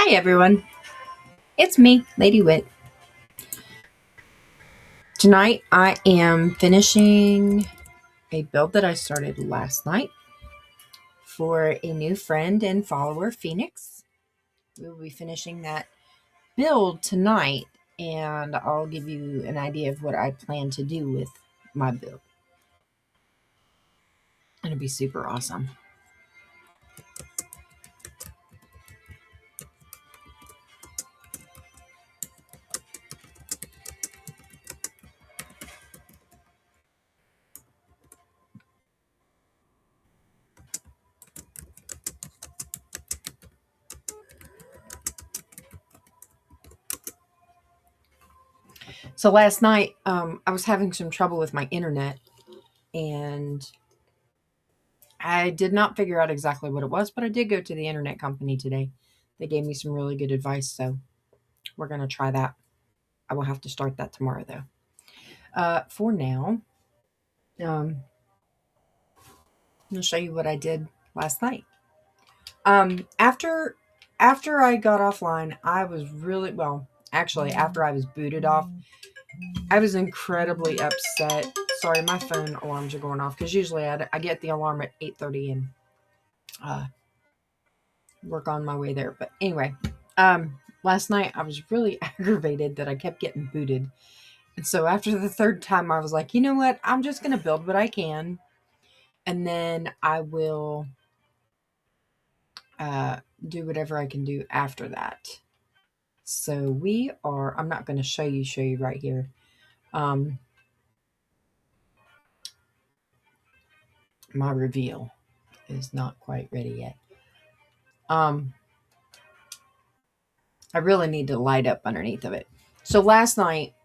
Hi, everyone. It's me, Lady Wit. Tonight, I am finishing a build that I started last night for a new friend and follower, Phoenix. We will be finishing that build tonight, and I'll give you an idea of what I plan to do with my build. It'll be super awesome. So last night, I was having some trouble with my internet, and I did not figure out exactly what it was, but I did go to the internet company today. They gave me some really good advice, so we're going to try that. I will have to start that tomorrow, though. For now, I'm going to show you what I did last night. After I got offline, I was really well. Actually, after I was booted off, I was incredibly upset. Sorry, my phone alarms are going off because usually I get the alarm at 8:30 and work on my way there. But anyway, last night I was really aggravated that I kept getting booted. And so after the third time, I was like, you know what? I'm just going to build what I can. And then I will do whatever I can do after that. So I'm not going to show you right here. My reveal is not quite ready yet. I really need to light up underneath of it. So last night,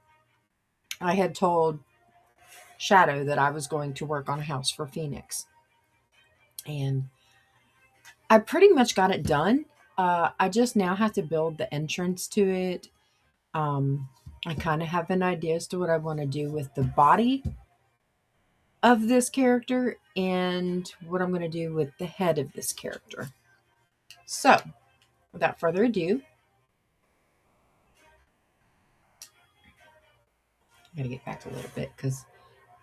I had told Shadow that I was going to work on a house for Phoenix. And I pretty much got it done. I just now have to build the entrance to it. I kind of have an idea as to what I want to do with the body of this character and what I'm going to do with the head of this character. So, without further ado, I got to get back a little bit because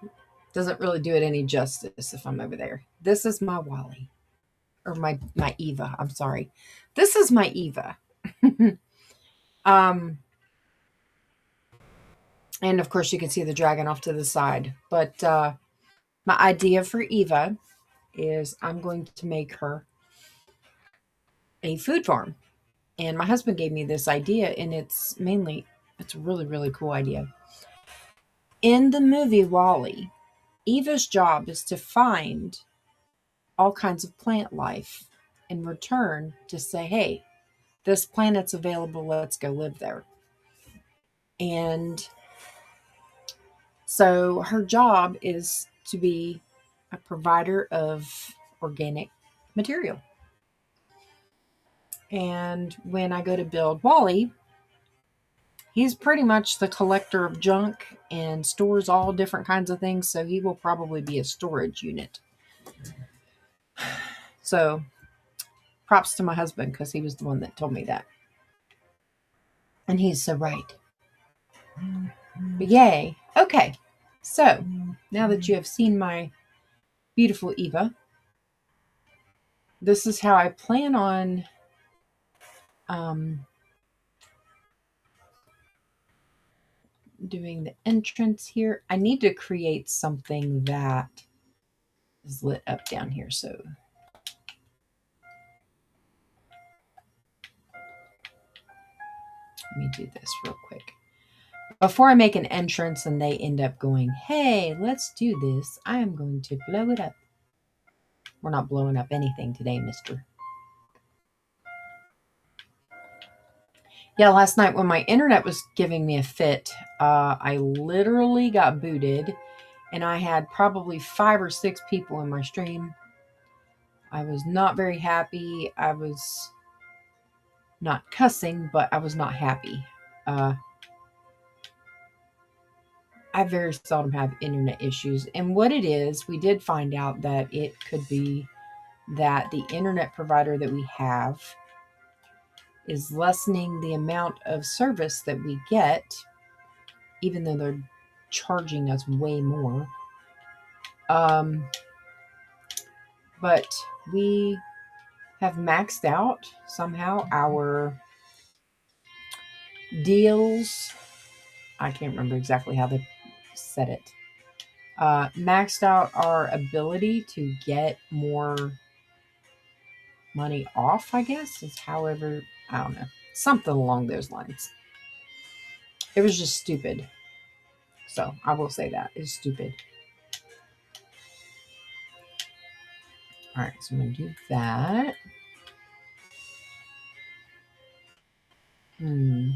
it doesn't really do it any justice if I'm over there. This is my Wally. Or my Eva. I'm sorry. This is my Eva. um, and of course, you can see the dragon off to the side. But my idea for Eva is I'm going to make her a food farm. And my husband gave me this idea, and it's a really, really cool idea. In the movie Wall-E, Eva's job is to find all kinds of plant life in return to say, hey, this planet's available, let's go live there. And so her job is to be a provider of organic material. And when I go to build Wall-E, he's pretty much the collector of junk and stores all different kinds of things, so he will probably be a storage unit. So props to my husband because he was the one that told me that. And he's so right. But yay. Okay. So now that you have seen my beautiful Eva, this is how I plan on doing the entrance here. I need to create something that is lit up down here. So let me do this real quick. Before I make an entrance and they end up going, hey, let's do this, I am going to blow it up. We're not blowing up anything today, mister. Yeah, last night when my internet was giving me a fit, I literally got booted, and I had probably 5 or 6 people in my stream. I was not very happy. I was not cussing, but I was not happy. I very seldom have internet issues. And what it is, we did find out that it could be that the internet provider that we have is lessening the amount of service that we get, even though they're charging us way more. Um, but we have maxed out somehow our deals. I can't remember exactly how they said it. Maxed out our ability to get more money off, I guess, is however, I don't know. Something along those lines. It was just stupid. So I will say that it's stupid. All right, so I'm going to do that. Hmm.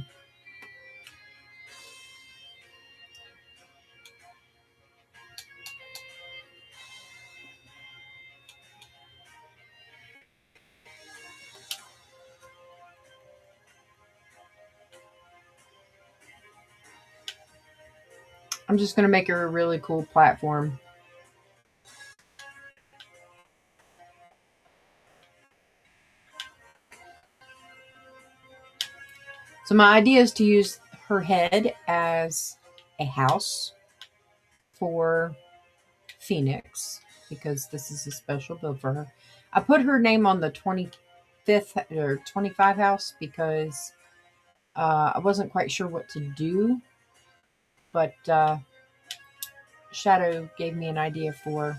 I'm just going to make her a really cool platform. So my idea is to use her head as a house for Phoenix because this is a special build for her. I put her name on the 25th or 25 house because I wasn't quite sure what to do, but Shadow gave me an idea for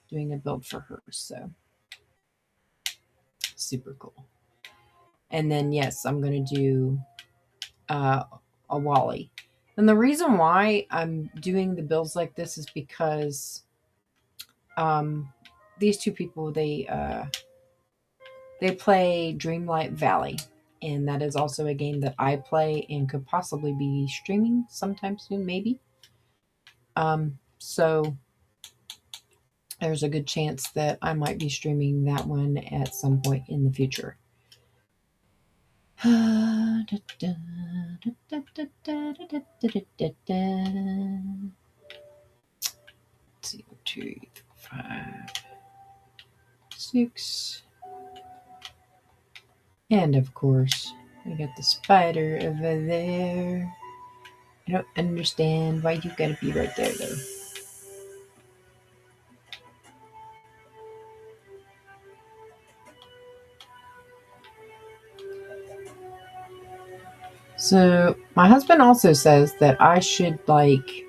doing a build for her. So super cool. And then, yes, I'm going to do uh, a Wally. And the reason why I'm doing the builds like this is because um, these two people, they play Dreamlight Valley. And that is also a game that I play and could possibly be streaming sometime soon, maybe. So there's a good chance that I might be streaming that one at some point in the future. 2, 5, 6. And of course, I got the spider over there. I don't understand why you gotta be right there, though. So, my husband also says that I should, like,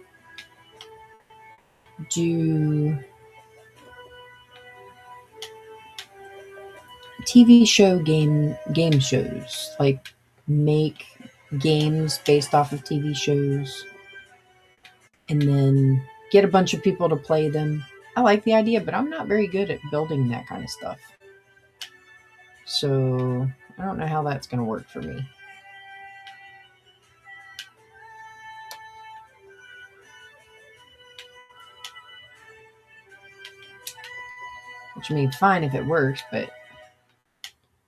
do TV show game shows, like make games based off of TV shows and then get a bunch of people to play them. I like the idea, but I'm not very good at building that kind of stuff. So I don't know how that's going to work for me. Which I mean, fine if it works, but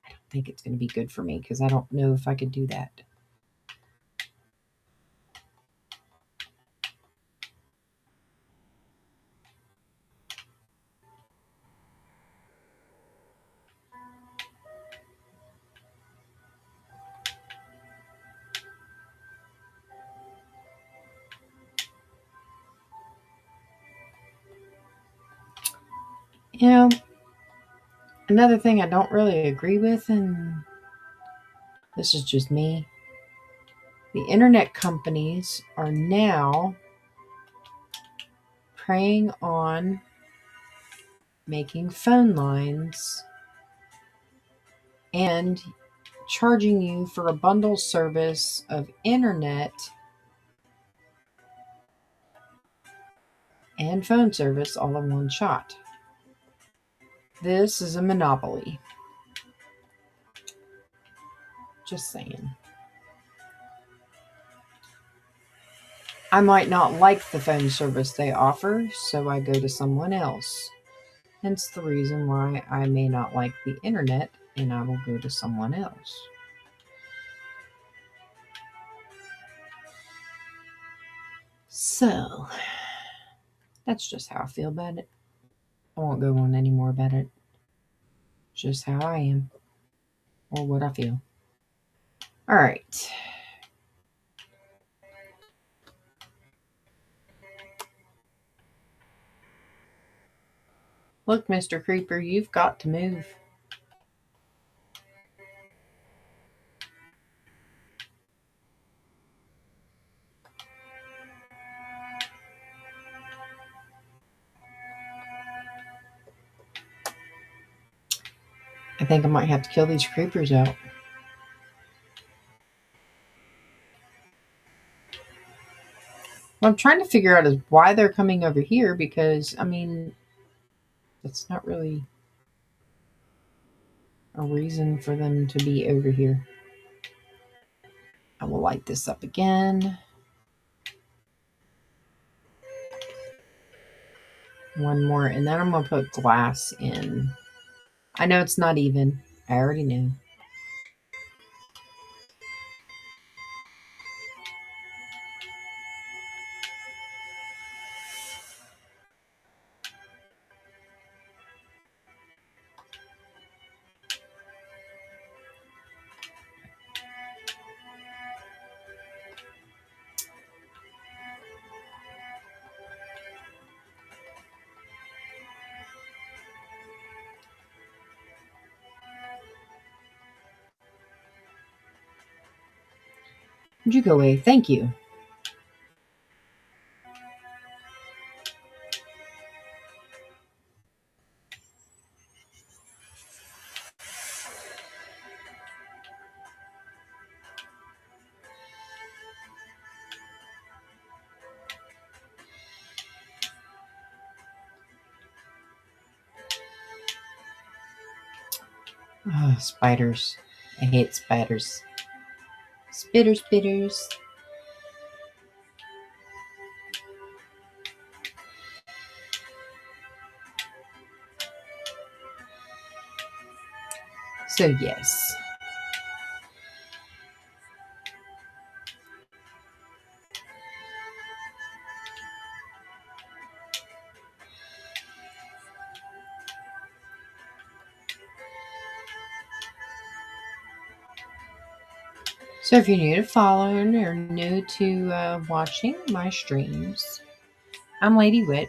I don't think it's going to be good for me because I don't know if I could do that. You know, another thing I don't really agree with, and this is just me, the internet companies are now preying on making phone lines and charging you for a bundle service of internet and phone service all in one shot. This is a monopoly. Just saying. I might not like the phone service they offer, so I go to someone else. Hence the reason why I may not like the internet and I will go to someone else. So, that's just how I feel about it. I won't go on any more about it. Just how I am, or what I feel. All right. Look, Mr. Creeper, you've got to move. I think I might have to kill these creepers out. What I'm trying to figure out is why they're coming over here, because, I mean, it's not really a reason for them to be over here. I will light this up again. One more, and then I'm going to put glass in. I know it's not even. I already knew. Would you go away? Thank you. Oh, spiders. I hate spiders. Spitters. So, yes. So, if you're new to following or new to watching my streams, I'm Lady Wit,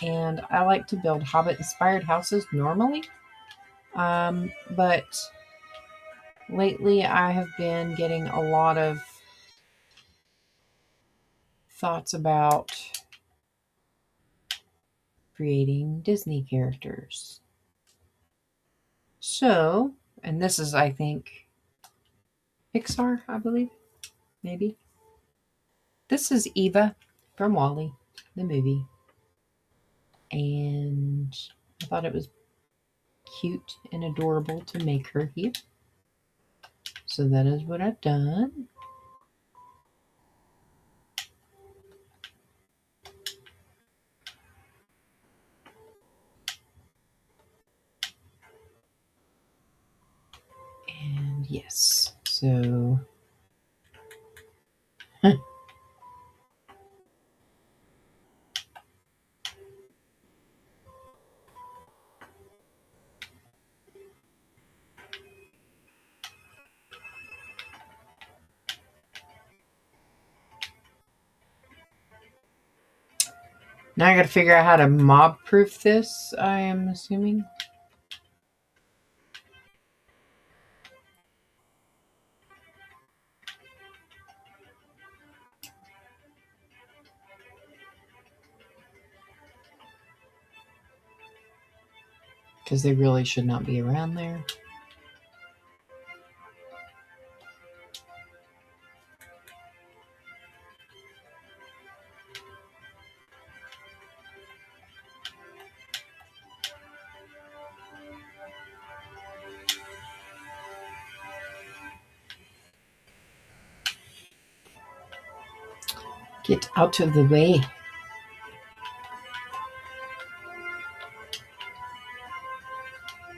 and I like to build Hobbit-inspired houses normally. But lately I have been getting a lot of thoughts about creating Disney characters. So, and this is, I think, Pixar, I believe, maybe. This is Eva from WALL-E, the movie. And I thought it was cute and adorable to make her here. So that is what I've done. And yes, so now I got to figure out how to mob proof this, I am assuming. Because they really should not be around there. Get out of the way.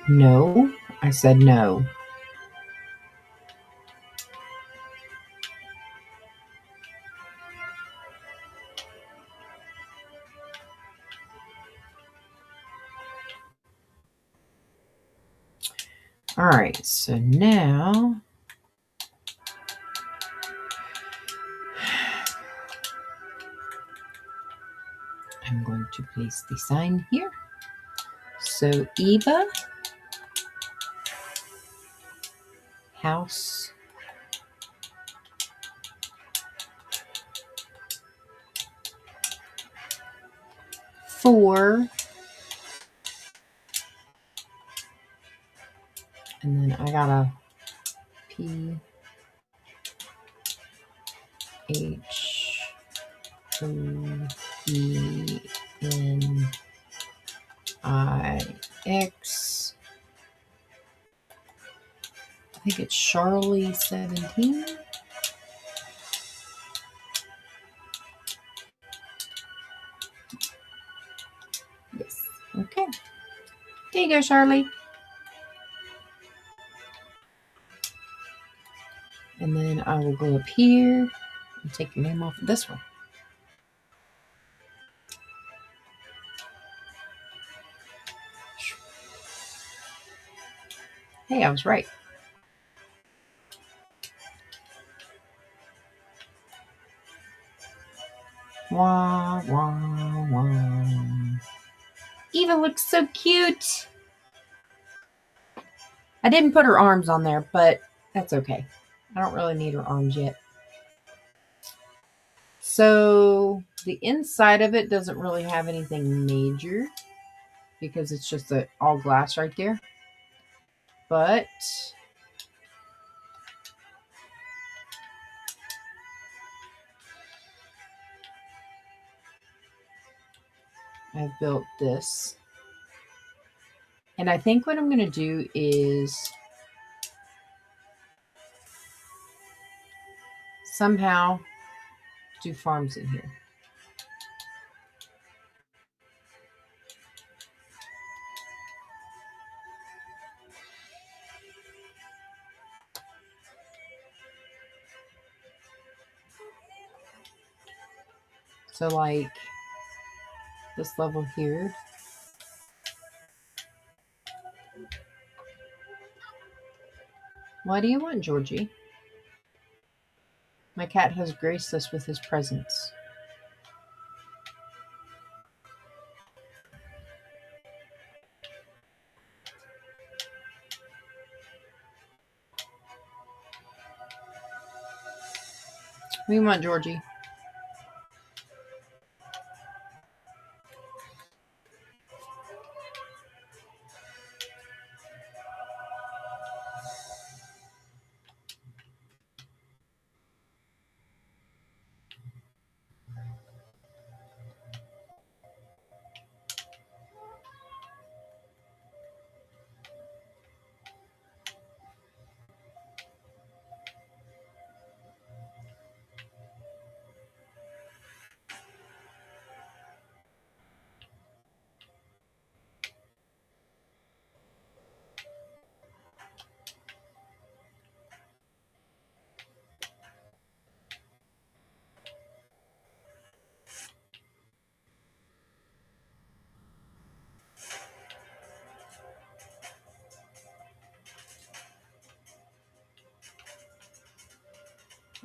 No, I said no. All right, so now paste the sign here. So Eva, house, four, and then I got a P H O E N I X. I think it's Charlie 17. Yes. Okay. There you go, Charlie. And then I will go up here and take your name off of this one. Hey, I was right. Wah, wah, wah. Eva looks so cute. I didn't put her arms on there, but that's okay. I don't really need her arms yet. So the inside of it doesn't really have anything major because it's just all glass right there. But I've built this. And I think what I'm going to do is somehow do farms in here. So like this level here. What do you want, Georgie? My cat has graced us with his presence. What do you want, Georgie?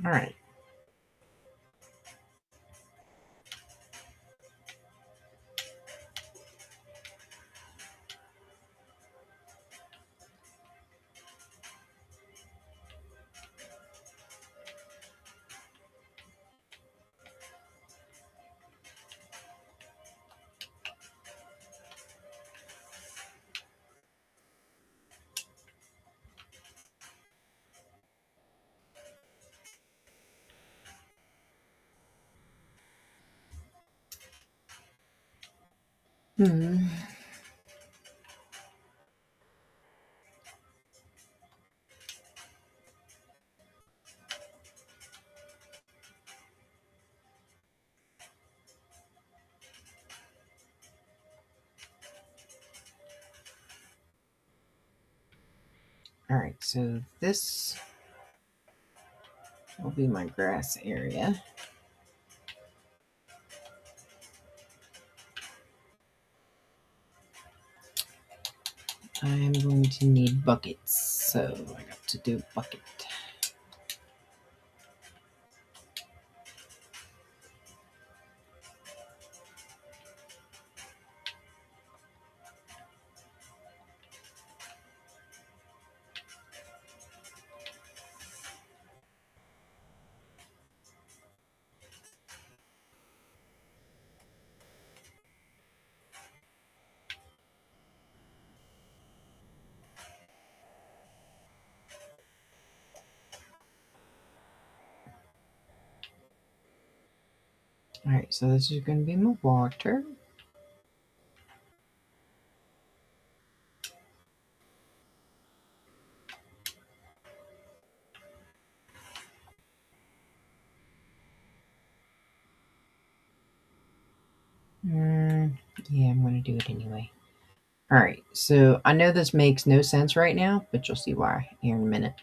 All right. Hmm. All right, so this will be my grass area. I'm going to need buckets, so I got to do a bucket. All right, so this is going to be my water. Yeah, I'm going to do it anyway. All right, so I know this makes no sense right now, but you'll see why here in a minute.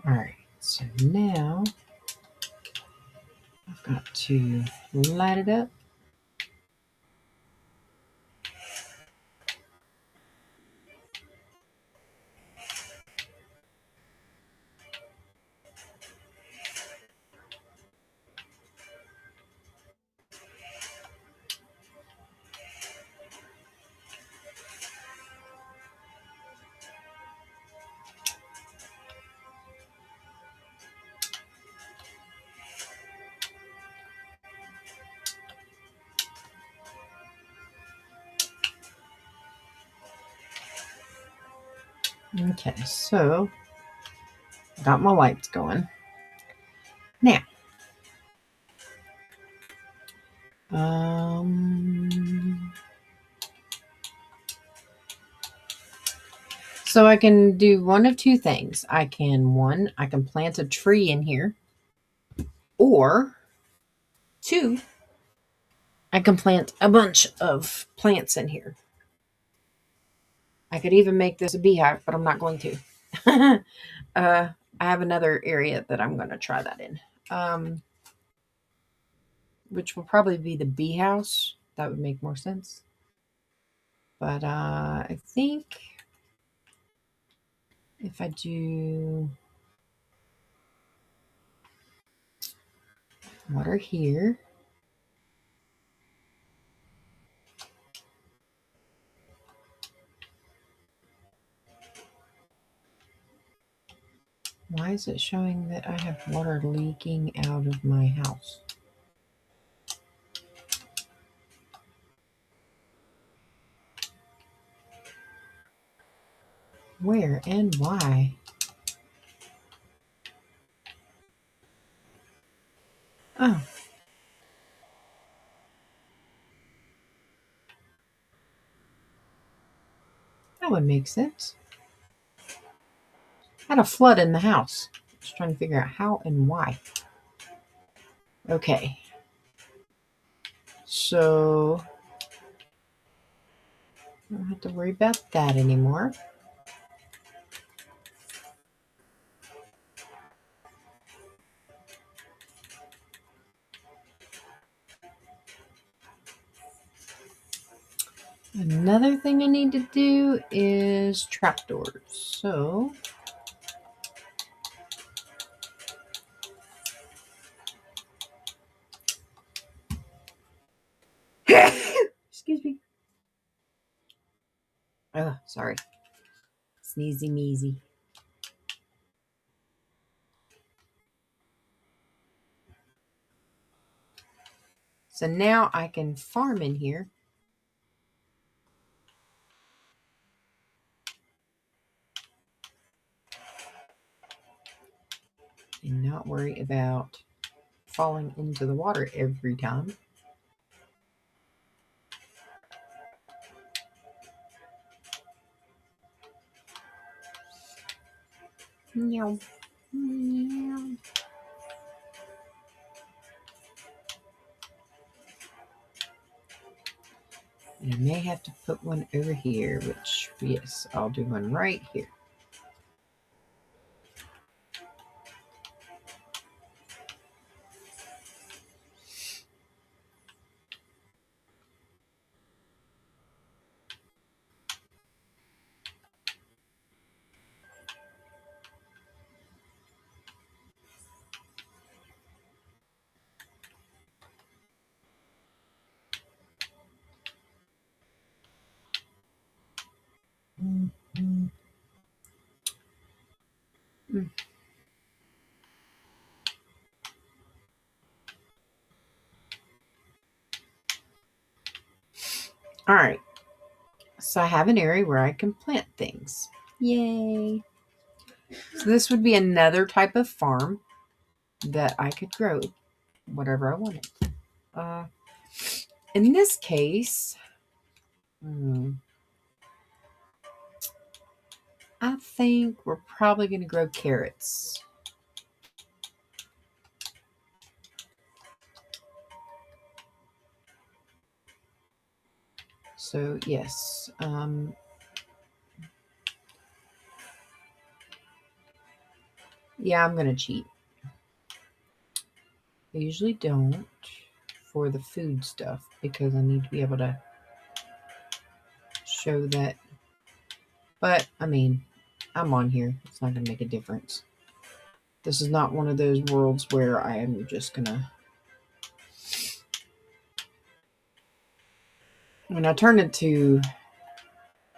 All right, so now I've got to light it up. Okay, so I got my lights going. Now, so I can do one of two things. I can plant a tree in here, or two, I can plant a bunch of plants in here. I could even make this a beehive, but I'm not going to. I have another area that I'm going to try that in, which will probably be the bee house. That would make more sense. But I think if I do water here, why is it showing that I have water leaking out of my house? Where and why? Oh, that would make sense. I had a flood in the house. Just trying to figure out how and why. Okay. So I don't have to worry about that anymore. Another thing I need to do is trapdoors. So excuse me. Oh, sorry. Sneezy measy. So now I can farm in here. And not worry about falling into the water every time. Meow. Meow. And I may have to put one over here, which, yes, I'll do one right here. All right. So I have an area where I can plant things. Yay. So this would be another type of farm that I could grow whatever I wanted. In this case, I think we're probably going to grow carrots. So yes, yeah, I'm going to cheat. I usually don't for the food stuff because I need to be able to show that. But I mean, I'm on here. It's not going to make a difference. This is not one of those worlds where I am just going to. When I turn it to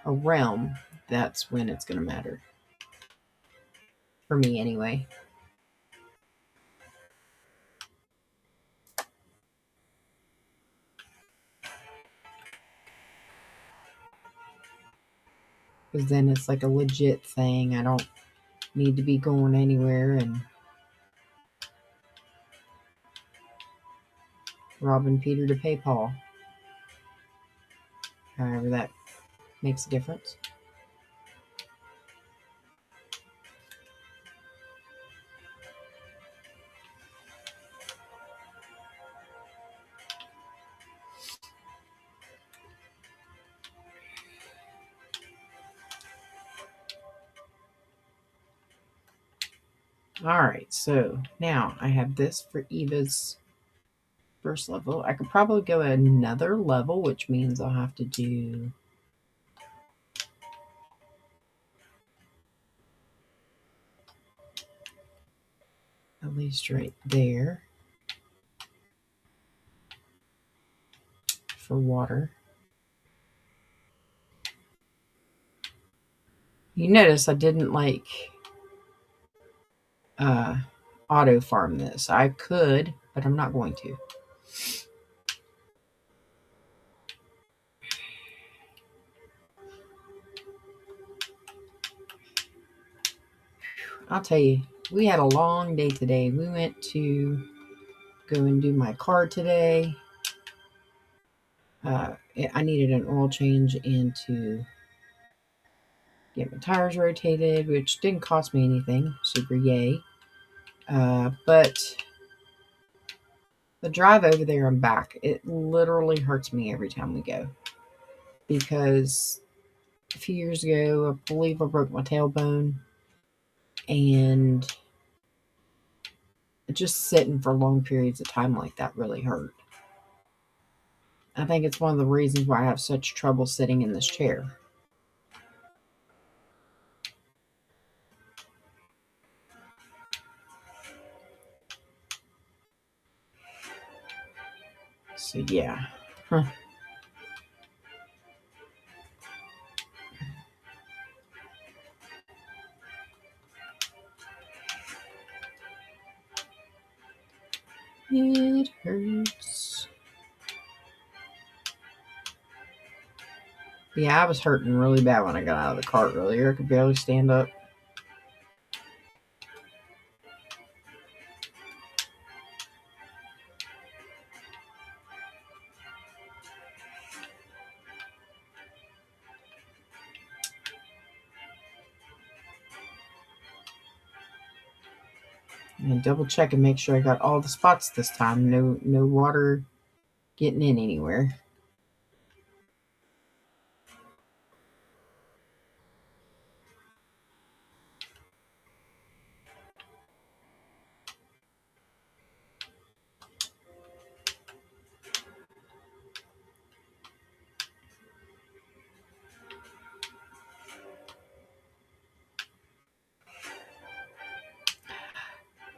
a realm, that's when it's going to matter. For me, anyway. Because then it's like a legit thing. I don't need to be going anywhere and robbing Peter to pay Paul. However, that makes a difference. All right, so now I have this for Eva's first level. I could probably go another level, which means I'll have to do at least right there for water. You notice I didn't like auto farm this. I could, but I'm not going to. I'll tell you, we had a long day today. We went to go and do my car today. I needed an oil change and to get my tires rotated, which didn't cost me anything. Super yay. But the drive over there and back, it literally hurts me every time we go. Because a few years ago, I believe I broke my tailbone. And just sitting for long periods of time like that really hurt. I think it's one of the reasons why I have such trouble sitting in this chair. So yeah. It hurts. Yeah, I was hurting really bad when I got out of the car earlier. I could barely stand up. And double check and make sure I got all the spots this time. No water getting in anywhere.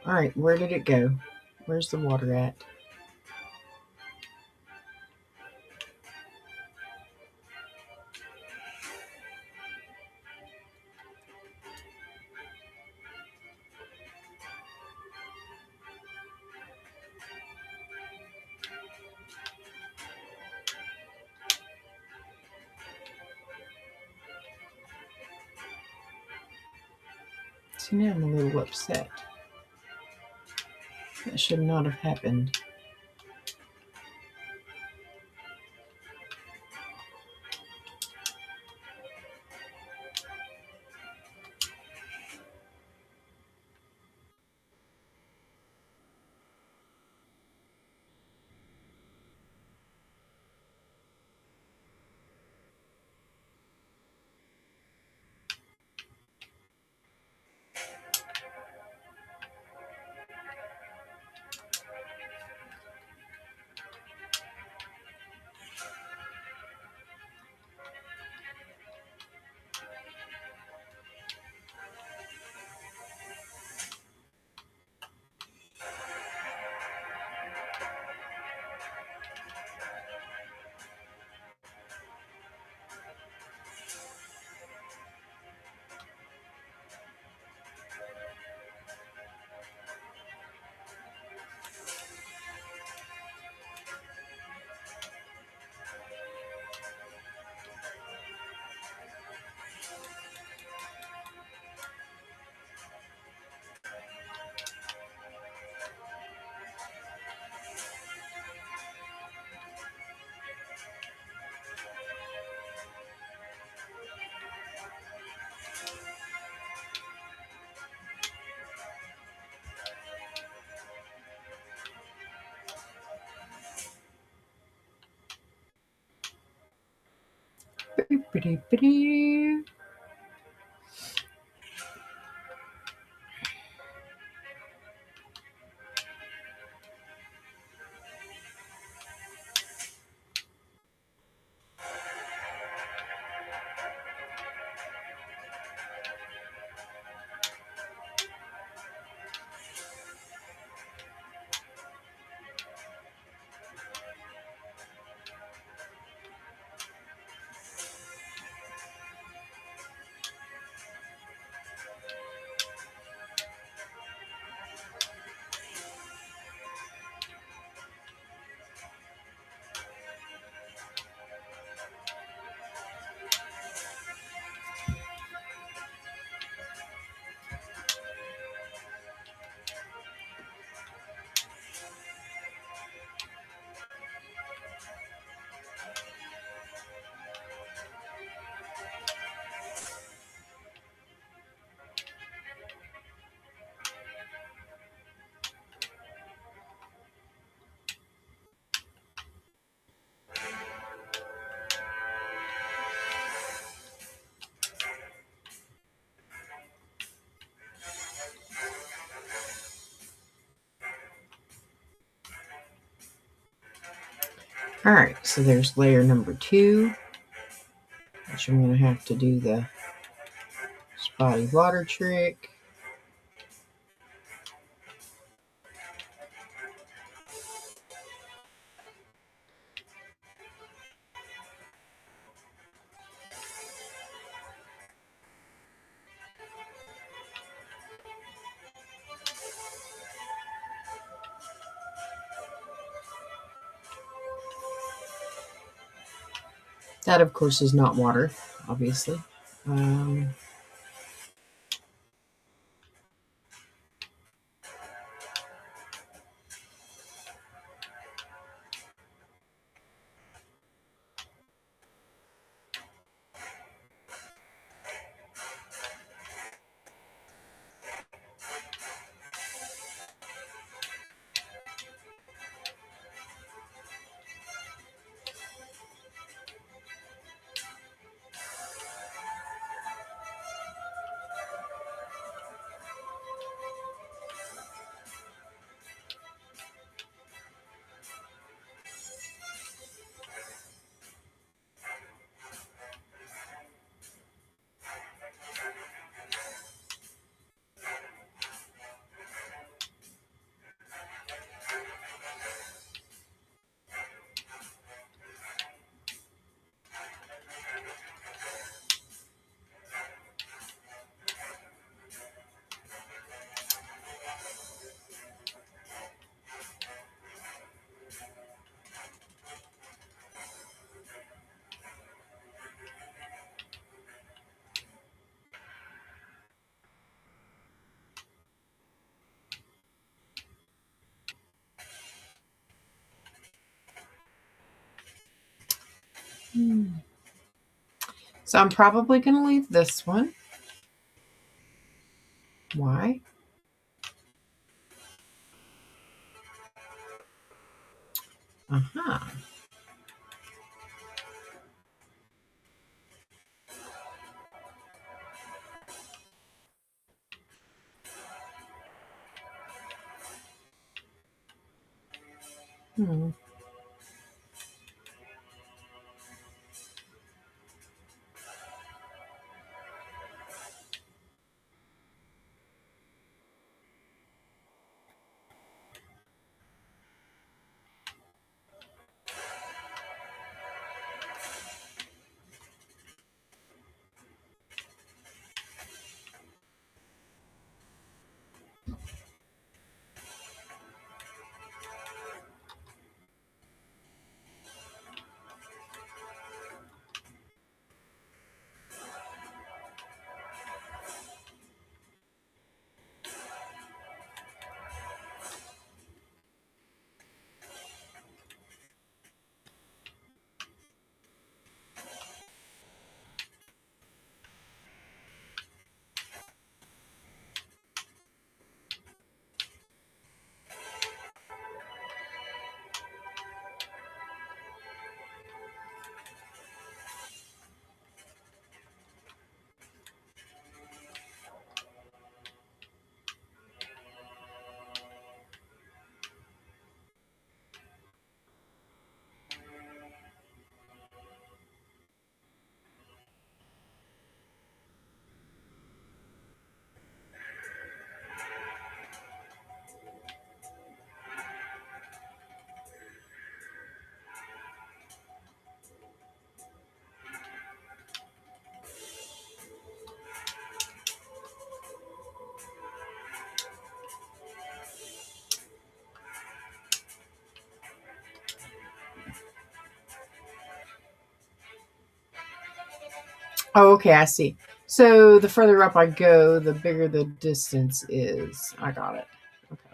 All right, where did it go? Where's the water at? See, now I'm a little upset. That should not have happened. All right, so there's layer number 2, which I'm going to have to do the spotty water trick. That, of course, is not water, obviously. So I'm probably going to leave this one. Why? Uh-huh. Hmm. Oh, okay, I see. So the further up I go, the bigger the distance is. I got it. Okay.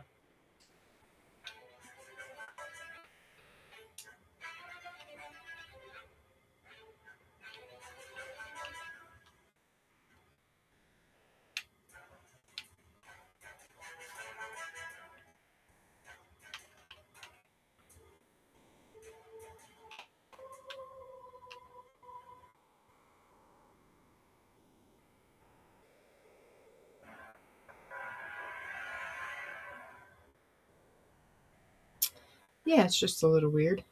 Yeah, it's just a little weird.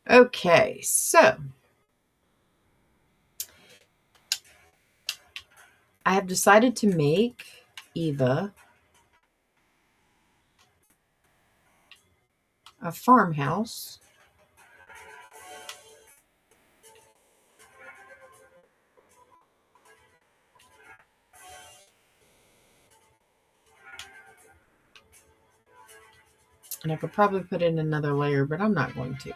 Okay, so I have decided to make Eva a farmhouse. And I could probably put in another layer, but I'm not going to.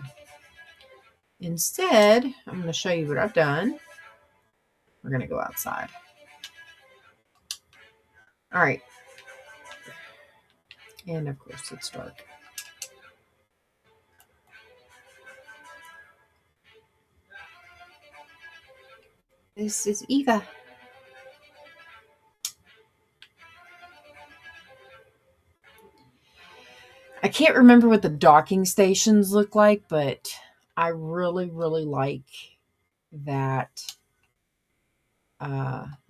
Instead, I'm going to show you what I've done. We're going to go outside. All right. And of course, it's dark. This is Eva. I can't remember what the docking stations look like, but I really, really like that.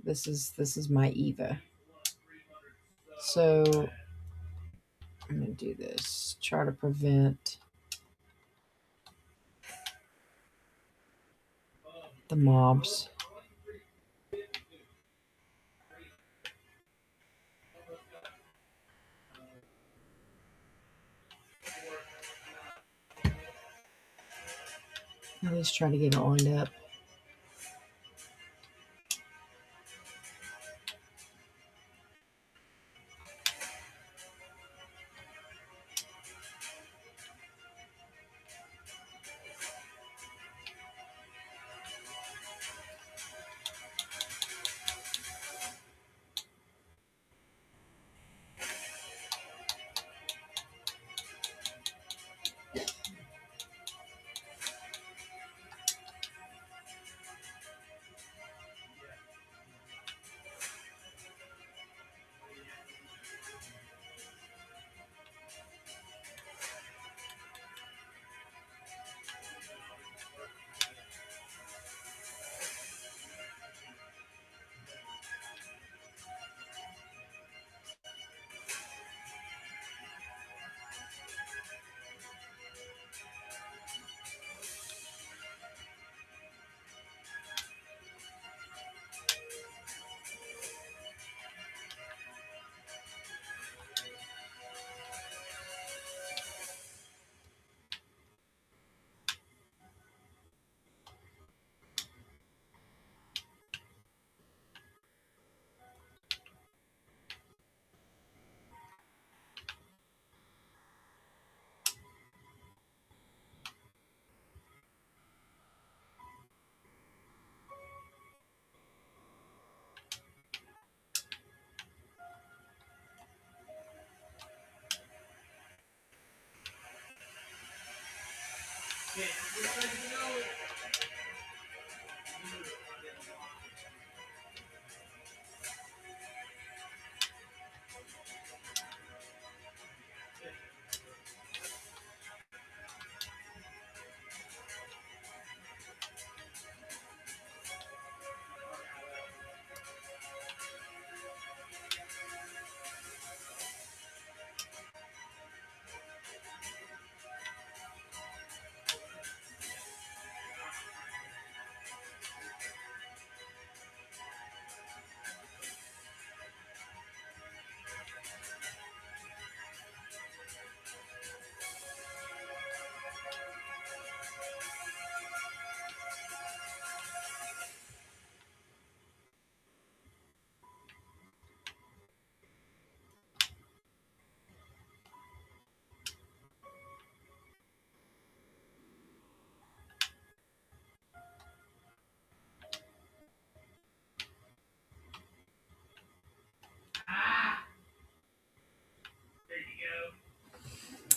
This is my Eva. So I'm gonna do this. Try to prevent the mobs. At least try to get it lined up.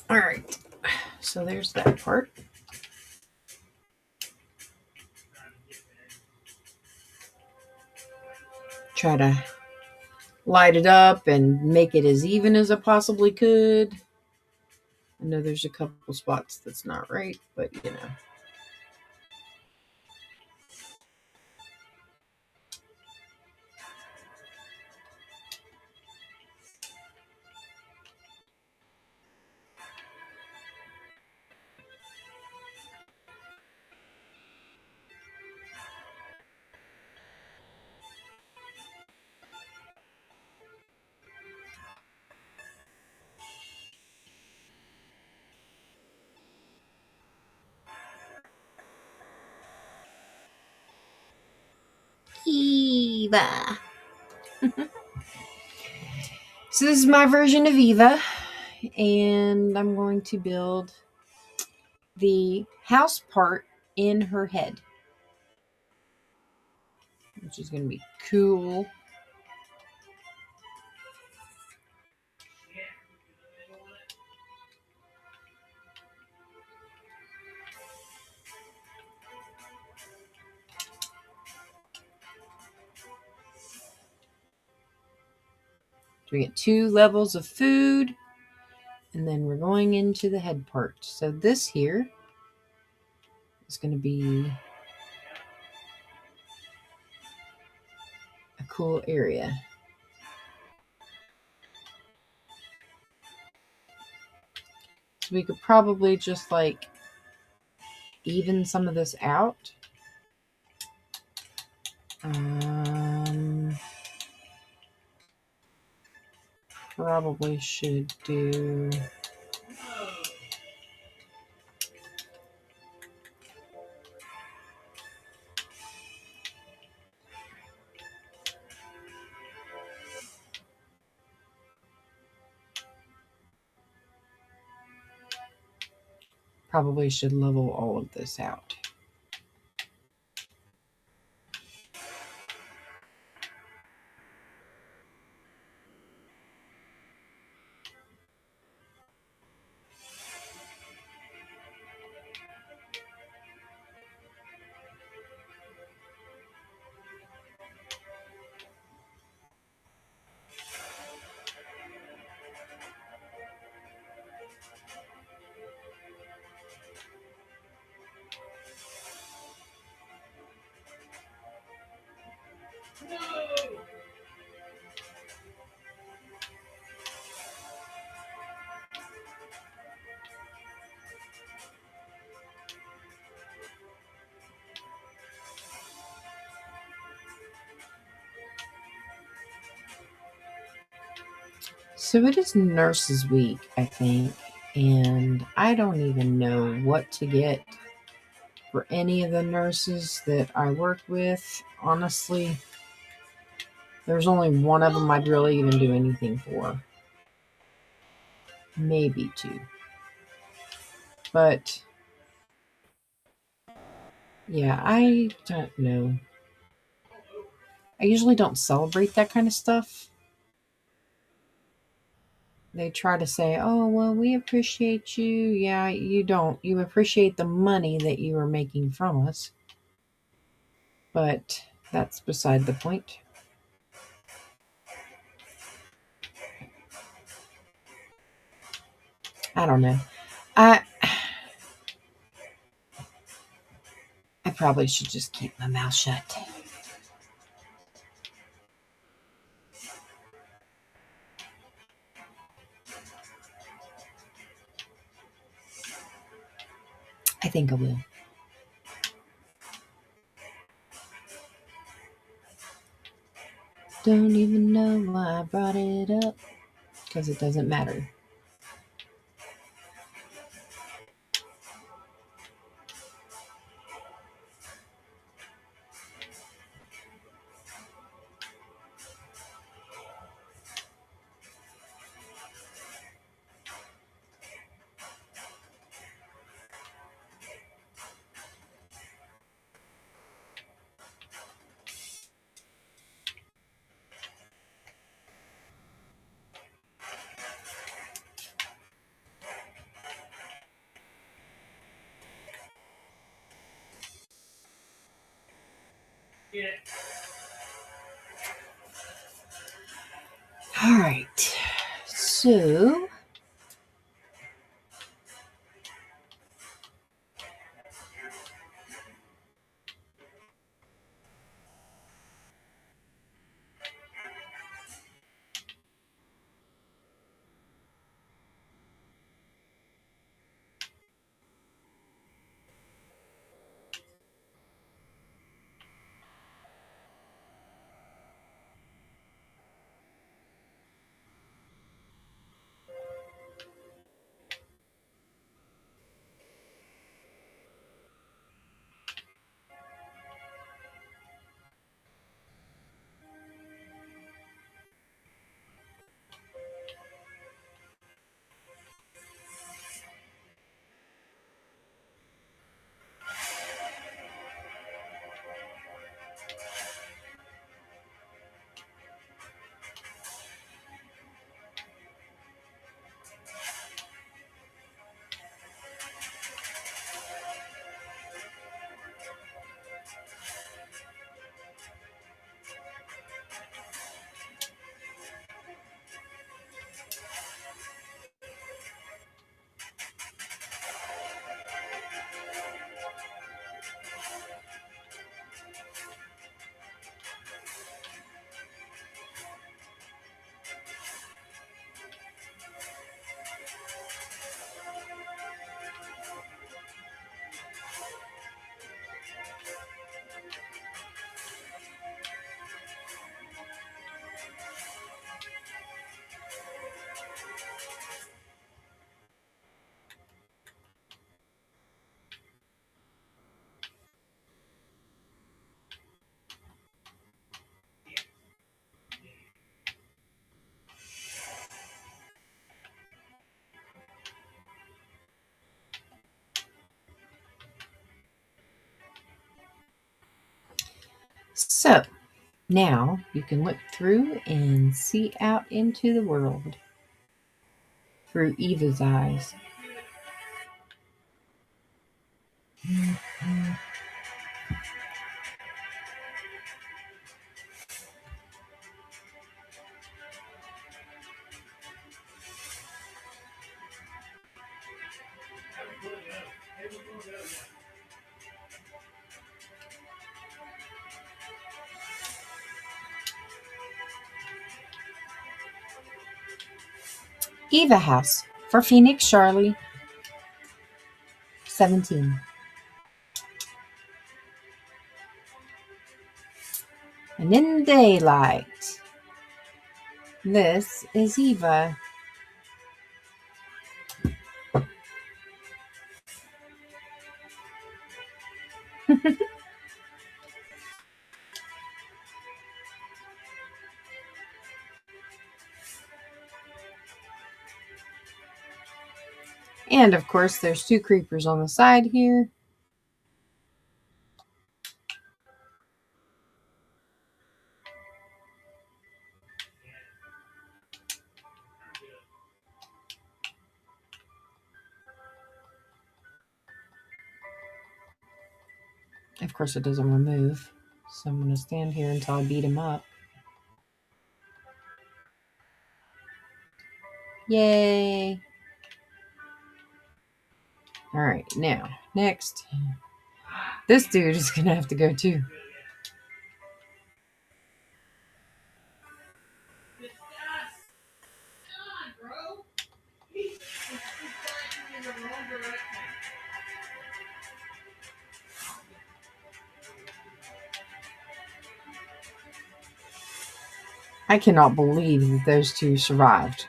All right. So there's that part. Try to light it up and make it as even as I possibly could. I know there's a couple spots that's not right, but you know. Eva. So this is my version of Eva, and I'm going to build the house part in her head, which is going to be cool. We get 2 levels of food, and then we're going into the head part. So this here is going to be a cool area. So we could probably just like even some of this out. Probably should do probably should level all of this out. So it is Nurses Week, I think, and I don't even know what to get for any of the nurses that I work with. Honestly, there's only one of them I'd really even do anything for. Maybe 2. But yeah, I don't know. I usually don't celebrate that kind of stuff. They try to say, oh, well, we appreciate you. Yeah, you don't. You appreciate the money that you are making from us. But that's beside the point. I don't know. I I probably should just keep my mouth shut. I think I will. Don't even know why I brought it up, because it doesn't matter. All right. So So now you can look through and see out into the world through Eva's eyes. Eva House for Phoenix Charlie, 17. And in daylight, this is Eva. And of course, there's 2 creepers on the side here. Of course, it doesn't remove. So I'm going to stand here until I beat him up. Yay! All right, now, next. This dude is going to have to go too. I cannot believe that those 2 survived.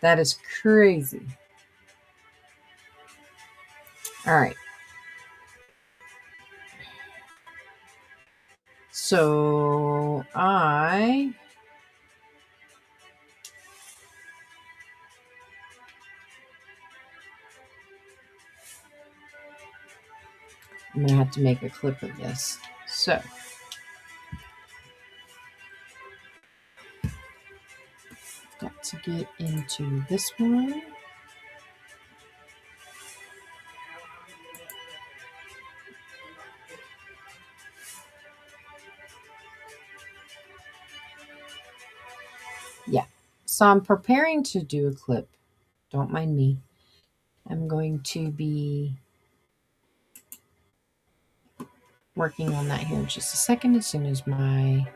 That is crazy. All right. So I'm going to have to make a clip of this. So got to get into this one. Yeah. So I'm preparing to do a clip. Don't mind me. I'm going to be working on that here in just a second as soon as my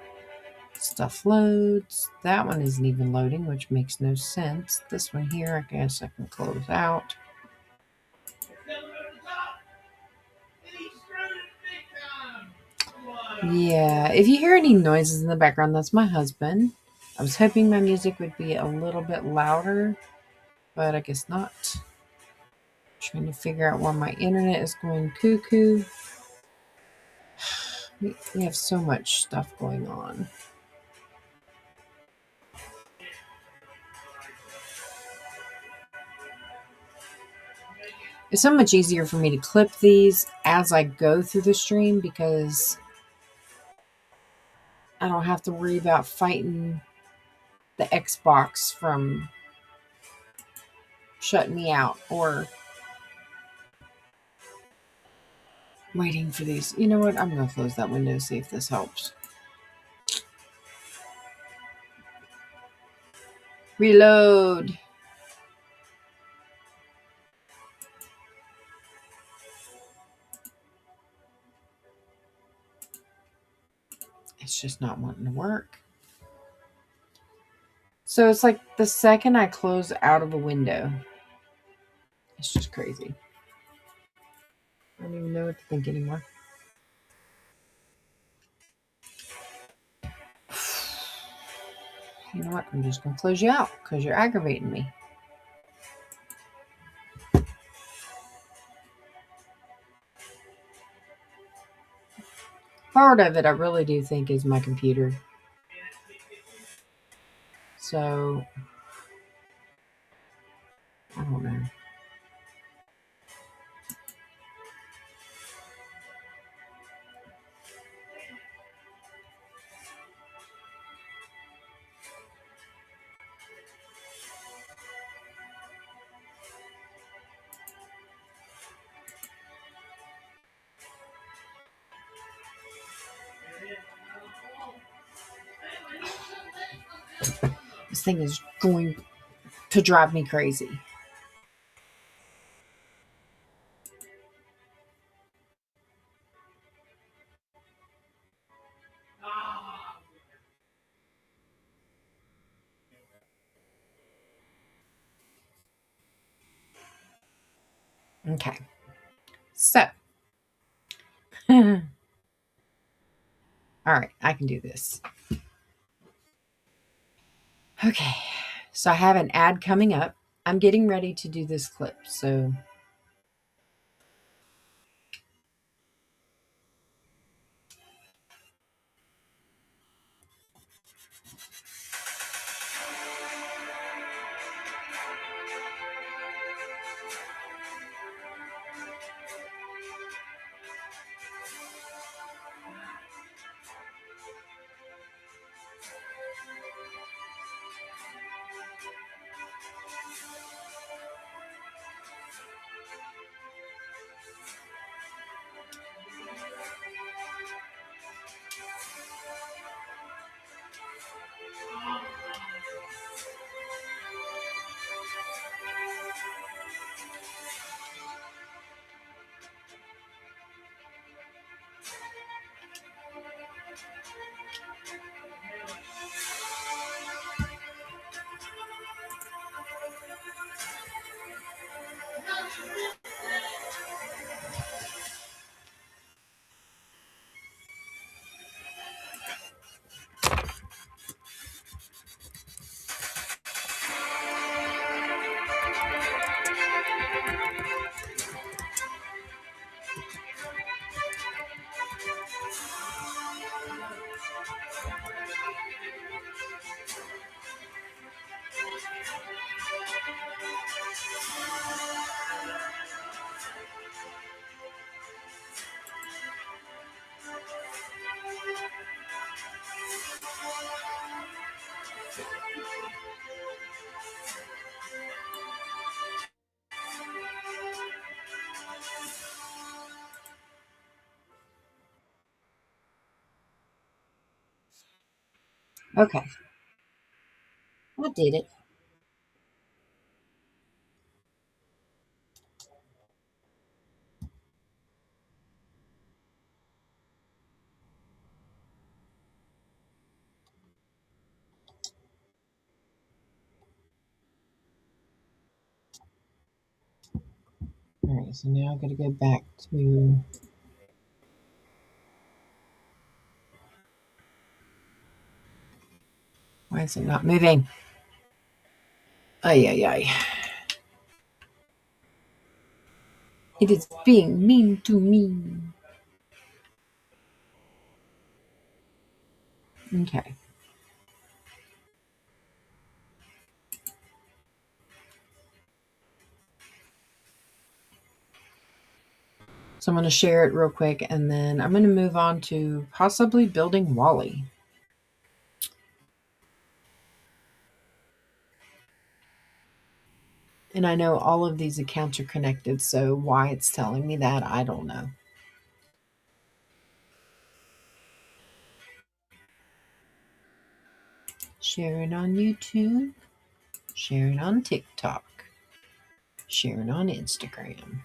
stuff loads. That one isn't even loading, which makes no sense. This one here, I guess I can close out. Yeah, if you hear any noises in the background, that's my husband. I was hoping my music would be a little bit louder, but I guess not. Trying to figure out why my internet is going cuckoo. We have so much stuff going on. It's so much easier for me to clip these as I go through the stream because I don't have to worry about fighting the Xbox from shutting me out or waiting for these. You know what? I'm going to close that window, see if this helps. Reload. It's just not wanting to work. So it's like the second I close out of a window, it's just crazy. I don't even know what to think anymore. You know what? I'm just going to close you out because you're aggravating me. Part of it, I really do think, is my computer. So, I don't know. This thing is going to drive me crazy. Okay. So, all right, I can do this. Okay. So, I have an ad coming up. I'm getting ready to do this clip. So, okay. I did it. All right, so now I got to go back to. Why is it not moving? Ay, ay, ay. It is being mean to me. Okay. So I'm going to share it real quick and then I'm going to move on to possibly building Wally. And I know all of these accounts are connected, so why it's telling me that, I don't know. Share it on YouTube, share it on TikTok, share it on Instagram.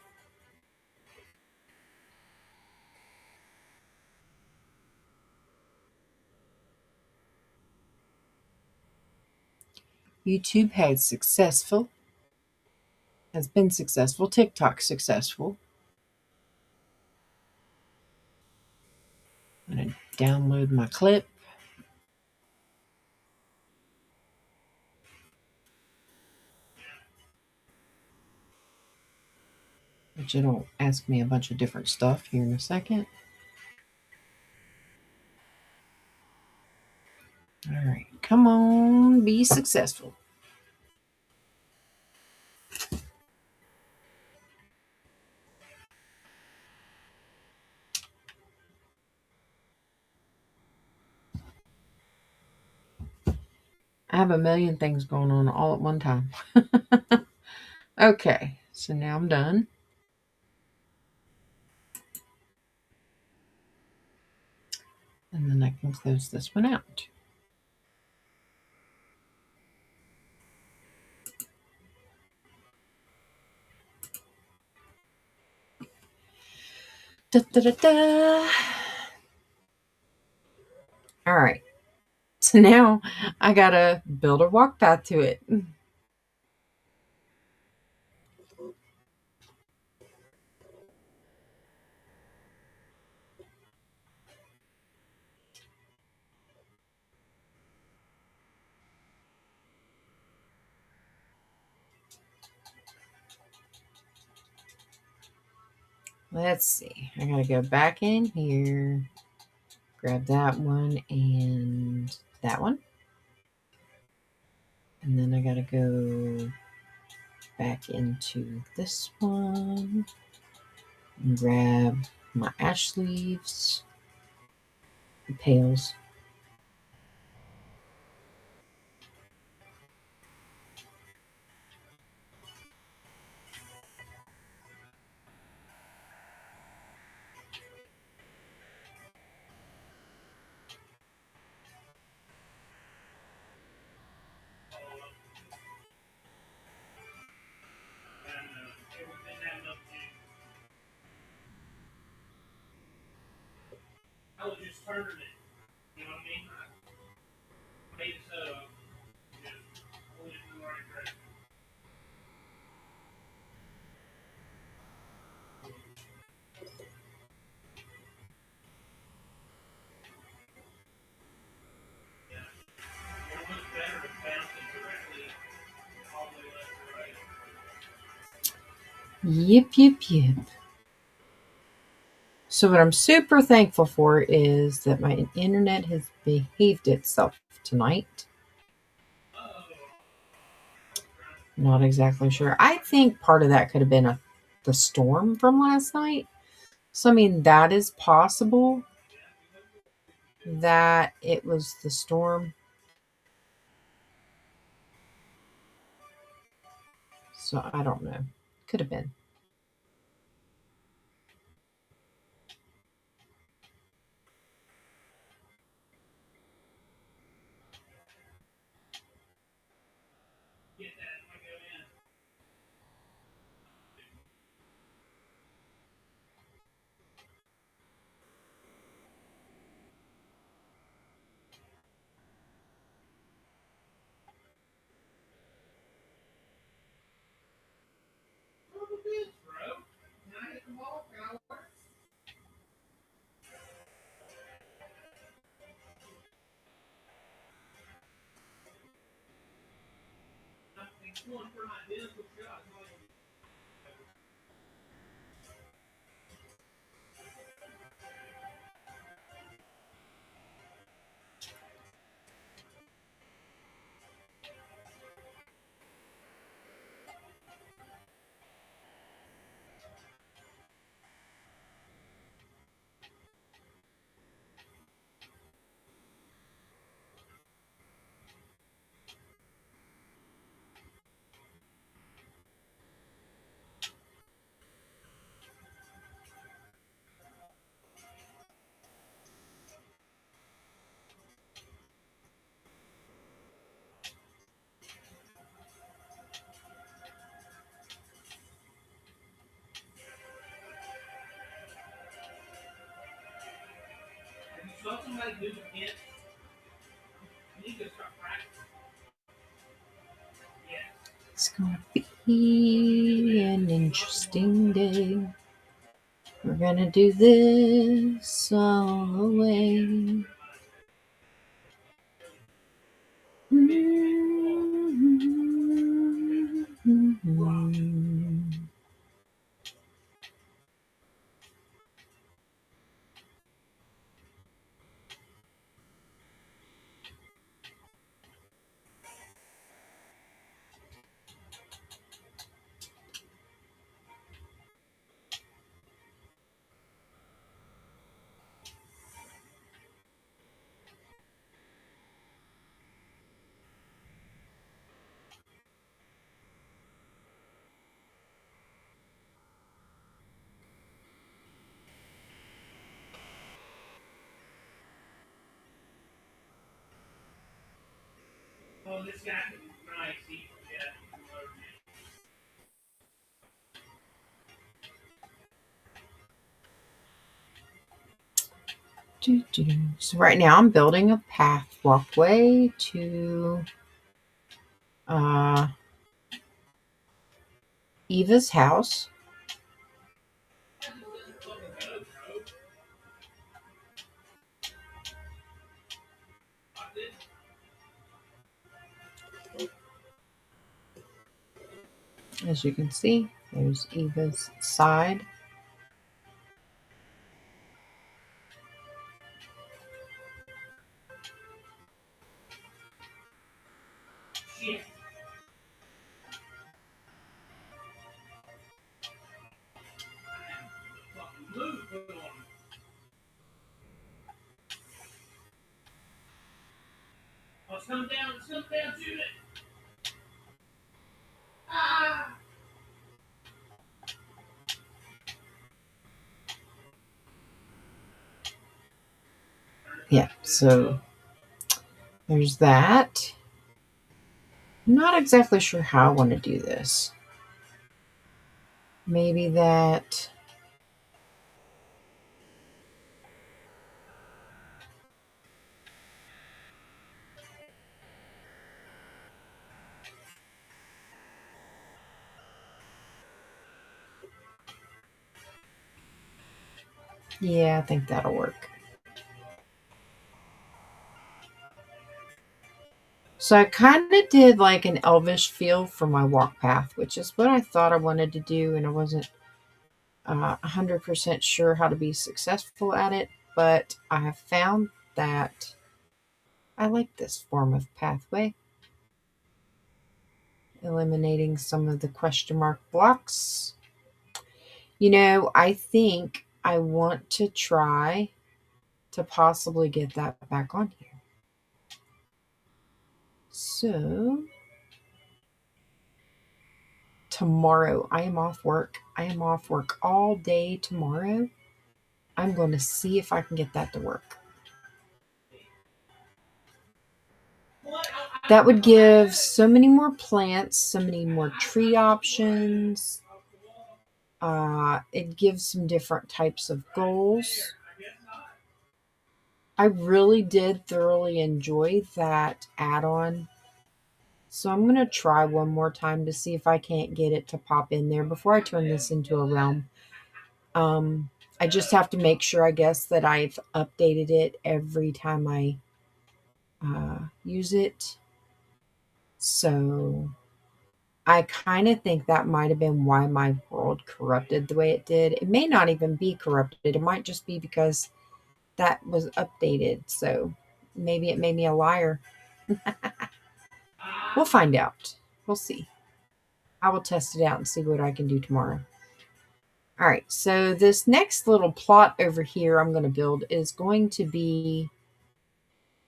YouTube has been successful. TikTok successful. I'm going to download my clip. Which it'll ask me a bunch of different stuff here in a second. All right, come on, be successful. I have a million things going on all at one time. Okay, so now I'm done. And then I can close this one out. Da, da, da, da. All right. So now I gotta build a walk path to it. Let's see. I gotta go back in here, grab that one and that one. And then I gotta go back into this one and grab my ash leaves, the pails. Yip, yip, yip. So, what I'm super thankful for is that my internet has behaved itself tonight. Not exactly sure. I think part of that could have been the storm from last night. So, I mean, that is possible that it was the storm. So, I don't know. Could have been. It's gonna be an interesting day. We're gonna do this all the way. So right now I'm building a path walkway to uh, Eva's house. As you can see, there's Eva's side. Yeah, so there's that. I'm not exactly sure how I want to do this. Maybe that. Yeah, I think that'll work. So I kind of did like an elvish feel for my walk path, which is what I thought I wanted to do, and I wasn't 100% sure how to be successful at it, but I have found that I like this form of pathway, eliminating some of the question mark blocks. I think I want to try to possibly get that back on here. So tomorrow I am off work. I am off work all day tomorrow. I'm going to see if I can get that to work. That would give so many more plants, so many more tree options. It gives some different types of goals. I really did thoroughly enjoy that add-on. So I'm going to try one more time to see if I can't get it to pop in there before I turn this into a realm. I just have to make sure, I guess, that I've updated it every time I use it. So I kind of think that might have been why my world corrupted the way it did. It may not even be corrupted. It might just be because that was updated. So maybe it made me a liar. We'll find out. We'll see. I will test it out and see what I can do tomorrow. All right. So this next little plot over here I'm going to build is going to be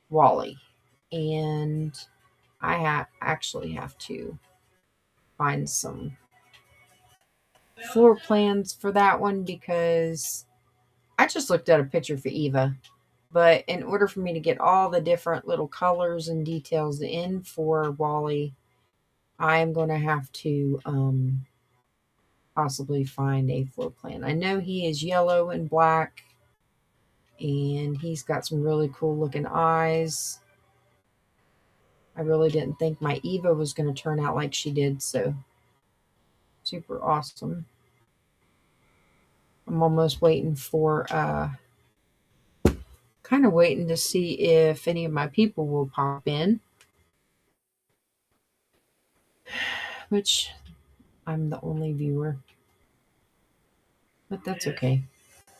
Wally. And actually have to find some floor plans for that one because I just looked at a picture for Eva. But in order for me to get all the different little colors and details in for Wally, I am going to have to possibly find a floor plan. I know he is yellow and black, and he's got some really cool looking eyes. I really didn't think my Eva was going to turn out like she did, so super awesome. I'm almost waiting for kind of waiting to see if any of my people will pop in, which I'm the only viewer, but that's okay.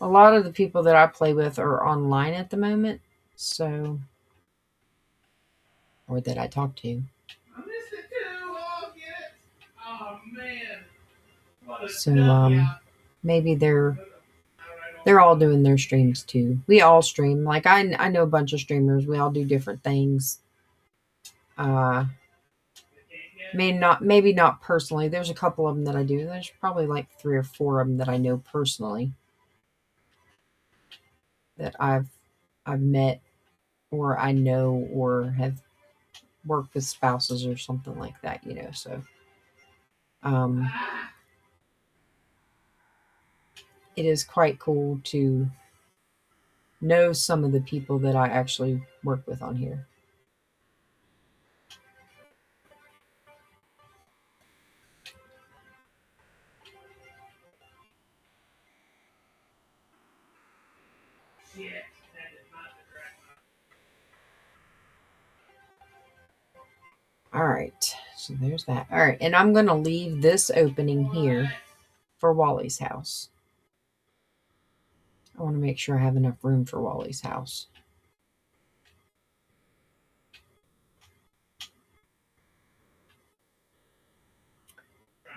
A lot of the people that I play with are online at the moment, so, or that I talk to. So maybe they're all doing their streams too. We all stream. Like I know a bunch of streamers. We all do different things. Uh maybe not personally. There's a couple of them that I do. There's probably like 3 or 4 of them that I know personally that I've met or I know or have worked with spouses or something like that, you know. So um it is quite cool to know some of the people that I actually work with on here. All right, so there's that. All right, and I'm going to leave this opening here for Wally's house. I want to make sure I have enough room for Wally's house.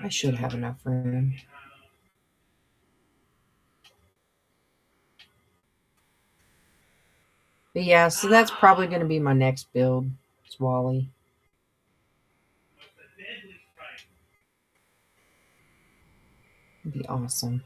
I should have enough room. But yeah, so that's probably going to be my next build. It's Wally. It'd be awesome.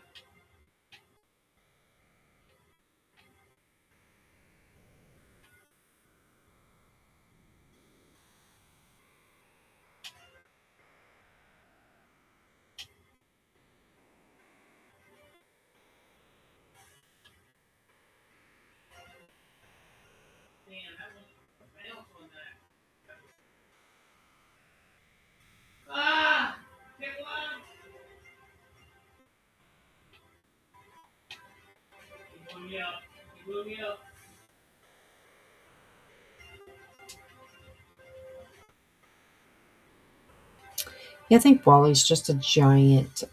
Yeah, I think Wally's just a giant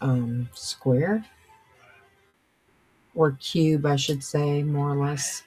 square or cube, I should say, more or less.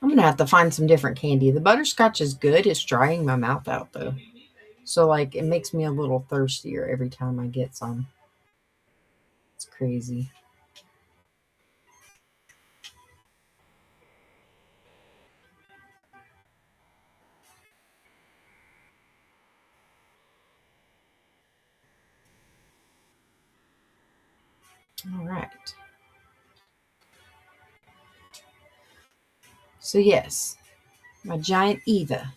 I'm gonna have to find some different candy. The butterscotch is good. It's drying my mouth out though. So like it makes me a little thirstier every time I get some. It's crazy. All right. So, yes, my giant Eva.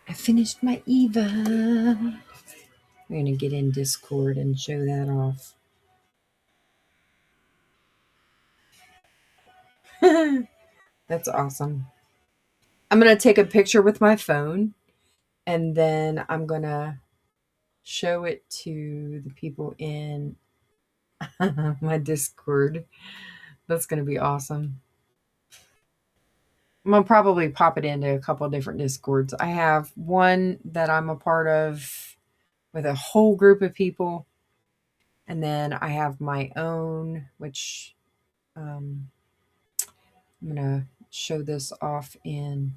I finished my Eva. We're going to get in Discord and show that off. That's awesome. I'm going to take a picture with my phone and then I'm going to show it to the people in my Discord. That's going to be awesome. I'm going to probably pop it into a couple different Discords. I have one that I'm a part of with a whole group of people. And then I have my own, which I'm going to show this off in.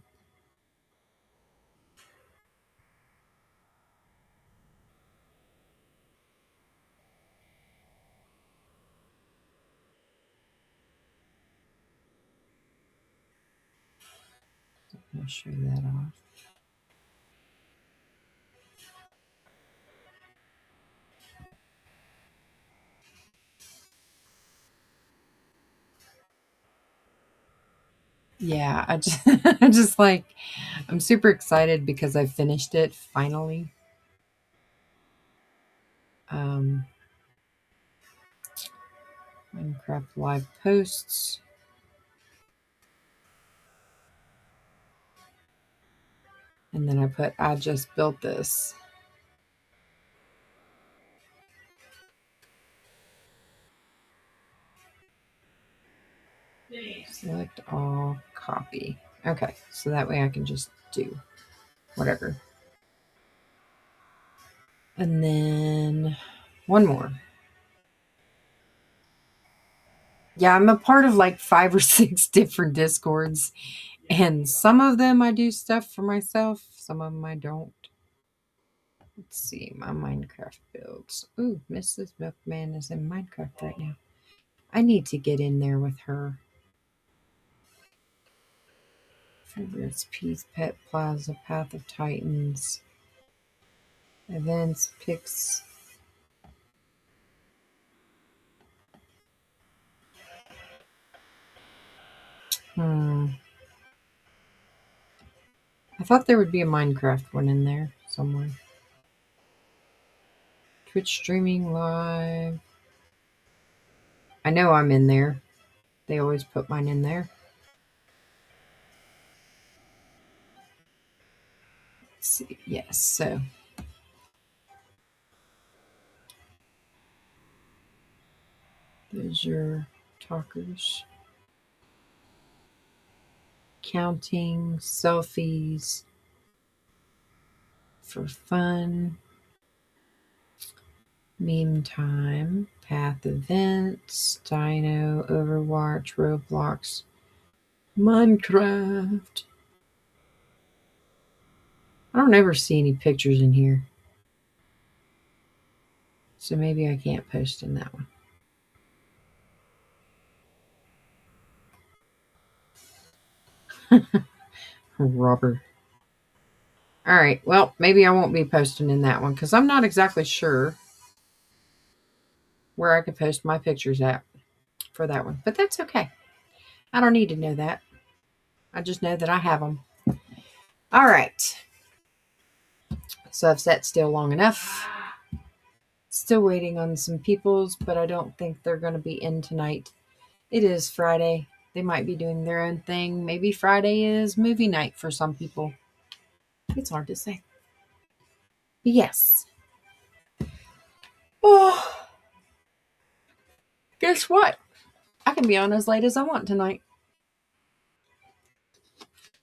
I'll show that off. Yeah, I just, I just like, I'm super excited because I finished it finally. Um, Minecraft live posts. And then I put, I just built this. Select all, copy. Okay, so that way I can just do whatever. And then one more. Yeah, I'm a part of like 5 or 6 different Discords. And some of them I do stuff for myself, some of them I don't. Let's see, my Minecraft builds. Ooh, Mrs. Milkman is in Minecraft right now. I need to get in there with her. Favorites, Peace, Pet Plaza, Path of Titans. Events, picks. I thought there would be a Minecraft one in there somewhere. Twitch streaming live. I know I'm in there. They always put mine in there. Let's see. Yes, so. There's your talkers. Counting, selfies for fun. Meme time, path events, Dino, Overwatch, Roblox, Minecraft. I don't ever see any pictures in here. So maybe I can't post in that one. Robber. All right. Well, maybe I won't be posting in that one because I'm not exactly sure where I could post my pictures at for that one. But that's okay. I don't need to know that. I just know that I have them. All right. So I've sat still long enough. Still waiting on some peoples, but I don't think they're going to be in tonight. It is Friday. They might be doing their own thing. Maybe Friday is movie night for some people. It's hard to say. But yes. Oh, guess what? I can be on as late as I want tonight.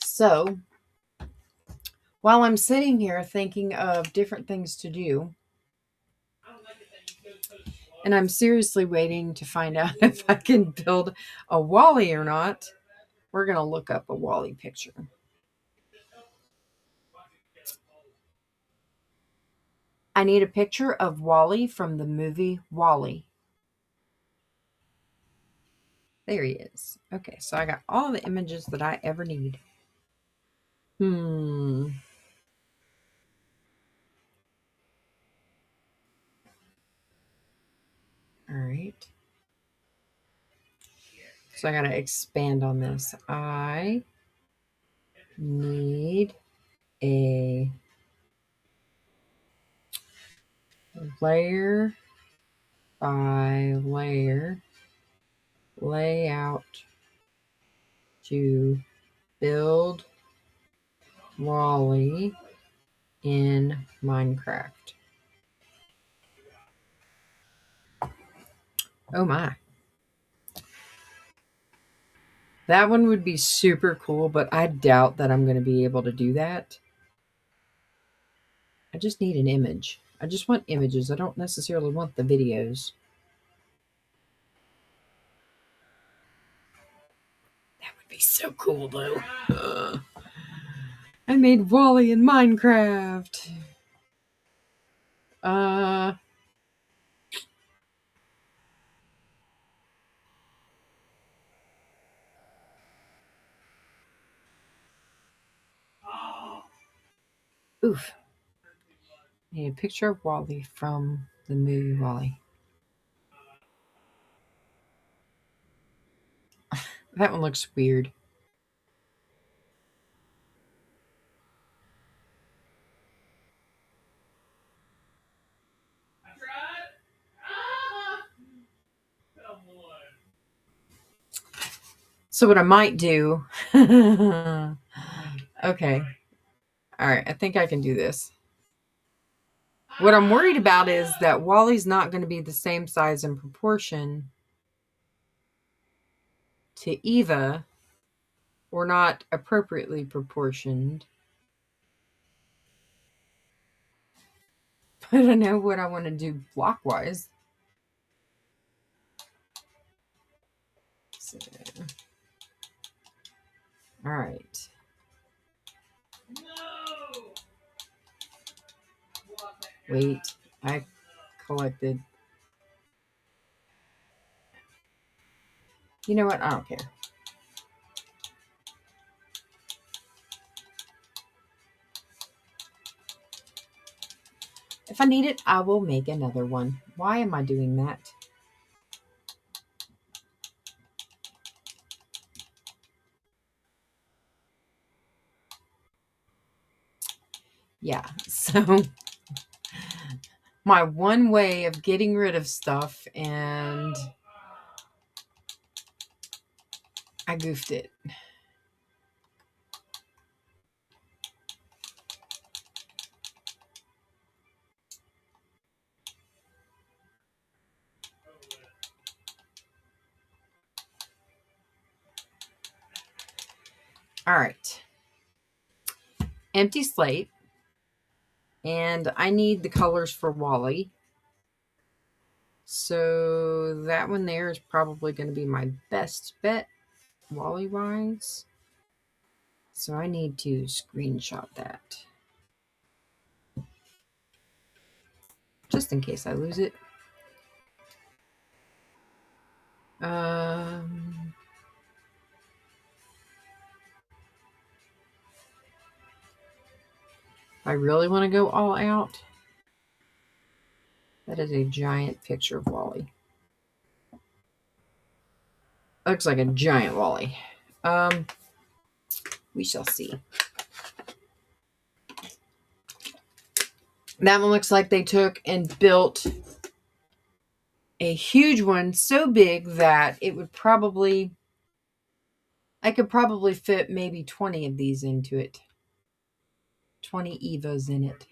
So, while I'm sitting here thinking of different things to do, and I'm seriously waiting to find out if I can build a Wally or not, we're going to look up a Wally picture. I need a picture of Wally from the movie Wally. There he is. Okay, so I got all the images that I ever need. So I got to expand on this. I need a layer by layer layout to build Wally in Minecraft. Oh my. That one would be super cool, but I doubt that I'm going to be able to do that. I just need an image. I just want images. I don't necessarily want the videos. That would be so cool, though. I made Wally in Minecraft. Oof. I need a picture of Wally from the movie Wally. That one looks weird. So what I might do... Okay. All right. I think I can do this. What I'm worried about is that Wally's not going to be the same size and proportion to Eva, or not appropriately proportioned. But I know what I want to do block-wise. So, all right. Wait, I collected. You know what? I don't care. If I need it, I will make another one. Why am I doing that? Yeah, so my one way of getting rid of stuff, and I goofed it. All right. Empty slate. And I need the colors for Wally. So that one there is probably going to be my best bet, Wally-wise. So I need to screenshot that, just in case I lose it. I really want to go all out. That is a giant picture of Wally. Looks like a giant Wally. We shall see. That one looks like they took and built a huge one, so big that it would probably... I could probably fit maybe 20 of these into it. 20 Evas in it.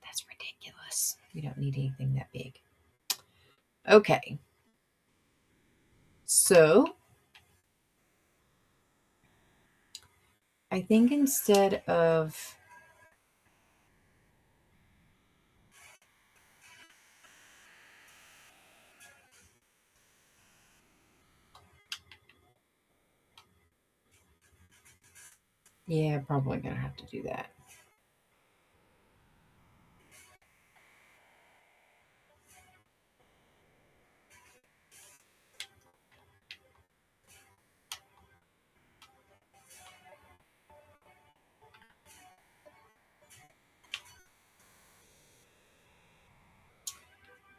That's ridiculous. We don't need anything that big. Okay. So, I think instead of... Yeah, probably going to have to do that.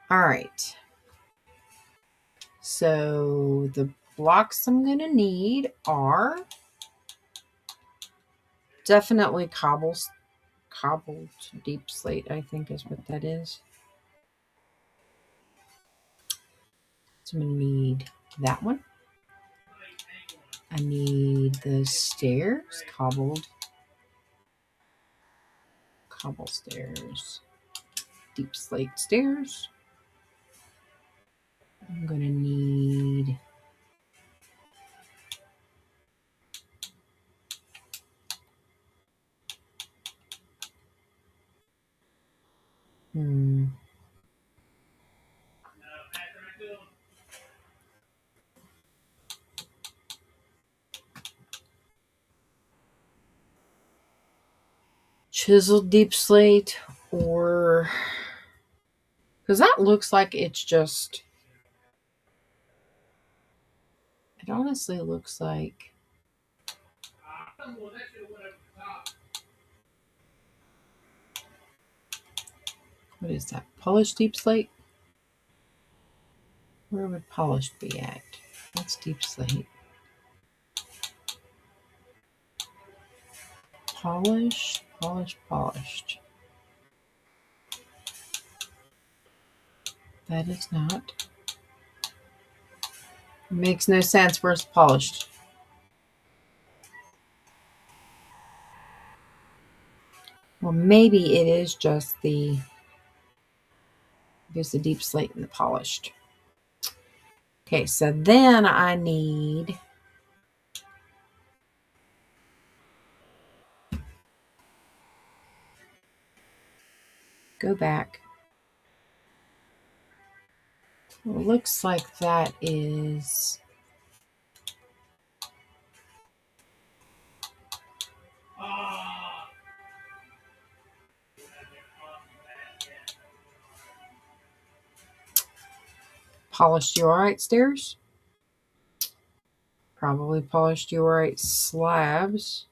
All right. So the blocks I'm going to need are definitely cobbled deep slate, I think is what that is. So I'm going to need that one. I need the stairs, cobble stairs, deep slate stairs. I'm going to need chiseled deep slate, or because that looks like it's just, it honestly looks like, what is that, polished deep slate? Where would polished be at? That's deep slate. Polished. That is not. It makes no sense. Where's polished? Well, maybe it is just there's the deep slate and the polished. Okay, so then I need go back. Well, it looks like that is polished diorite stairs. Probably polished diorite slabs.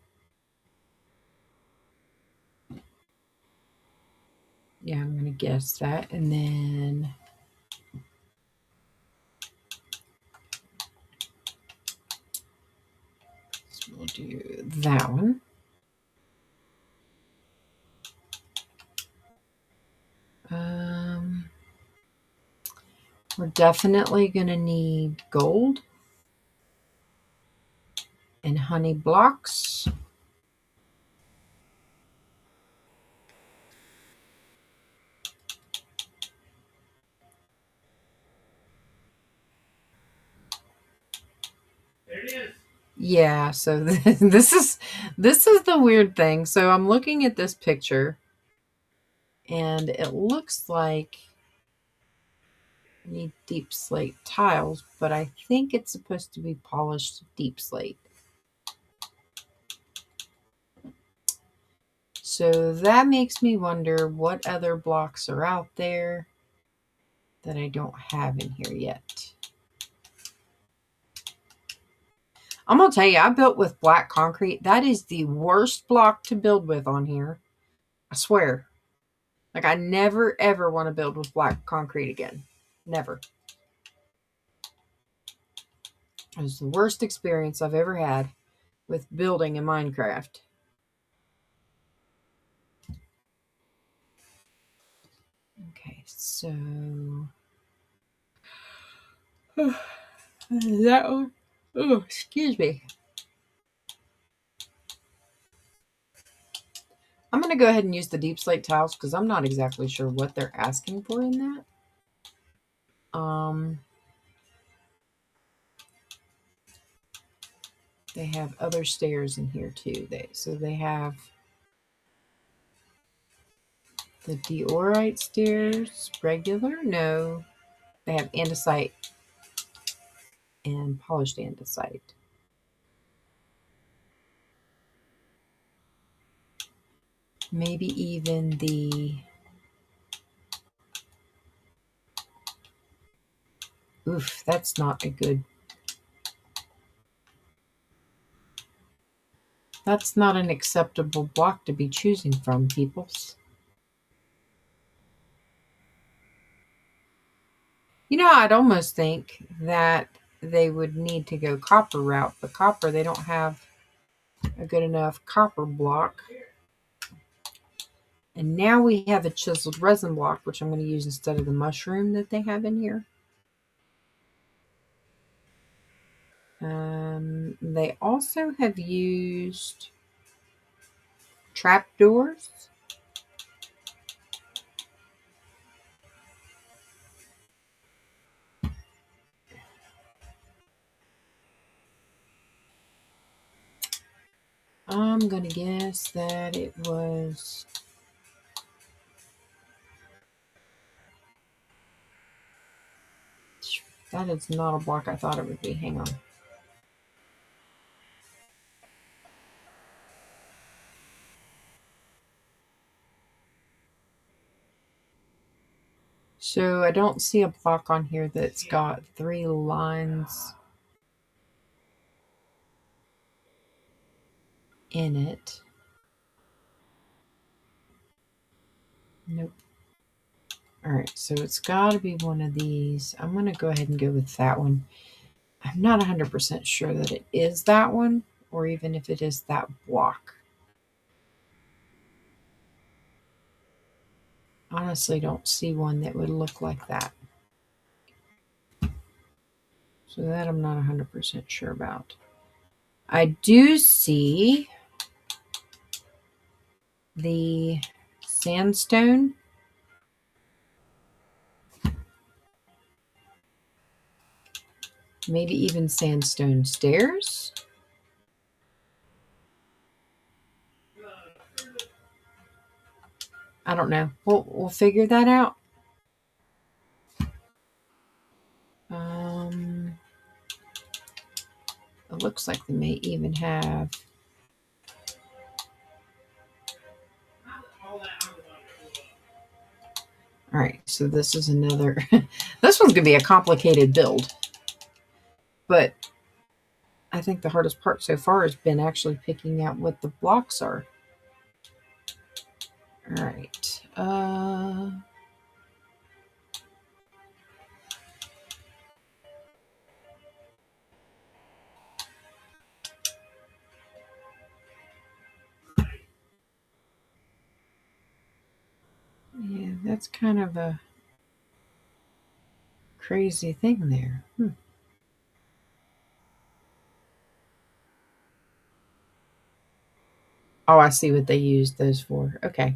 Yeah, I'm going to guess that. And then so we'll do that one. We're definitely going to need gold and honey blocks. There it is. Yeah, so this is the weird thing. So I'm looking at this picture and it looks like I need deep slate tiles, but I think it's supposed to be polished deep slate. So that makes me wonder what other blocks are out there that I don't have in here yet. I'm going to tell you, I built with black concrete. That is the worst block to build with on here. I swear. Like, I never, ever want to build with black concrete again. Never. It was the worst experience I've ever had with building in Minecraft. Okay, so that one. Oh, excuse me. I'm going to go ahead and use the deep slate tiles because I'm not exactly sure what they're asking for in that. They have other stairs in here too. So they have the diorite stairs, regular? No. They have andesite and polished andesite. Maybe even the... Oof, that's not a good... That's not an acceptable block to be choosing from, peoples. You know, I'd almost think that they would need to go copper route, but copper, they don't have a good enough copper block. And now we have a chiseled resin block, which I'm going to use instead of the mushroom that they have in here. They also have used trapdoors. I'm going to guess that it was... That is not a block I thought it would be. Hang on. So I don't see a block on here that's got 3 lines in it. Nope. All right, so it's got to be one of these. I'm going to go ahead and go with that one. I'm not 100% sure that it is that one, or even if it is that block. Honestly, don't see one that would look like that. So that I'm not 100% sure about. I do see the sandstone. Maybe even sandstone stairs. I don't know. We'll figure that out. It looks like they may even have... All right, so this is another... This one's going to be a complicated build. But I think the hardest part so far has been actually picking out what the blocks are. All right. Yeah, that's kind of a crazy thing there. Oh, I see what they used those for. Okay.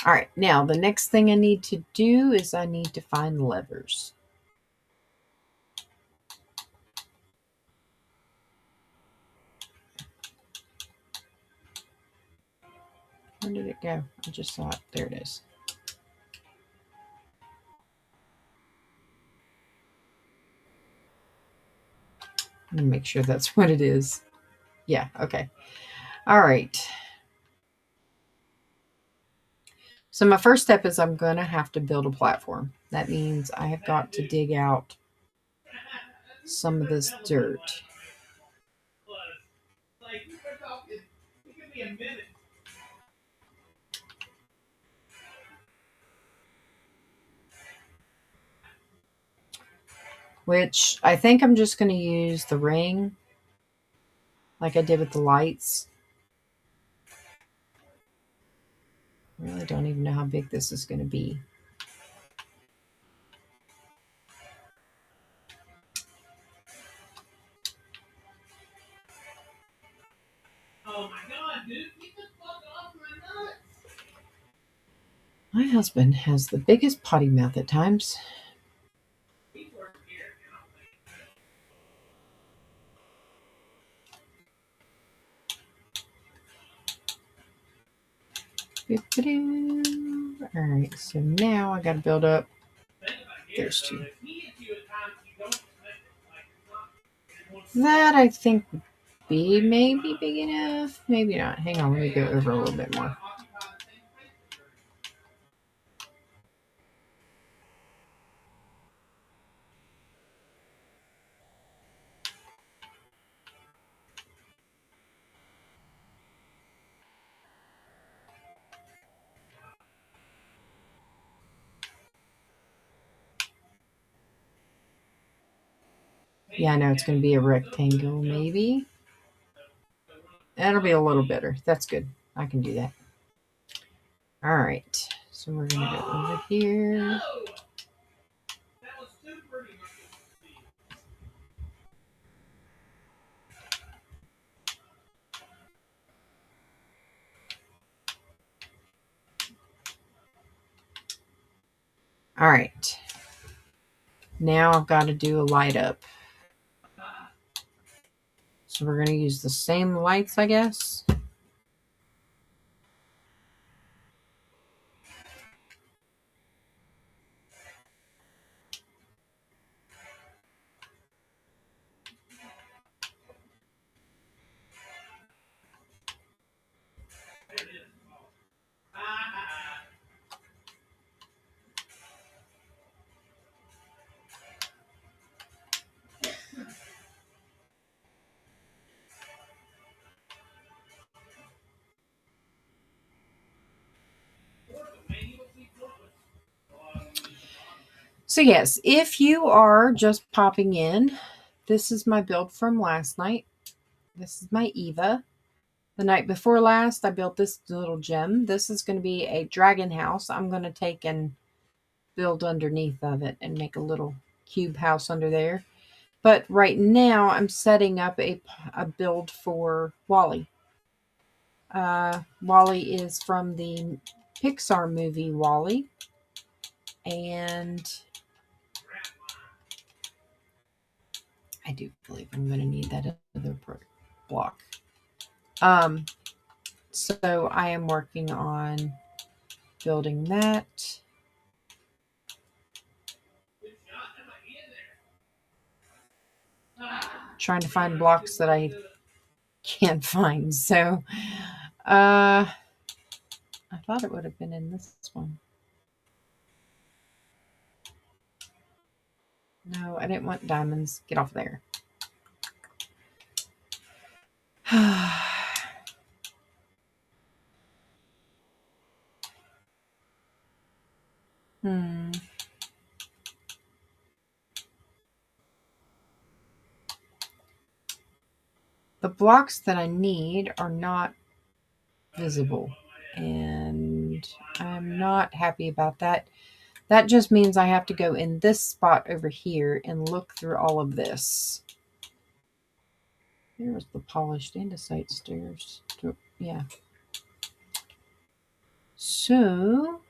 All right. Now, the next thing I need to do is I need to find levers. Where did it go? I just saw it. There it is. I'm going to make sure that's what it is. Yeah, okay. All right. So my first step is I'm going to have to build a platform. That means I have got to dig out some of this dirt. Which I think I'm just going to use the ring like I did with the lights. I really don't even know how big this is going to be. Oh my God, dude, get the fuck off my nuts. My husband has the biggest potty mouth at times. All right, so now I got to build up those two. That I think would be maybe big enough. Maybe not. Hang on, let me go over a little bit more. Yeah, I know it's going to be a rectangle, maybe. That'll be a little better. That's good. I can do that. All right. So we're going to go over here. All right. Now I've got to do a light up. So we're going to use the same lights, I guess. So, yes, if you are just popping in, this is my build from last night. This is my Eva. The night before last, I built this little gem. This is going to be a dragon house. I'm going to take and build underneath of it and make a little cube house under there. But right now, I'm setting up a build for Wally. Wally is from the Pixar movie Wally. And I do believe I'm going to need that other block. So I am working on building that. Trying to find blocks that I can't find. So I thought it would have been in this one. No, I didn't want diamonds. Get off there. Hmm. The blocks that I need are not visible, and I'm not happy about that. That just means I have to go in this spot over here and look through all of this. There's the polished andesite stairs. Yeah. So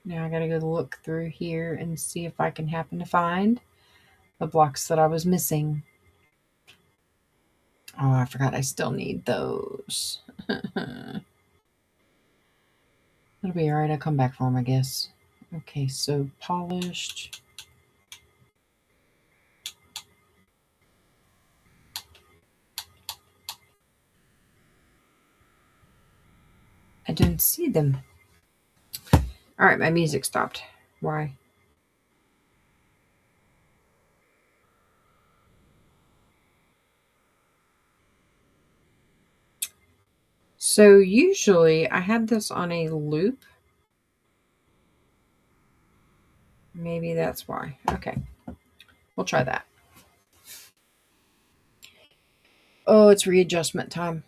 now I gotta go look through here and see if I can happen to find the blocks that I was missing. Oh, I forgot I still need those. It'll be alright. I'll come back for them, I guess. Okay, so polished. I don't see them. Alright, my music stopped. Why? So usually I had this on a loop. Maybe that's why. Okay. We'll try that. Oh, it's readjustment time.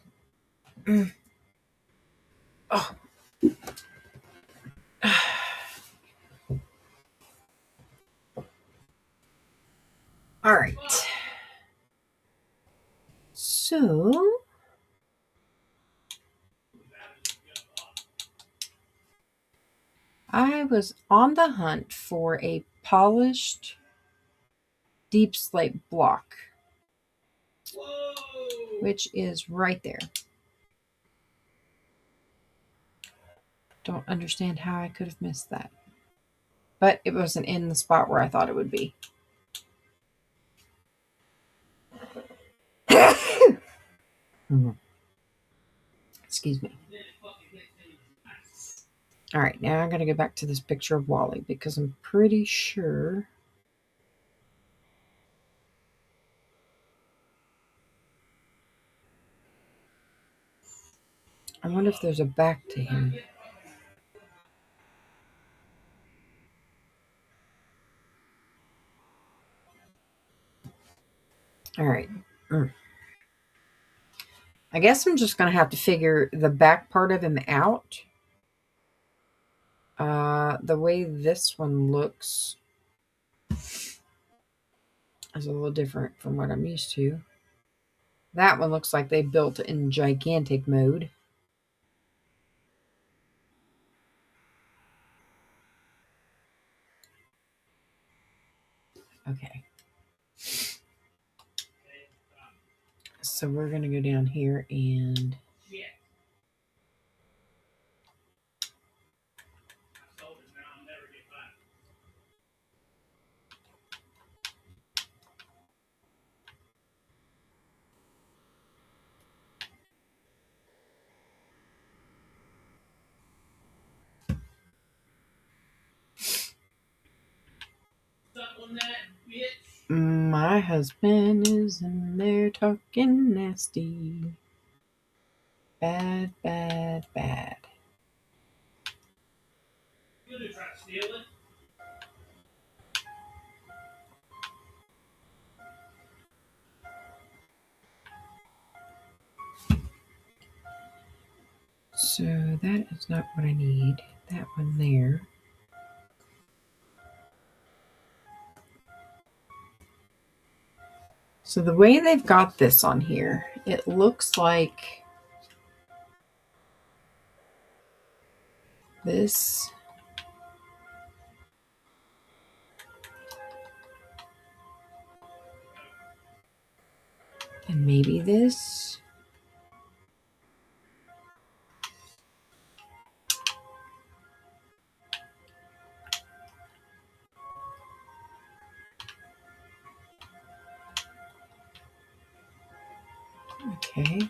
Oh. All right. So I was on the hunt for a polished deep slate block, which is right there. Don't understand how I could have missed that. But it wasn't in the spot where I thought it would be. Excuse me. All right, now I'm going to go back to this picture of Wally because I'm pretty sure. I wonder if there's a back to him. All right. I guess I'm just going to have to figure the back part of him out. The way this one looks is a little different from what I'm used to. That one looks like they built in gigantic mode. Okay. So we're going to go down here and my husband is in there talking nasty. Bad, bad, bad. You gonna try to steal it? So that is not what I need. That one there. So the way they've got this on here, it looks like this. And maybe this. Okay.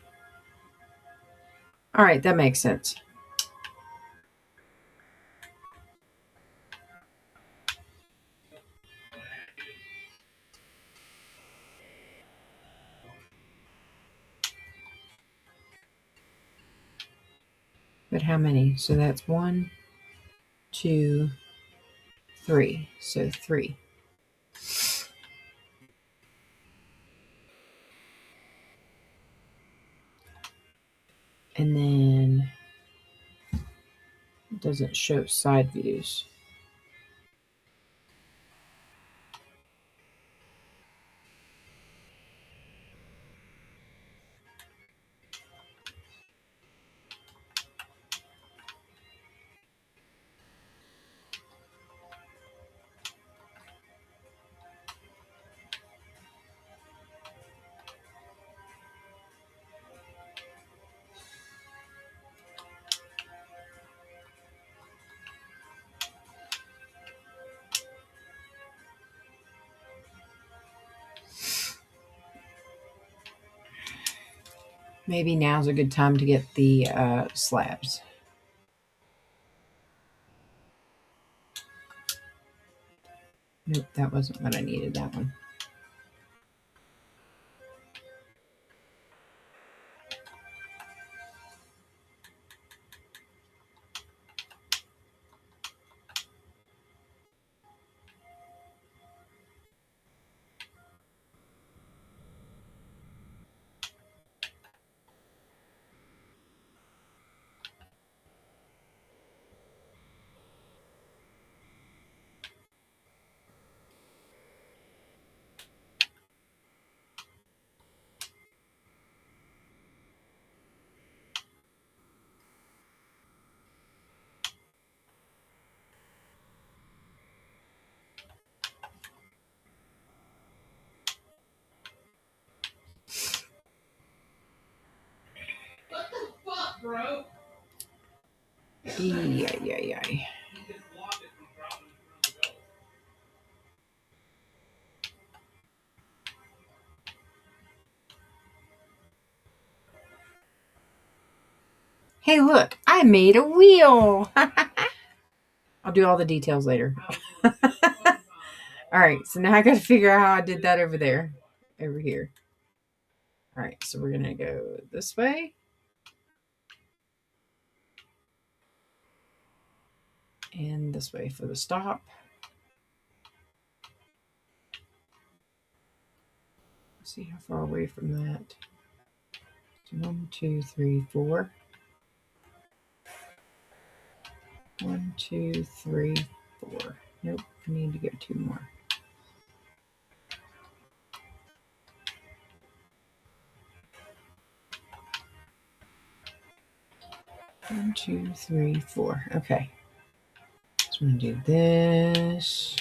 All right, that makes sense. But how many? So that's 1, 2, 3. So 3. And then it doesn't show side views. Maybe now's a good time to get the slabs. Nope, that wasn't what I needed, that one. What the fuck, bro? Yeah. Hey, look, I made a wheel. I'll do all the details later. All right, so now I got to figure out how I did that over there, over here. All right, so we're going to go this way. And this way for the stop. Let's see how far away from that. 1, 2, 3, 4. 1, 2, 3, 4. Nope, I need to go 2 more. One, 2, 3, 4. Okay. So I'm going to do this.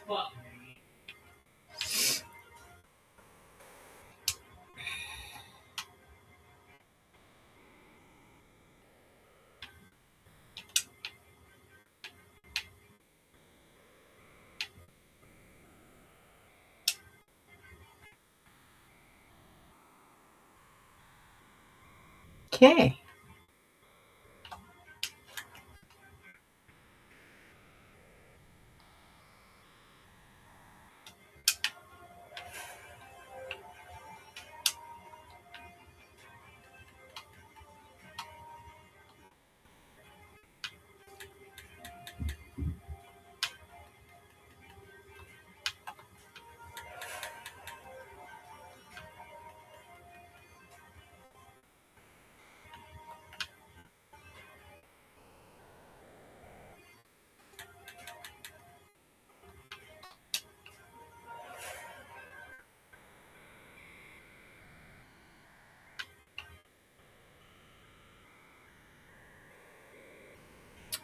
Fuck. Okay.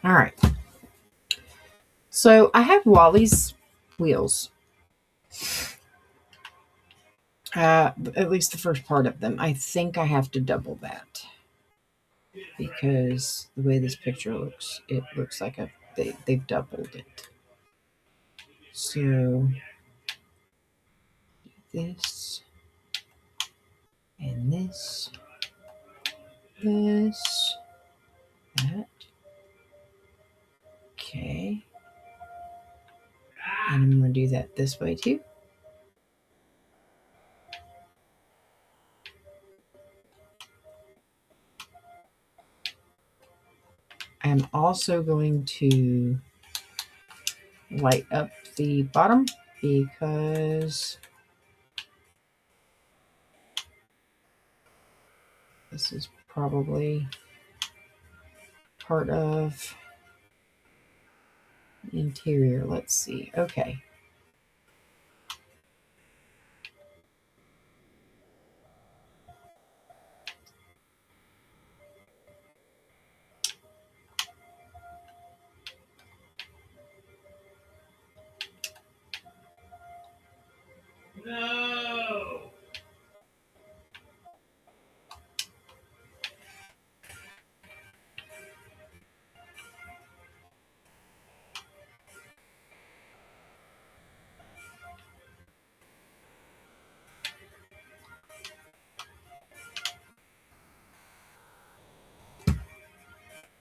All right. So I have Wally's wheels. At least the first part of them. I think I have to double that because the way this picture looks, it looks like they've doubled it. So this and this, that. Okay. And I'm going to do that this way too. I'm also going to light up the bottom because this is probably part of the interior. Let's see. Okay. No.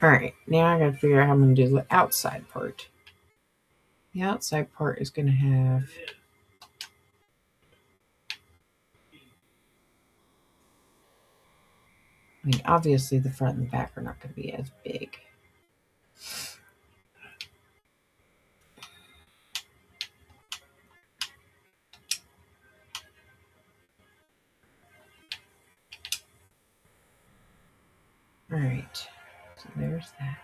All right. Now I got to figure out how I'm going to do the outside part. The outside part is going to have I mean, obviously the front and the back are not going to be as big. All right, so there's that.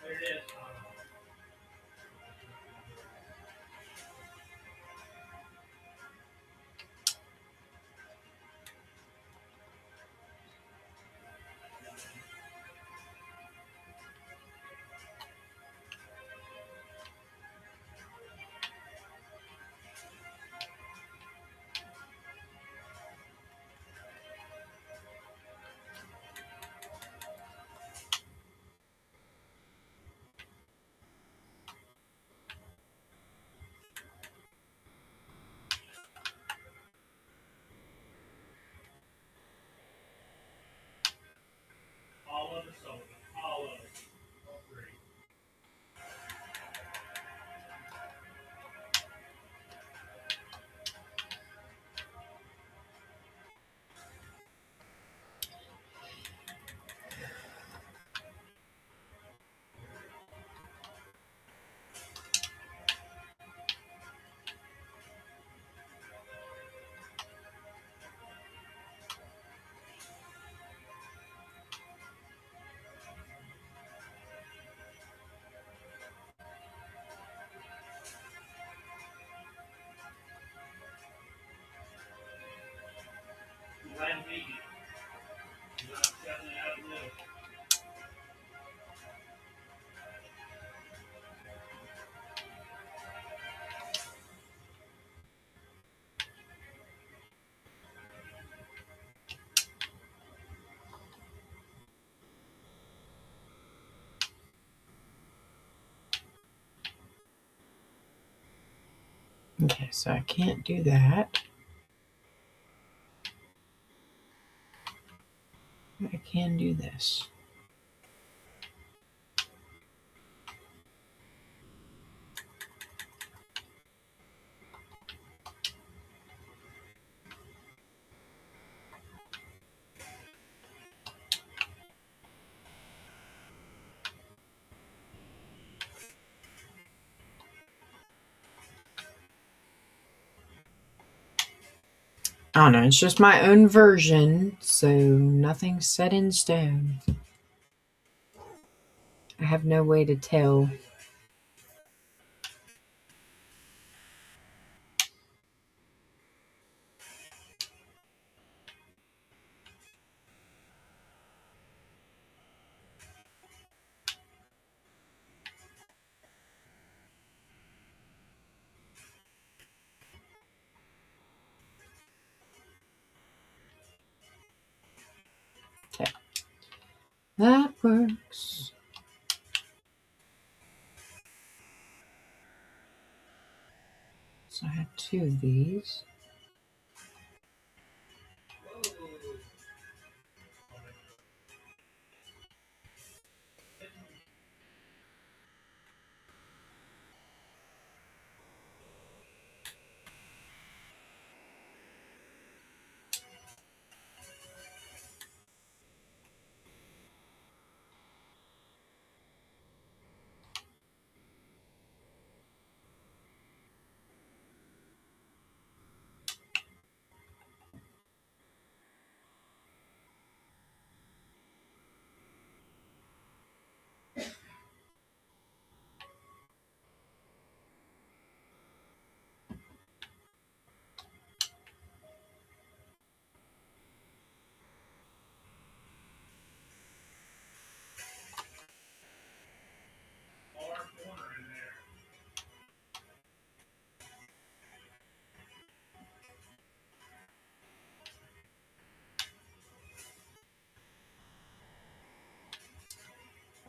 There it is. Okay, so I can't do that. I can do this. I don't know, it's just my own version, so nothing's set in stone. I have no way to tell. Okay, that works. So I have 2 of these.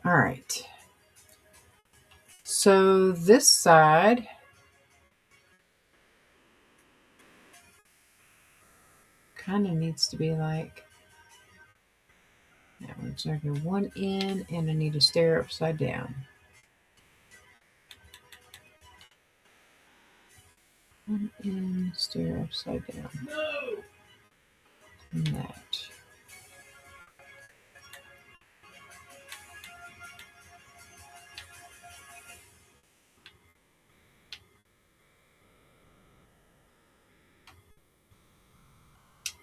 All right. So this side kind of needs to be like that one. So I go 1 in, and I need to stare upside down. 1 in, stare upside down. No! And that.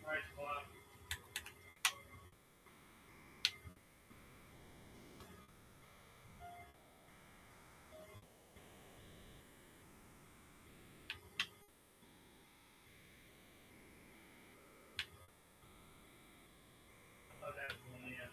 Right, Bob. Oh, that's one, yeah.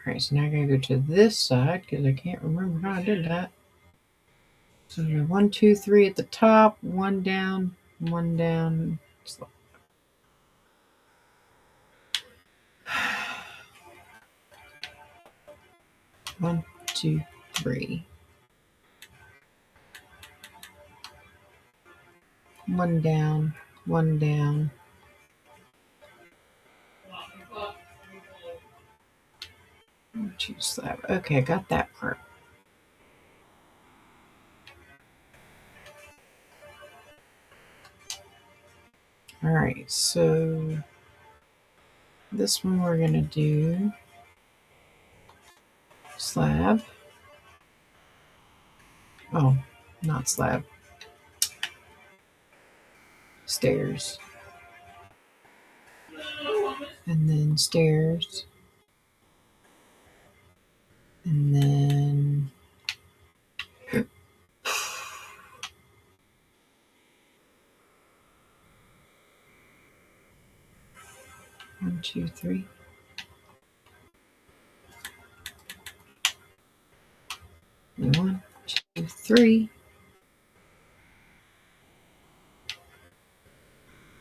All right, so now I gotta go to this side because I can't remember how I did that. So 1, 2, 3 at the top, 1 down, 1 down. 1, 2, 3. 1 down, 1 down. 2 slab. Okay, I got that part. All right, so this one we're gonna do slab. Oh, not slab. Stairs. and then stairs, and then 1, 2, 3. And 1, 2, 3.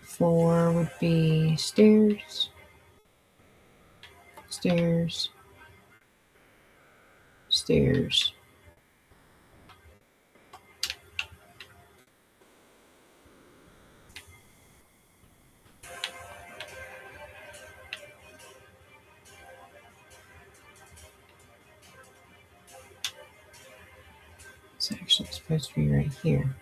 4 would be stairs, stairs, stairs. It's actually supposed to be right here.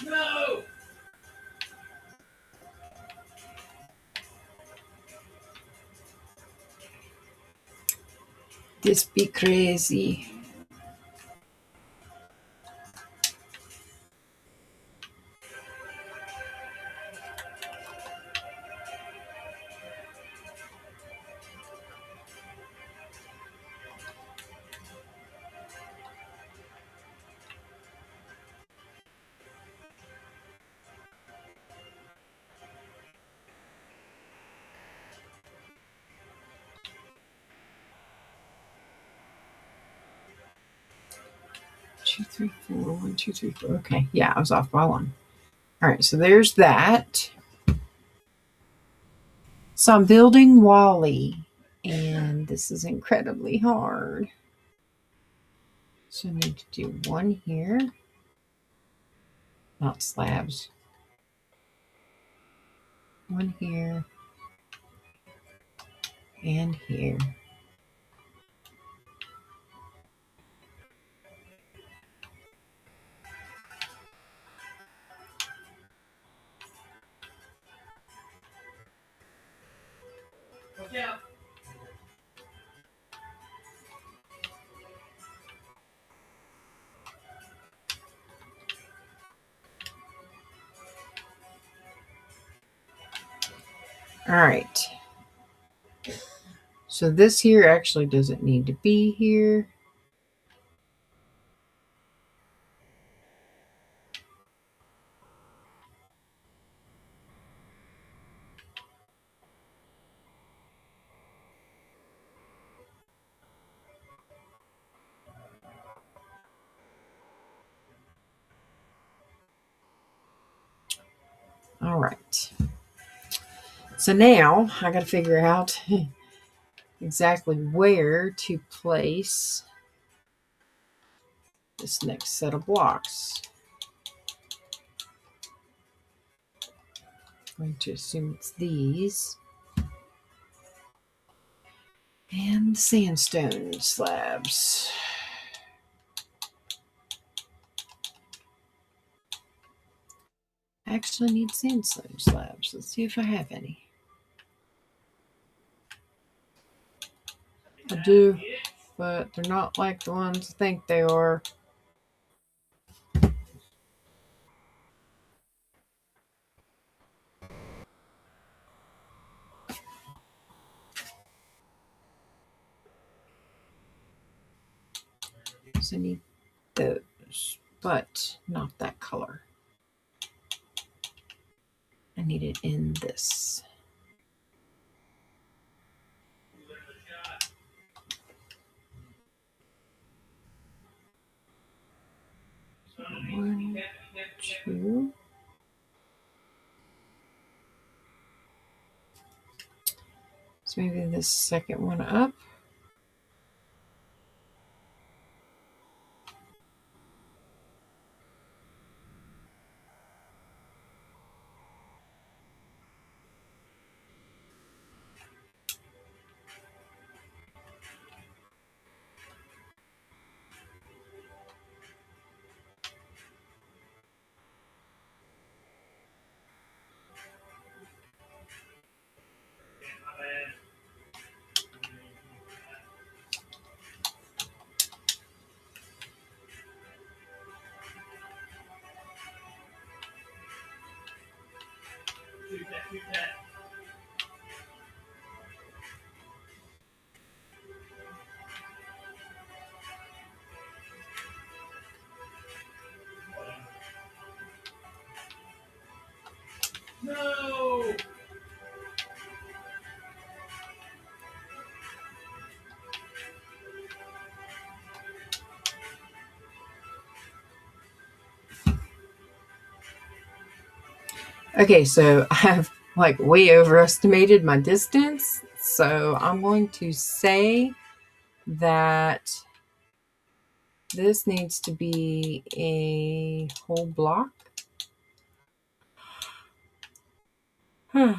No! This be crazy. Two, three, four. 1, 2, 3, 4. Okay, yeah, I was off by 1. All right, so there's that. So I'm building Wally, and this is incredibly hard. So I need to do 1 here, not slabs. 1 here and here. Watch out! All right. So this here actually doesn't need to be here. All right. So now I got to figure out exactly where to place this next set of blocks. I'm going to assume it's these. And sandstone slabs. I actually need sandstone slabs. Let's see if I have any. I do, but they're not like the ones I think they are. So I need those, but not that color. I need it in this. One, two. So maybe this second one up. Shoot that, shoot that. No! Okay, so I've like way overestimated my distance. So I'm going to say that this needs to be a whole block. So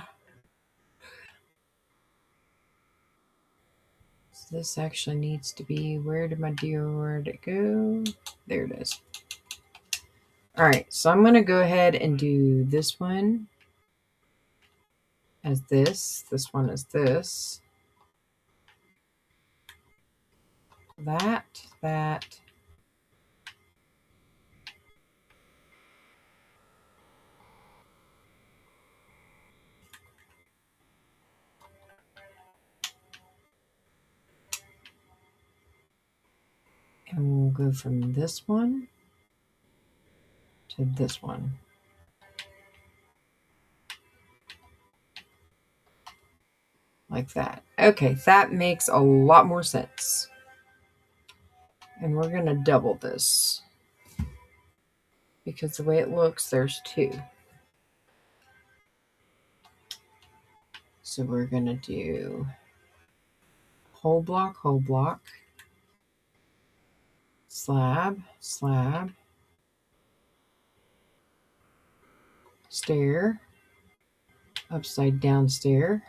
this actually needs to be, where did it go? There it is. All right, so I'm going to go ahead and do this one as this one as this, that, and we'll go from this one to this one. Like that. Okay, that makes a lot more sense. And we're going to double this because the way it looks, there's two. So we're going to do whole block, slab, stair, upside down stair.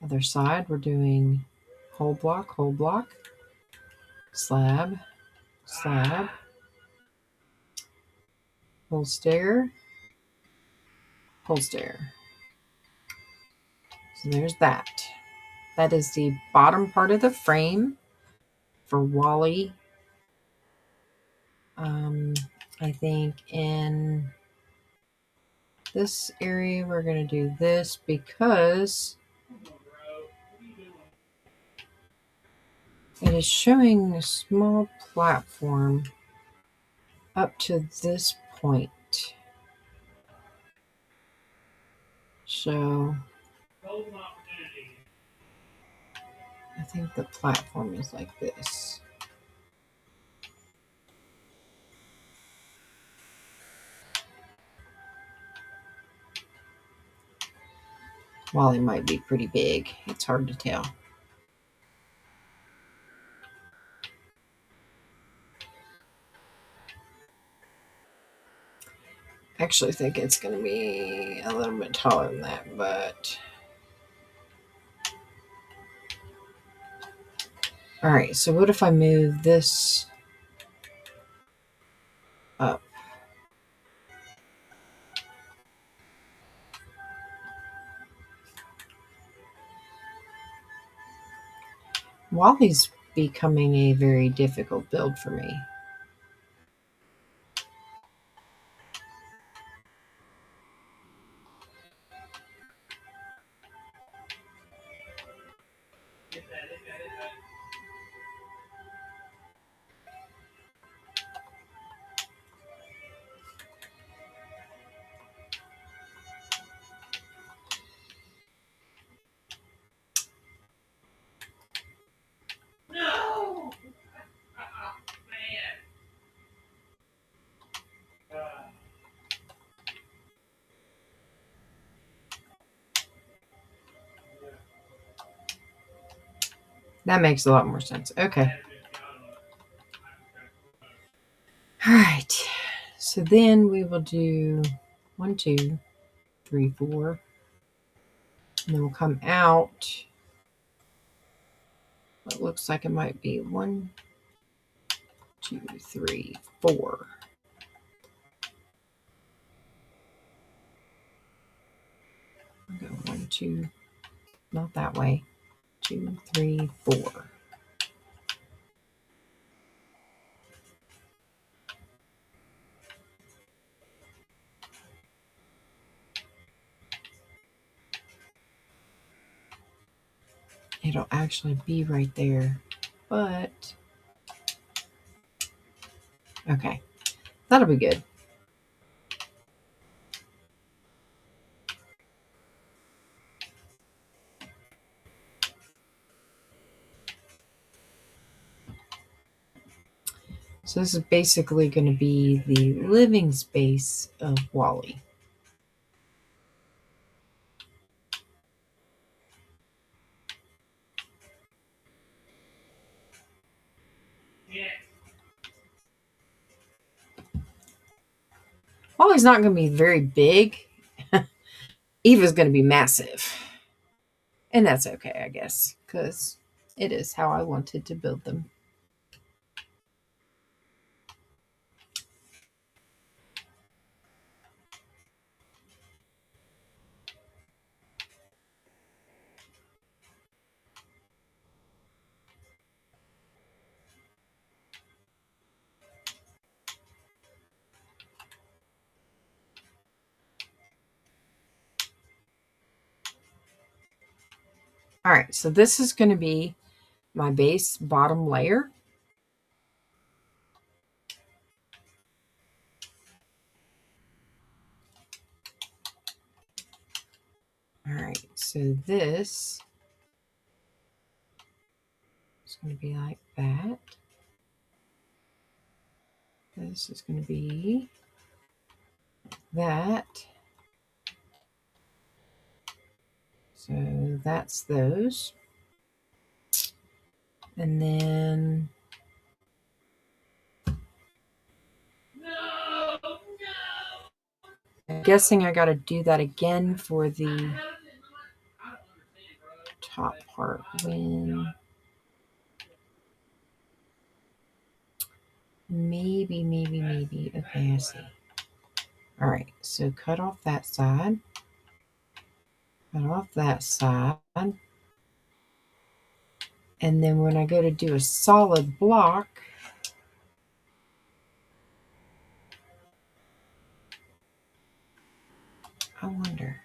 Other side, we're doing whole block, slab, whole stair, whole stair. So there's that. That is the bottom part of the frame for Wally. I think in this area we're going to do this because it is showing a small platform up to this point. So I think the platform is like this. Wally might be pretty big. It's hard to tell. I actually think it's going to be a little bit taller than that, but all right, so what if I move this up? Wally's becoming a very difficult build for me. No! Man. That makes a lot more sense. Okay. All right. So then we will do 1, 2, 3, 4. And then we'll come out. It looks like it might be 1, 2, 3, 4. I'll go 1, 2, not that way. 2, 3, 4. it'll actually be right there. But, okay, that'll be good. So this is basically going to be the living space of Wally. Yeah. Wally's not going to be very big. Eva's going to be massive. And that's okay, I guess, because it is how I wanted to build them. All right, so this is going to be my base bottom layer. All right, so this is going to be like that. This is going to be that. So that's those. And then I'm guessing I got to do that again for the top part. When maybe. Okay, I see. All right, so cut off that side. Cut off that side. And then when I go to do a solid block, I wonder.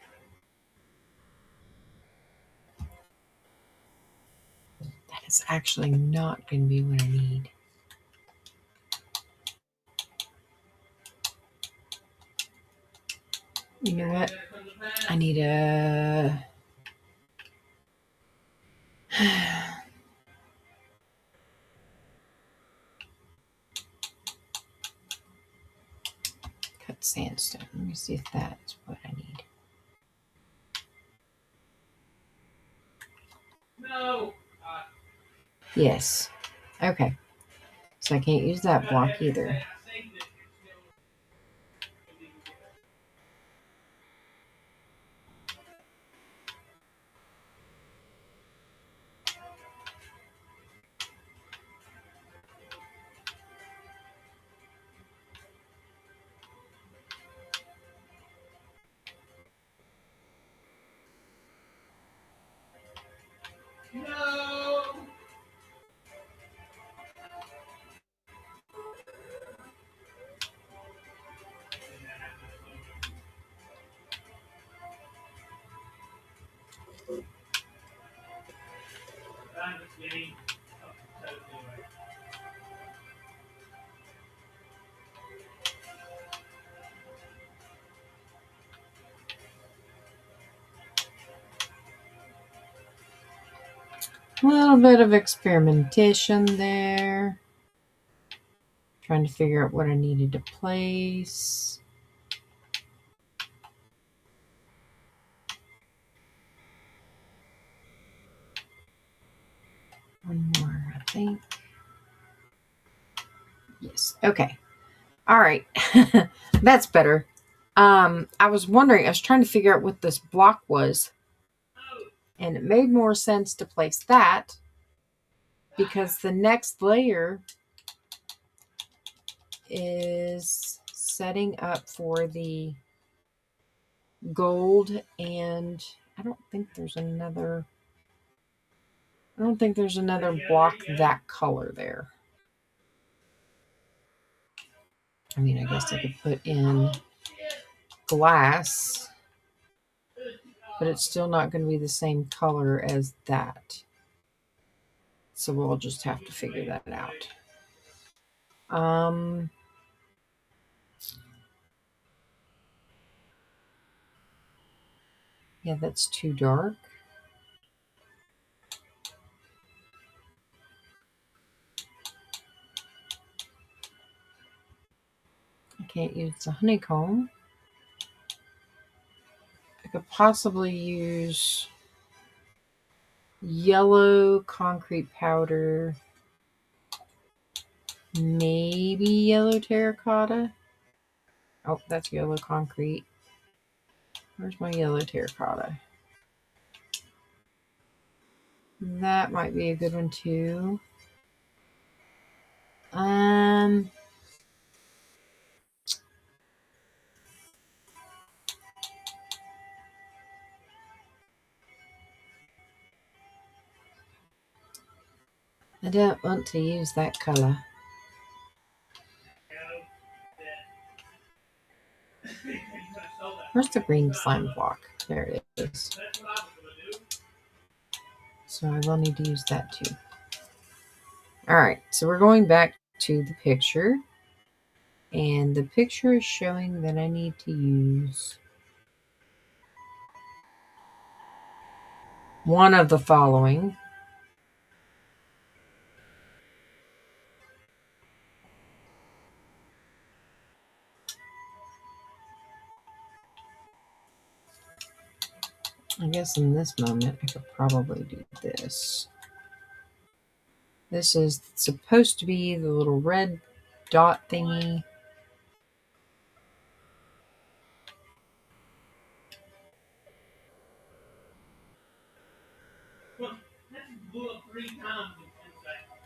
That is actually not going to be what I need. You know what? I need a... cut sandstone. Let me see if that's what I need. No. Yes. Okay. So I can't use that block either. No. I'm just getting A little bit of experimentation there. Trying to figure out what I needed to place. One more, I think. Yes. Okay. All right. That's better. I was wondering, I was trying to figure out what this block was. And it made more sense to place that because the next layer is setting up for the gold, and I don't think there's another block that color there. I mean, I guess I could put in glass, but it's still not going to be the same color as that. So we'll just have to figure that out. Um, yeah, that's too dark. I can't use the honeycomb. I could possibly use yellow concrete powder, maybe yellow terracotta. Oh, that's yellow concrete. Where's my yellow terracotta? That might be a good one too. Um, I don't want to use that color. Where's the green slime block? There it is. So I will need to use that too. All right, so we're going back to the picture. And the picture is showing that I need to use one of the following. I guess in this moment I could probably do this. This is supposed to be the little red dot thingy. Blew up 3 times in 10 seconds.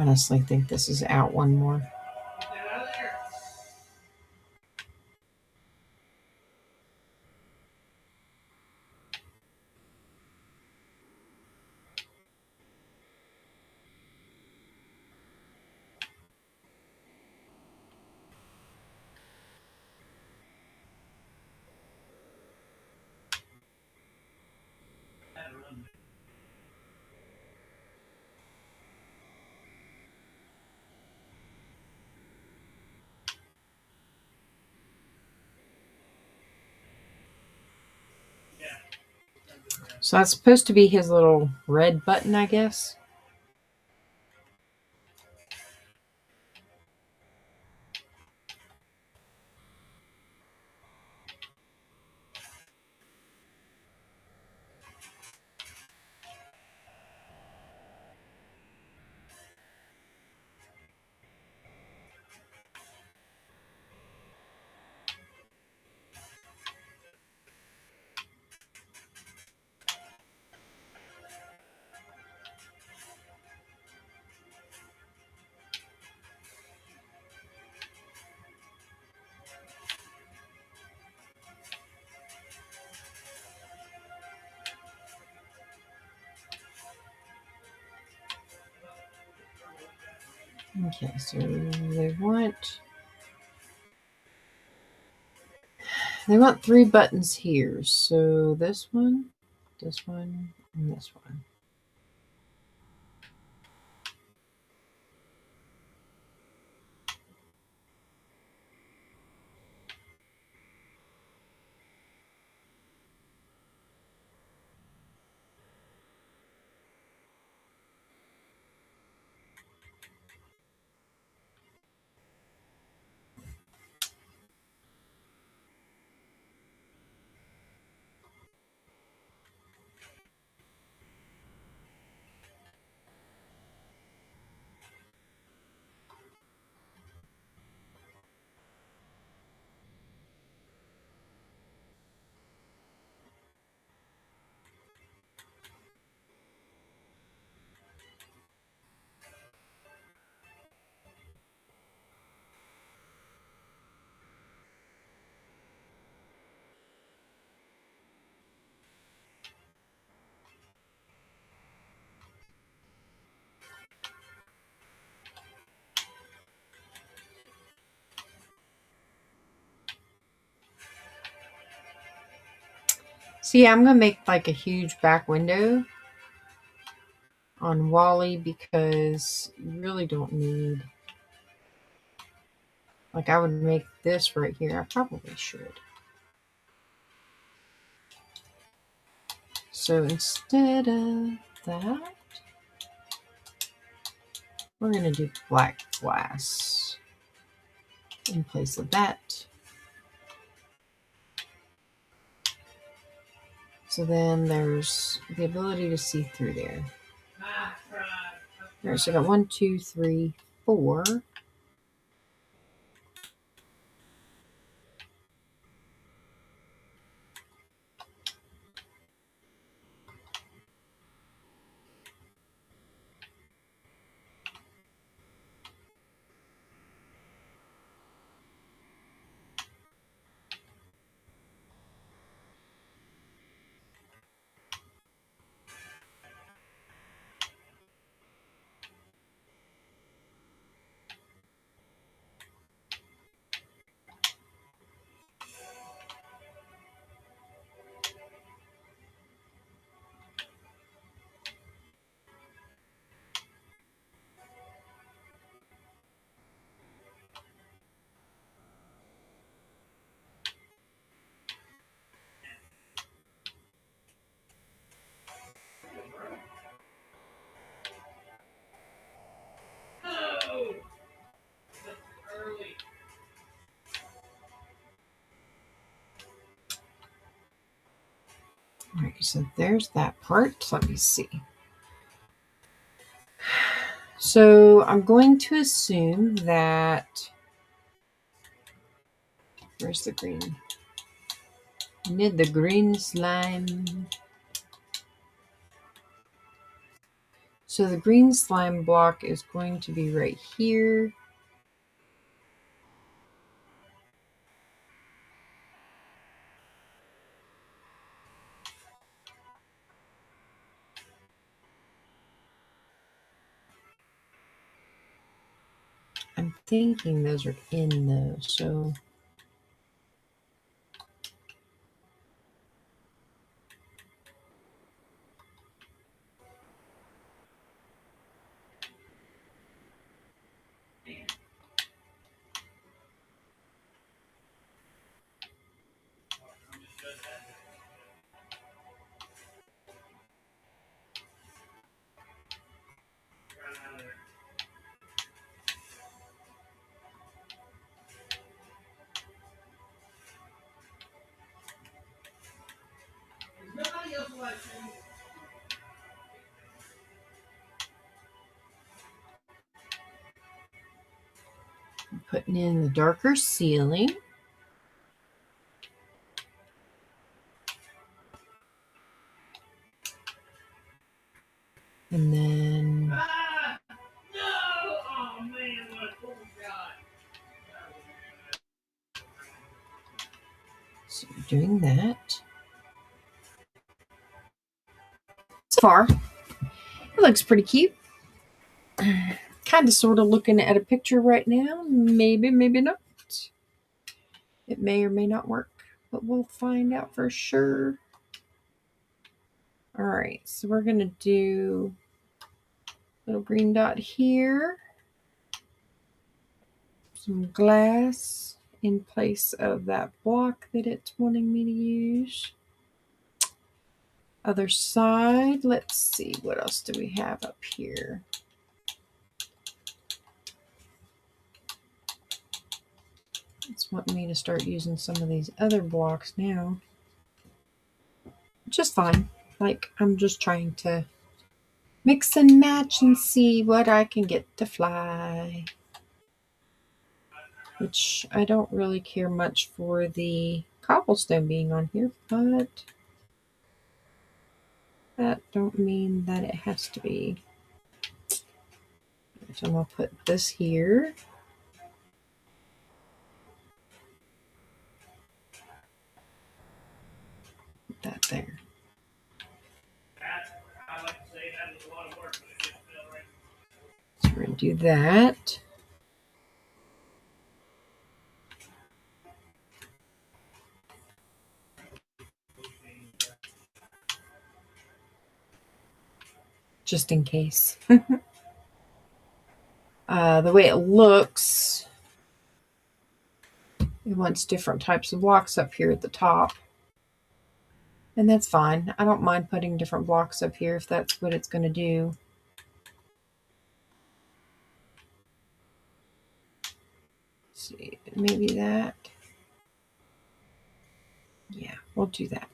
Honestly, think this is out one more. Get that out of there. So that's supposed to be his little red button, I guess. Okay, so they want 3 buttons here. So this one, and this one. See, I'm going to make like a huge back window on Wally because you really don't need, like I would make this right here. I probably should. So instead of that, we're going to do black glass in place of that. So then there's the ability to see through there. All right, so I got 1, 2, 3, 4. No! That's early. All right, so there's that part. Let me see. So I'm going to assume that, where's the green? I need the green slime. So the green slime block is going to be right here. I'm thinking those are in though, so Nobody else watching. I'm putting in the darker ceiling. And then Ah! No! Oh man, what a cool shot. so we're doing that. So far, it looks pretty cute. Kind of sort of looking at a picture right now. Maybe, maybe not. It may or may not work, but we'll find out for sure. All right, so we're going to do a little green dot here. Some glass in place of that block that it's wanting me to use. Other side, let's see, what else do we have up here? It's wanting me to start using some of these other blocks now. Just fine. Like, I'm just trying to mix and match and see what I can get to fly. Which I don't really care much for the cobblestone being on here, but that don't mean that it has to be. So I'm going to put this here. Put that there. I like to say that was a lot of work, but it just felt right. So we're going to do that. just in case. The way it looks, it wants different types of blocks up here at the top. And that's fine. I don't mind putting different blocks up here if that's what it's going to do. Let's see, maybe that. Yeah, we'll do that.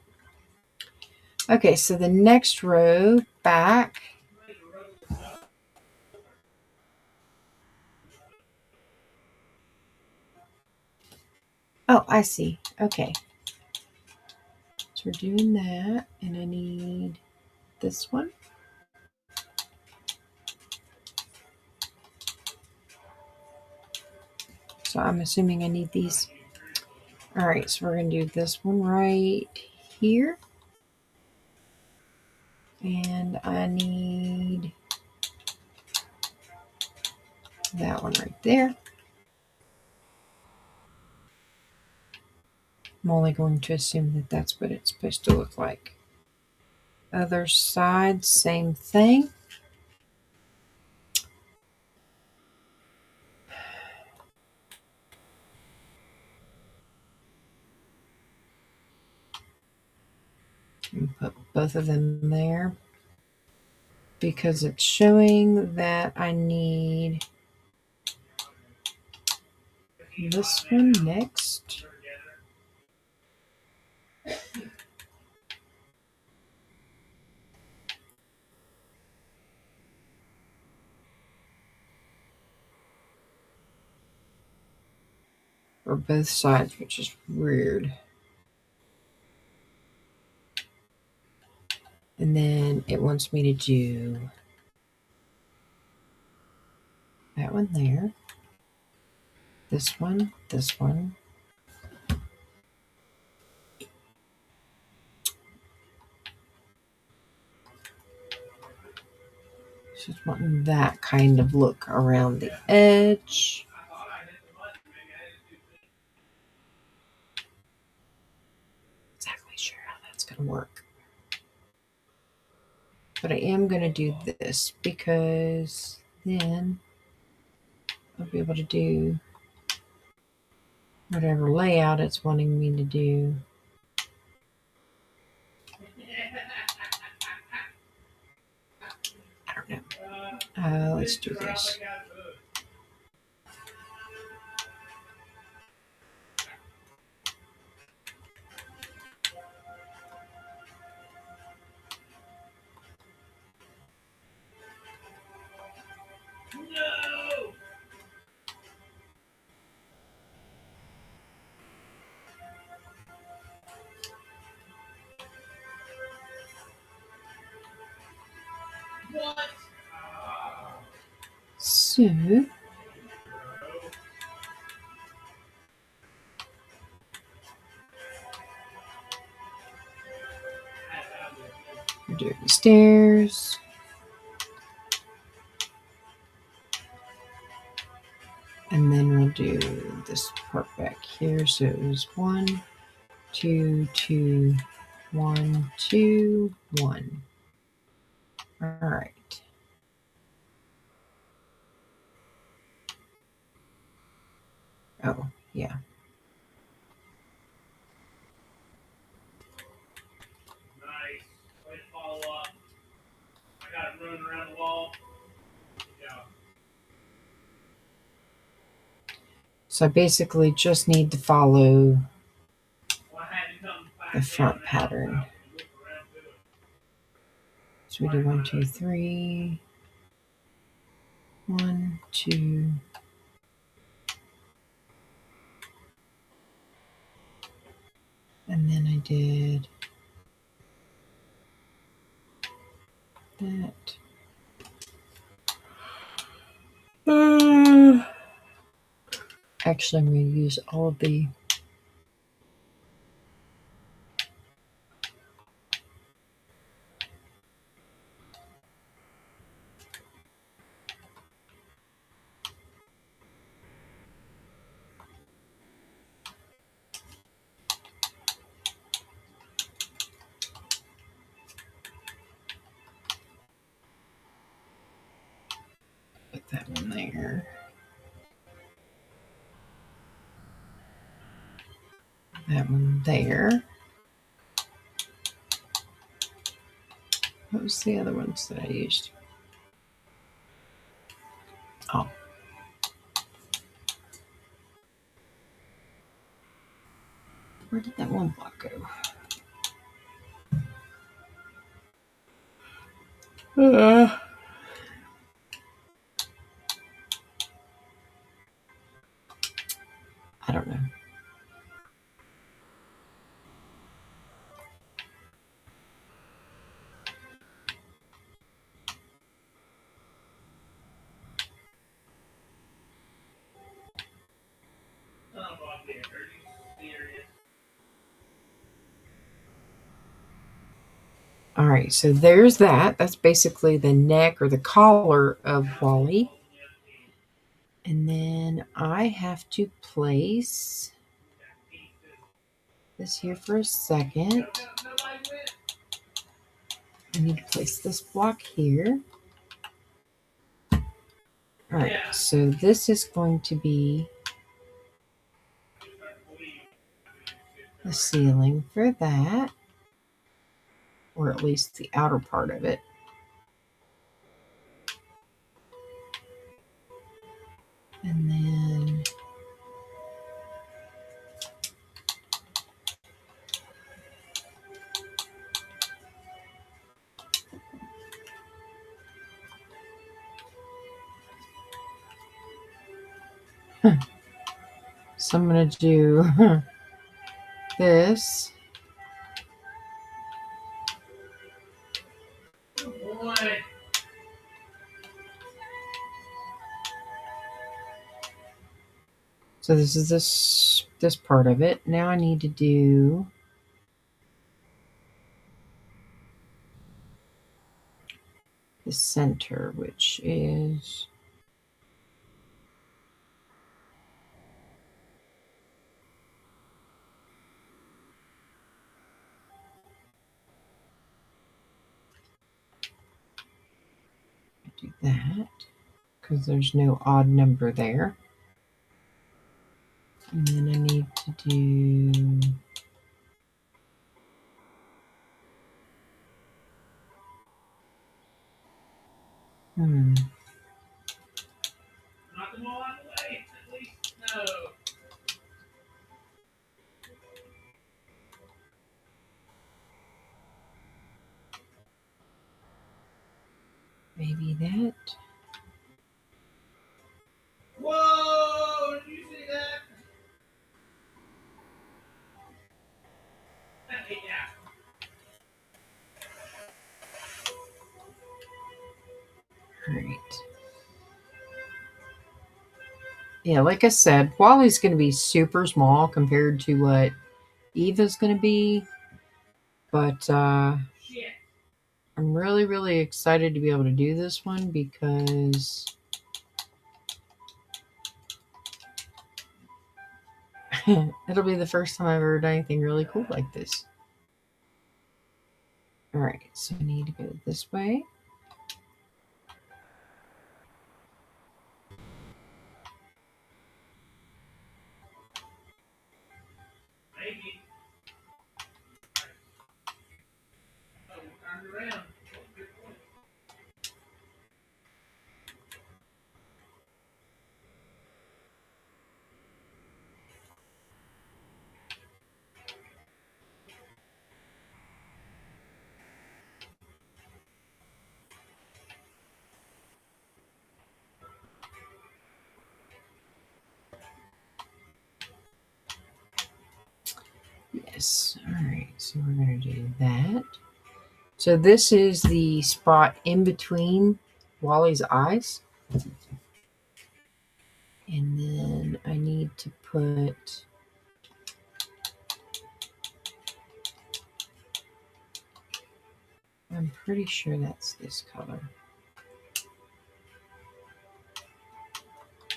Okay, so the next row back. Oh, I see. Okay. So we're doing that, and I need this one. So I'm assuming I need these. All right, so we're going to do this one right here. And I need that one right there. I'm only going to assume that that's what it's supposed to look like. Other side, same thing. And put both of them there because it's showing that I need this one next. For both sides, which is weird. And then it wants me to do that one there, this one, this one. Just wanting that kind of look around the edge. Exactly sure how that's going to work. But I am going to do this because then I'll be able to do whatever layout it's wanting me to do. I don't know. Let's do this. So we're doing the stairs. And then we'll do this part back here. So it was 1, 2, 2, 1, 2, 1. All right. Oh, yeah. Nice. Way to follow up. I got it running around the wall. Yeah. So I basically just need to follow Well, I had to come back the front down pattern. and look around to it. So we do 1, 2, 3. 1, 2. And then I did that. Actually, I'm going to use all of the one there. That one there. What was the other ones that I used? Oh. Where did that one block go? I don't know. All right, so there's that. That's basically the neck or the collar of Wally. And then I have to place this here for a second. I need to place this block here. All right, so this is going to be the ceiling for that, or at least the outer part of it. And then so I'm going to do this. So this is this part of it. Now I need to do the center, which is do that because there's no odd number there. And then I need to do Knock them all out of the way, at least. No. maybe that. Whoa! Did you see that? Yeah. All right. Yeah, like I said, Wally's going to be super small compared to what Eva's going to be. But Shit. I'm really, really excited to be able to do this one because it'll be the first time I've ever done anything really cool like this. All right, so I need to go this way. Maybe. Oh, turned around. Good point. Yes. All right, so we're going to do that. So this is the spot in between Wally's eyes. And then I need to put I'm pretty sure that's this color.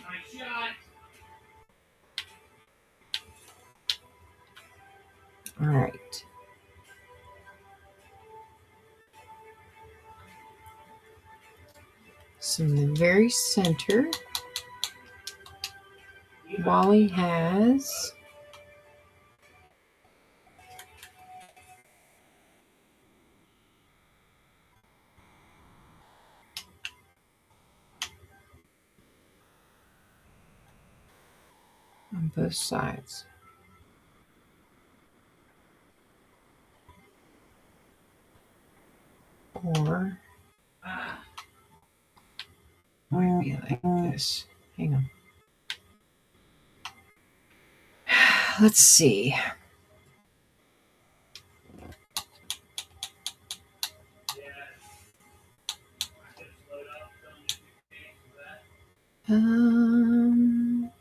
Nice shot. All right. So in the very center, Wally has on both sides. Or might be like this. Hang on. Let's see. Um.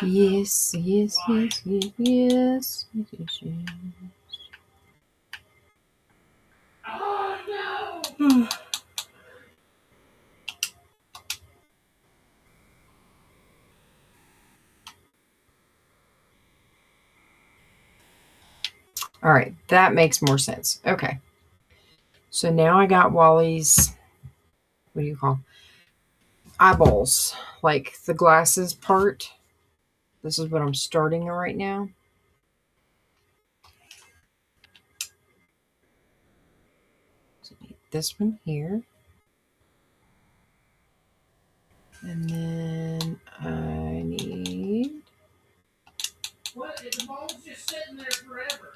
Yes, yes, yes, yes, yes, yes, yes, yes. Oh no! All right, that makes more sense. Okay. So now I got Wally's, what do you call eyeballs, like the glasses part. This is what I'm starting right now. So this one here. And then I need. What? The ball's just sitting there forever.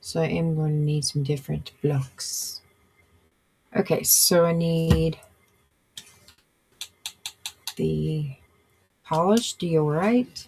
So I am going to need some different blocks. Okay, so I need the polished diorite.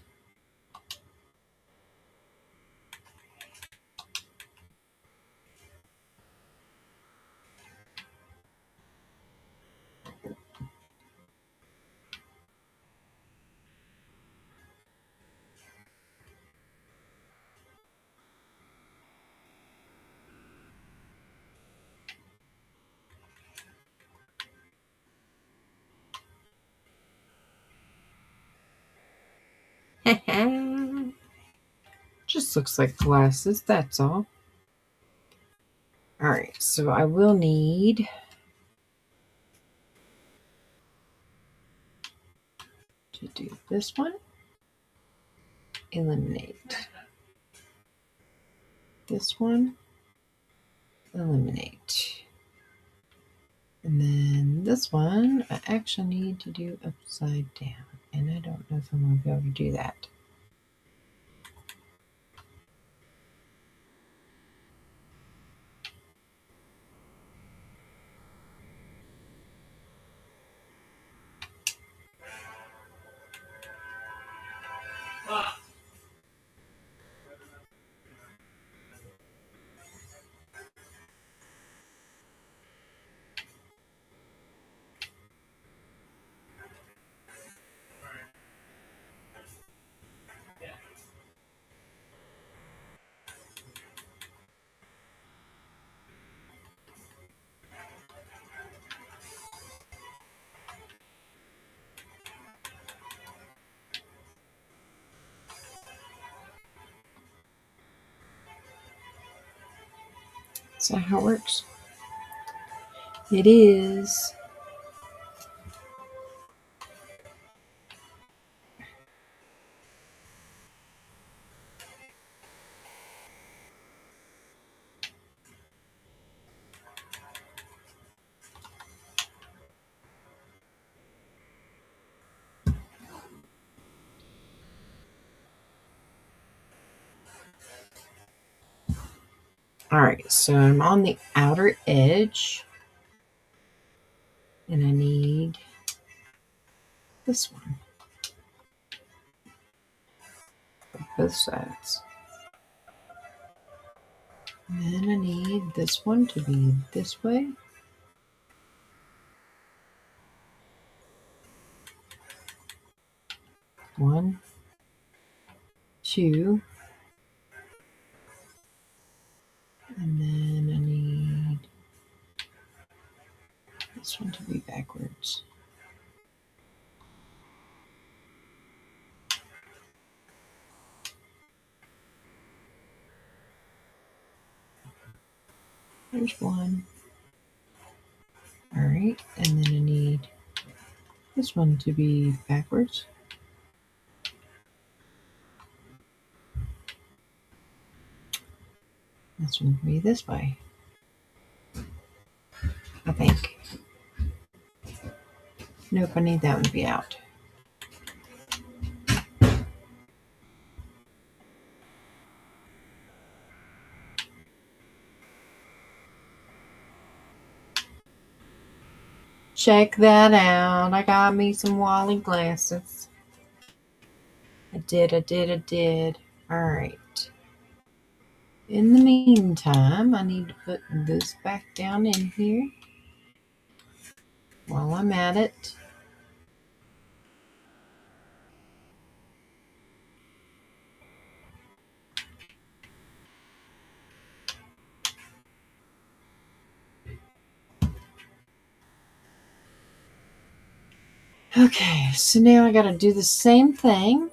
Just looks like glasses, that's all. All right, so I will need to do this one. Eliminate. This one. Eliminate. And then this one, I actually need to do upside down. And I don't know if I'm going to be able to do that. Ah. Is that how it works? It is. All right, so I'm on the outer edge. And I need this one. Both sides. And then I need this one to be this way. One, two, and then I need this one to be backwards. There's one. All right, and then I need this one to be backwards. This one can be this way, I think. Nope, I need that one to be out. Check that out. I got me some Wally glasses. I did. All right. In the meantime, I need to put this back down in here while I'm at it. Okay, so now I got to do the same thing.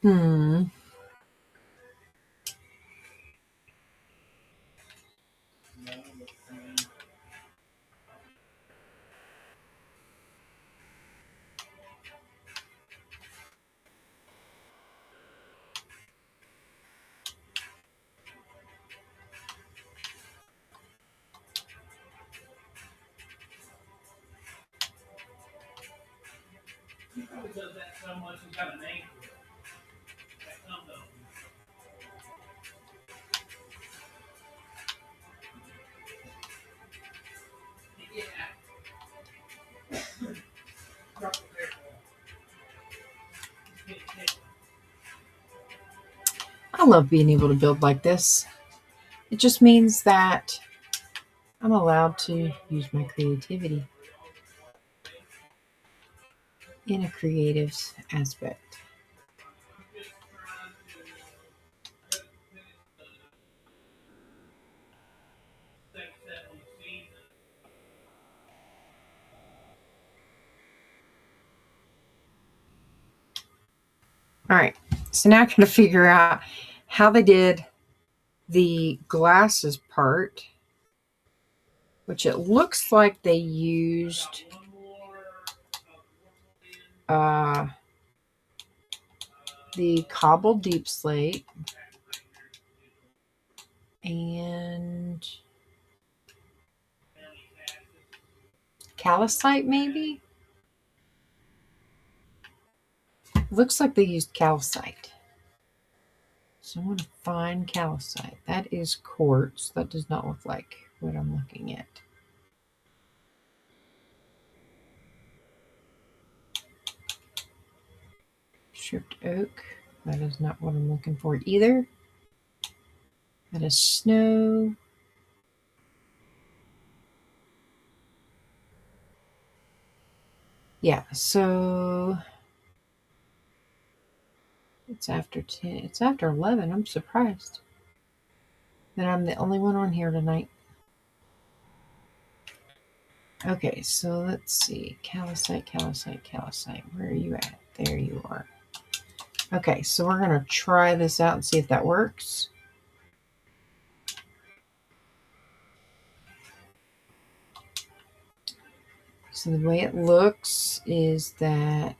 Hmm. He probably does that so much he's got a name for it. That comes up. Yeah. I love being able to build like this. It just means that I'm allowed to use my creativity in a creative aspect. All right, so now I got to figure out how they did the glasses part, which it looks like they used uh, the cobbled deep slate and calcite, maybe? Looks like they used calcite. So I'm going to find calcite. That is quartz. That does not look like what I'm looking at. Stripped oak. That is not what I'm looking for either. That is snow. Yeah, so it's after 10. It's after 11. I'm surprised that I'm the only one on here tonight. Okay, so let's see. Calcite. Where are you at? There you are. Okay, so we're going to try this out and see if that works. So the way it looks is that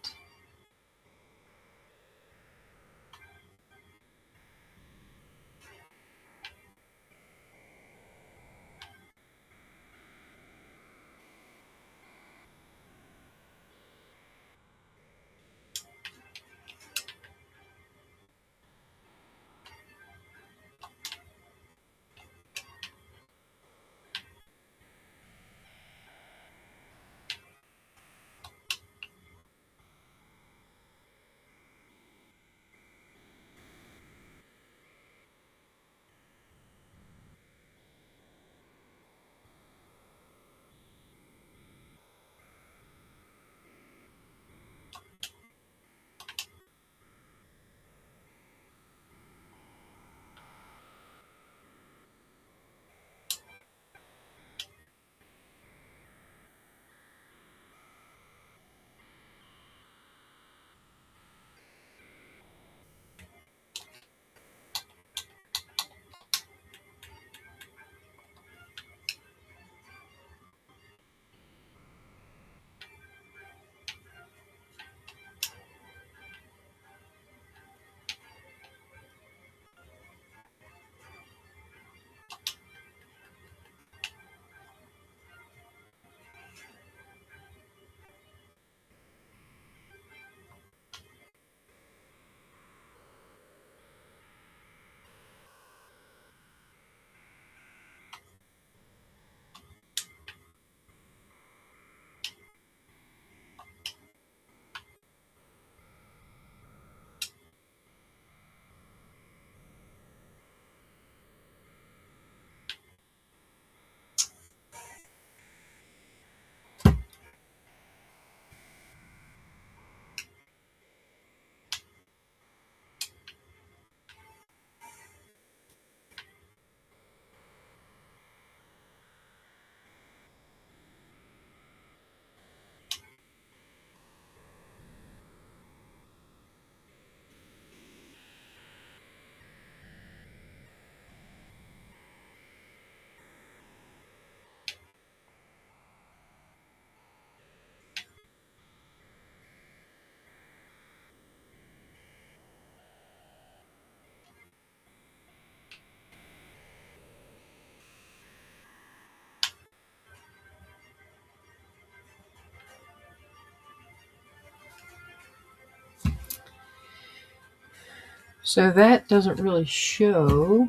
So that doesn't really show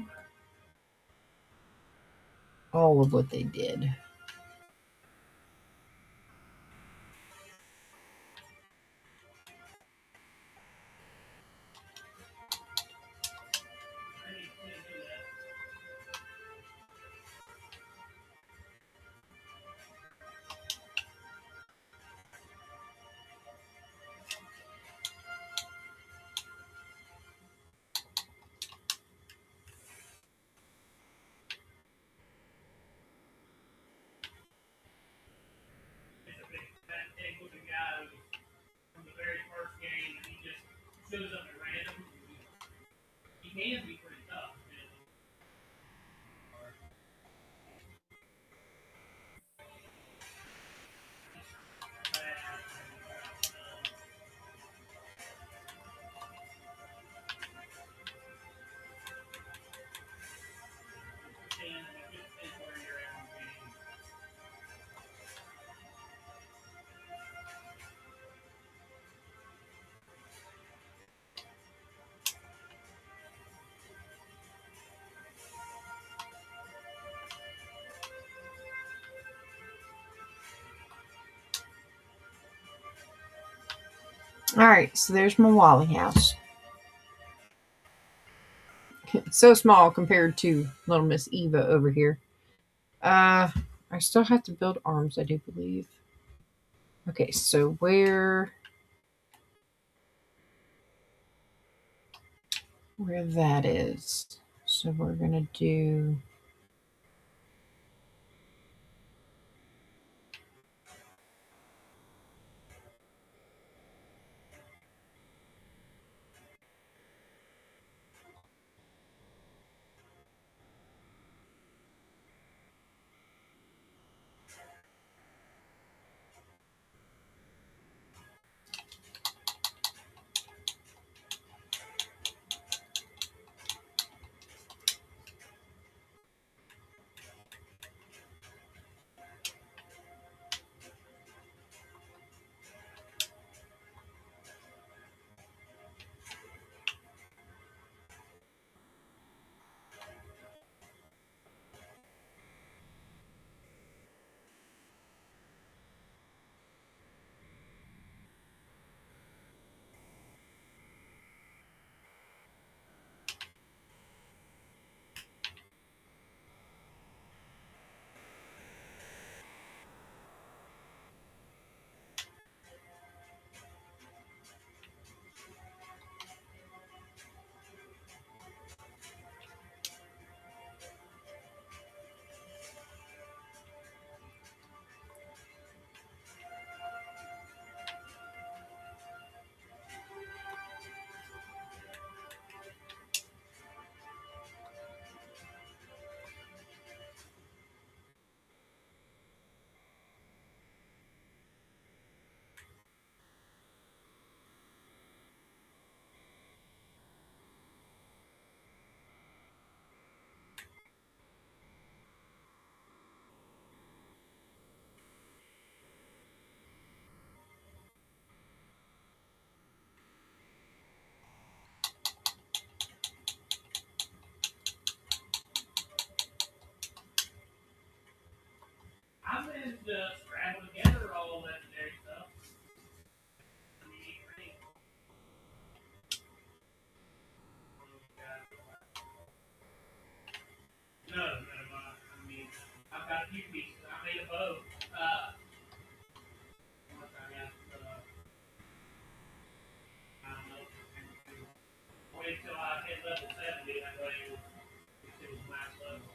all of what they did. It's a big fat pig looking guy from the very first game, and he just shows up at random. He can be pretty tough. Man. All right, so there's my Wally house. It's so small compared to little Miss Eva over here. I still have to build arms, I do believe. Okay, so where that is. So we're gonna do I'm in just scrambling together all legendary stuff. I mean, no, I mean, I've got a few pieces. I made a bow. Once I got, I don't know, wait till I hit level 70. That way it was max level.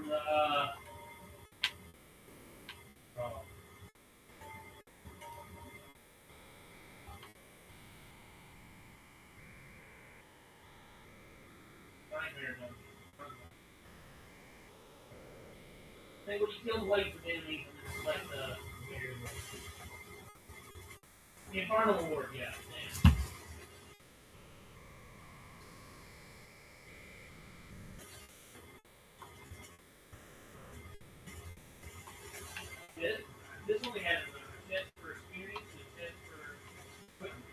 from the oh, nightmare movie. I think when you kill the white for enemy, it's like the Infernal Ward, yeah. This, this only has a test for experience and a test for equipment.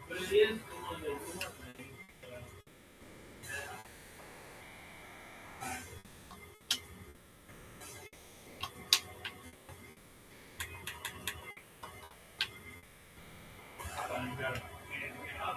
But it is the one that we want to make. So you got to get up.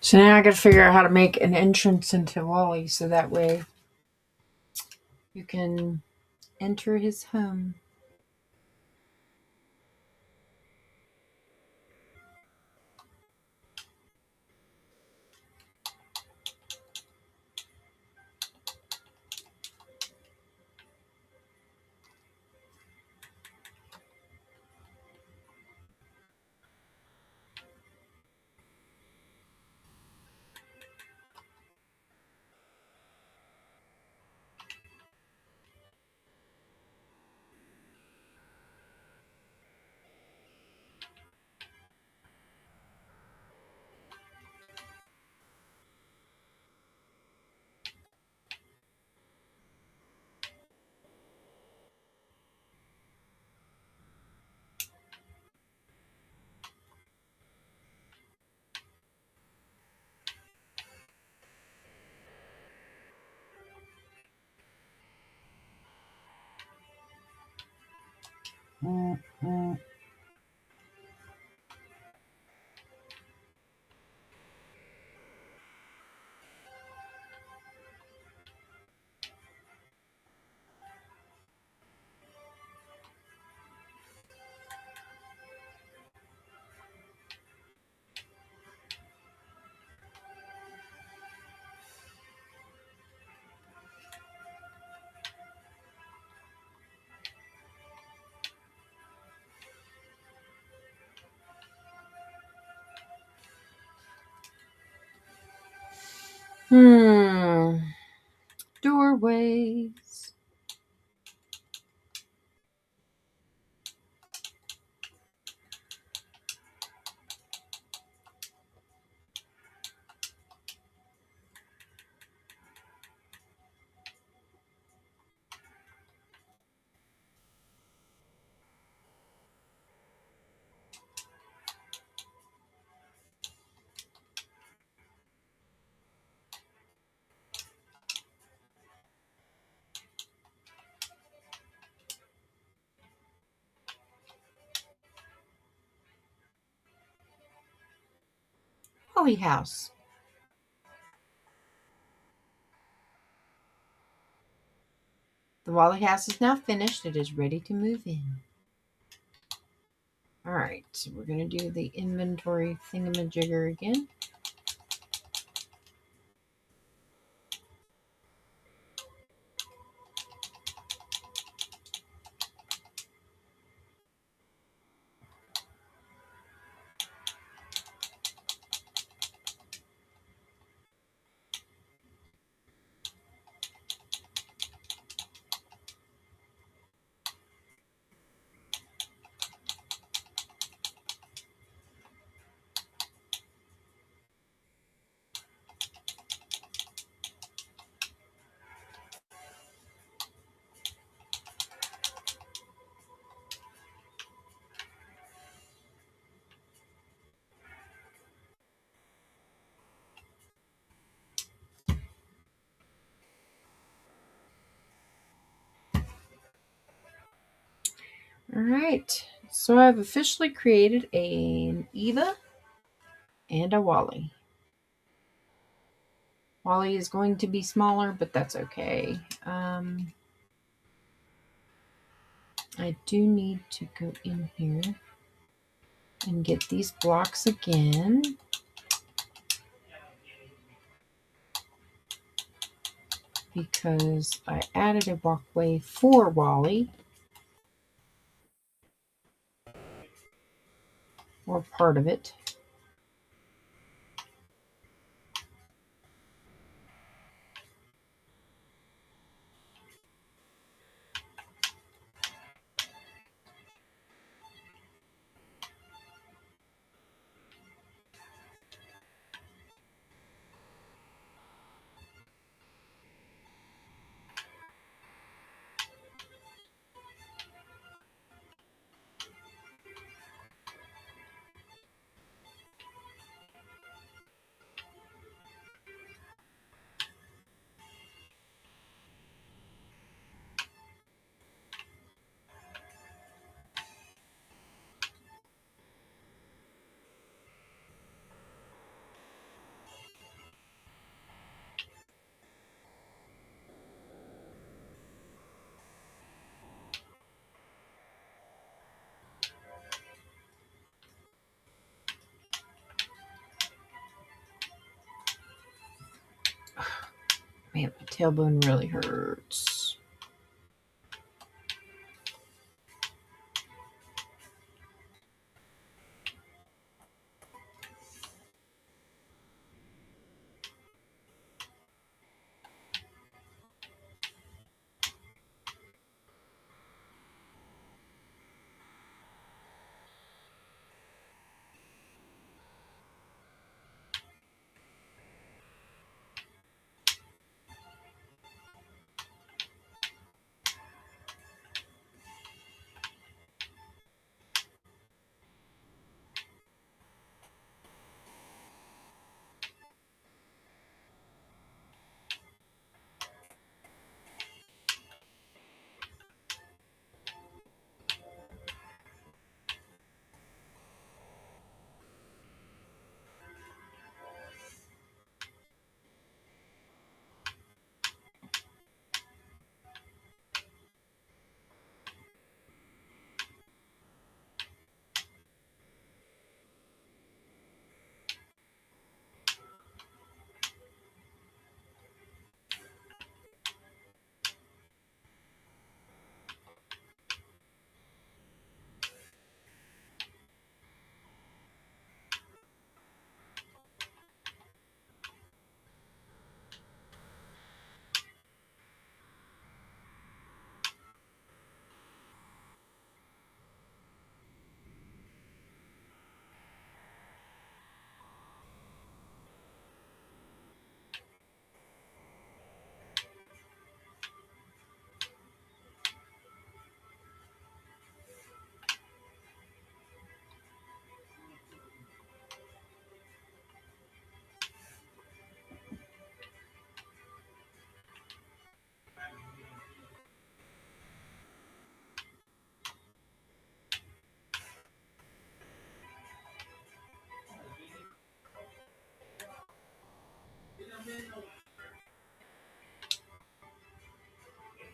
So now I got to figure out how to make an entrance into Wally so that way you can enter his home. Hmm. Doorways. Wally House. The Wally House is now finished. It is ready to move in. All right, so we're going to do the inventory thingamajigger again. All right, so I've officially created an Eva and a Wally. Wally is going to be smaller, but that's okay. I do need to go in here and get these blocks again. Because I added a walkway for Wally. Or part of it. Man, my tailbone really hurts.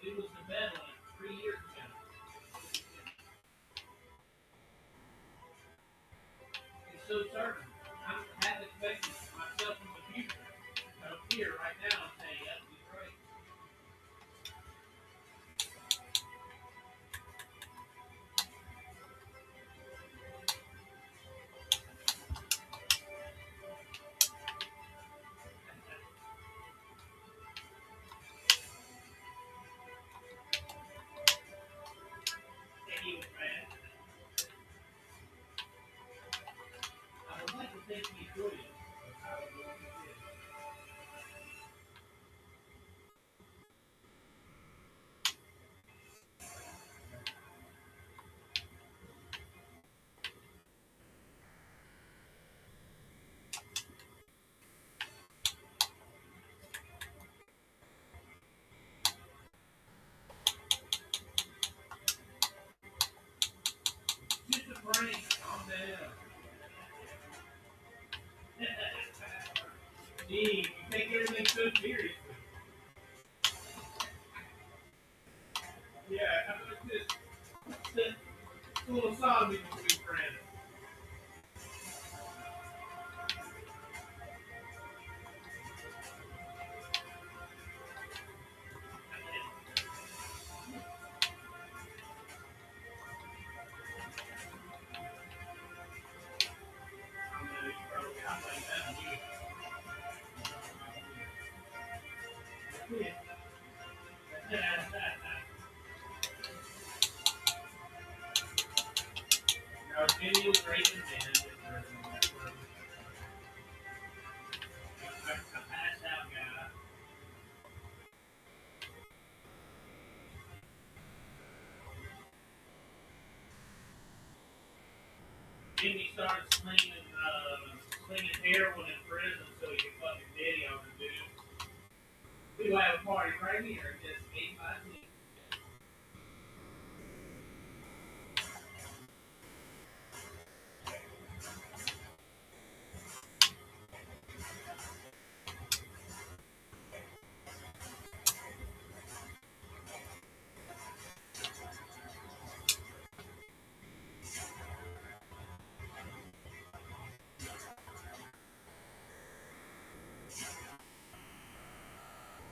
It was the bed like 3 years ago. Gee, you take everything so seriously. Yeah, how about this little sodomy between friends? I'm gonna probably not like that. Now, Jimmy was raising men. A passed out guy. Jimmy started slinging heroin in prison so he could fucking video the dude. We will have a party right here. Just 8 by 10.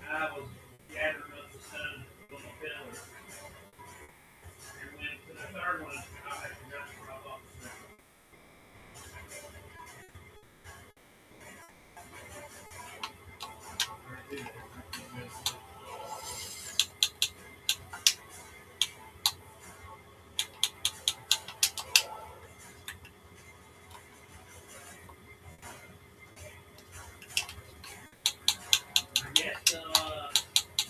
I was gathering up the sun on the pillar. And went to the third one. I forgot to drop off the second. I guess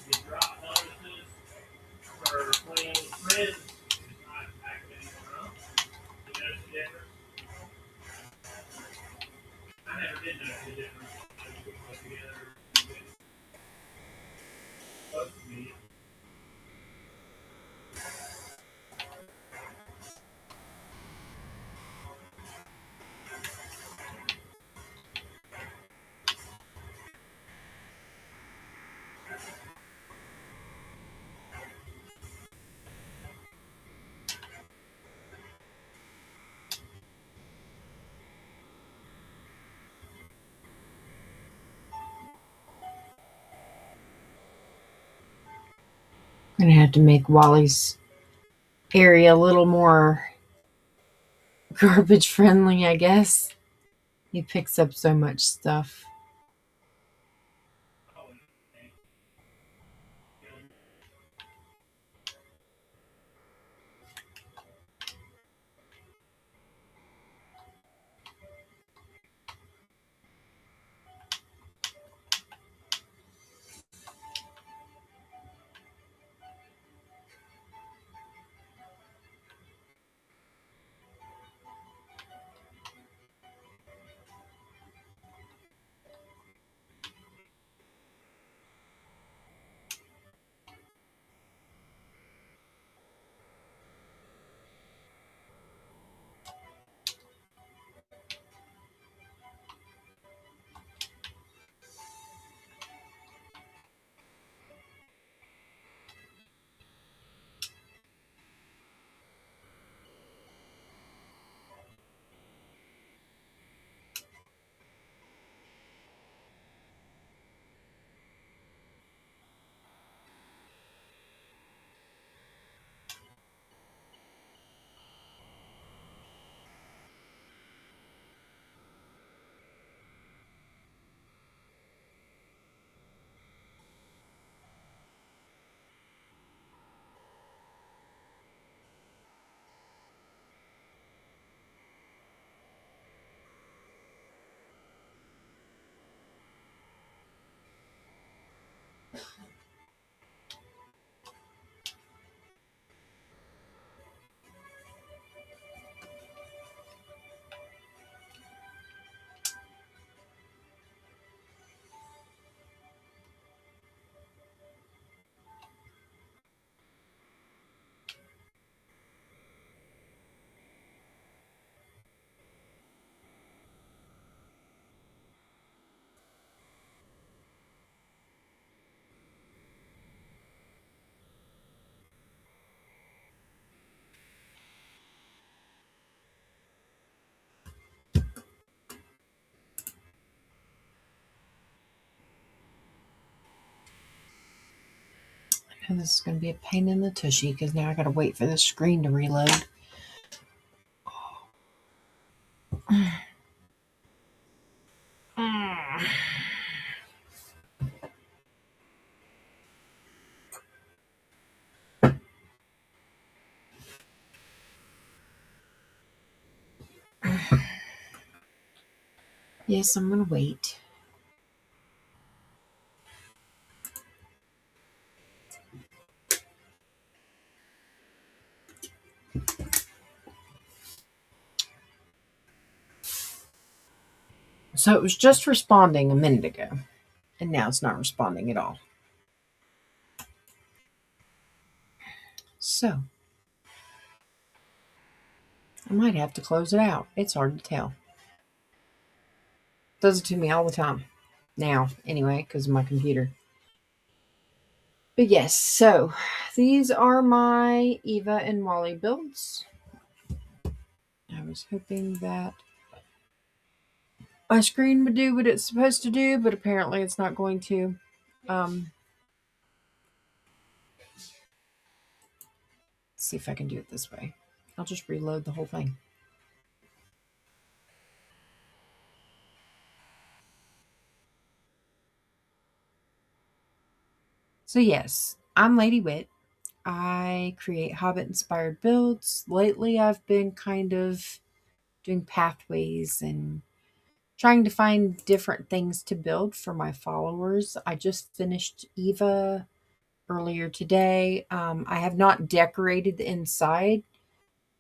you drop notices for playing with friends. It's not acting wrong. You notice the difference? I never did notice the difference. They put together. It's supposed to be. I'm gonna have to make Wally's area a little more garbage friendly, I guess. He picks up so much stuff. Oh, And this is going to be a pain in the tushy because now I got to wait for the screen to reload. Yes, I'm going to wait. So it was just responding a minute ago, and now it's not responding at all. So I might have to close it out. It's hard to tell. Does it to me all the time. Now, anyway, because of my computer. But yes, so these are my Eva and Wally builds. I was hoping that my screen would do what it's supposed to do, but apparently it's not going to. Let's see if I can do it this way. I'll just reload the whole thing. So yes, I'm Lady Wit. I create Hobbit inspired builds. Lately I've been kind of doing pathways and trying to find different things to build for my followers. I just finished Eva earlier today. I have not decorated the inside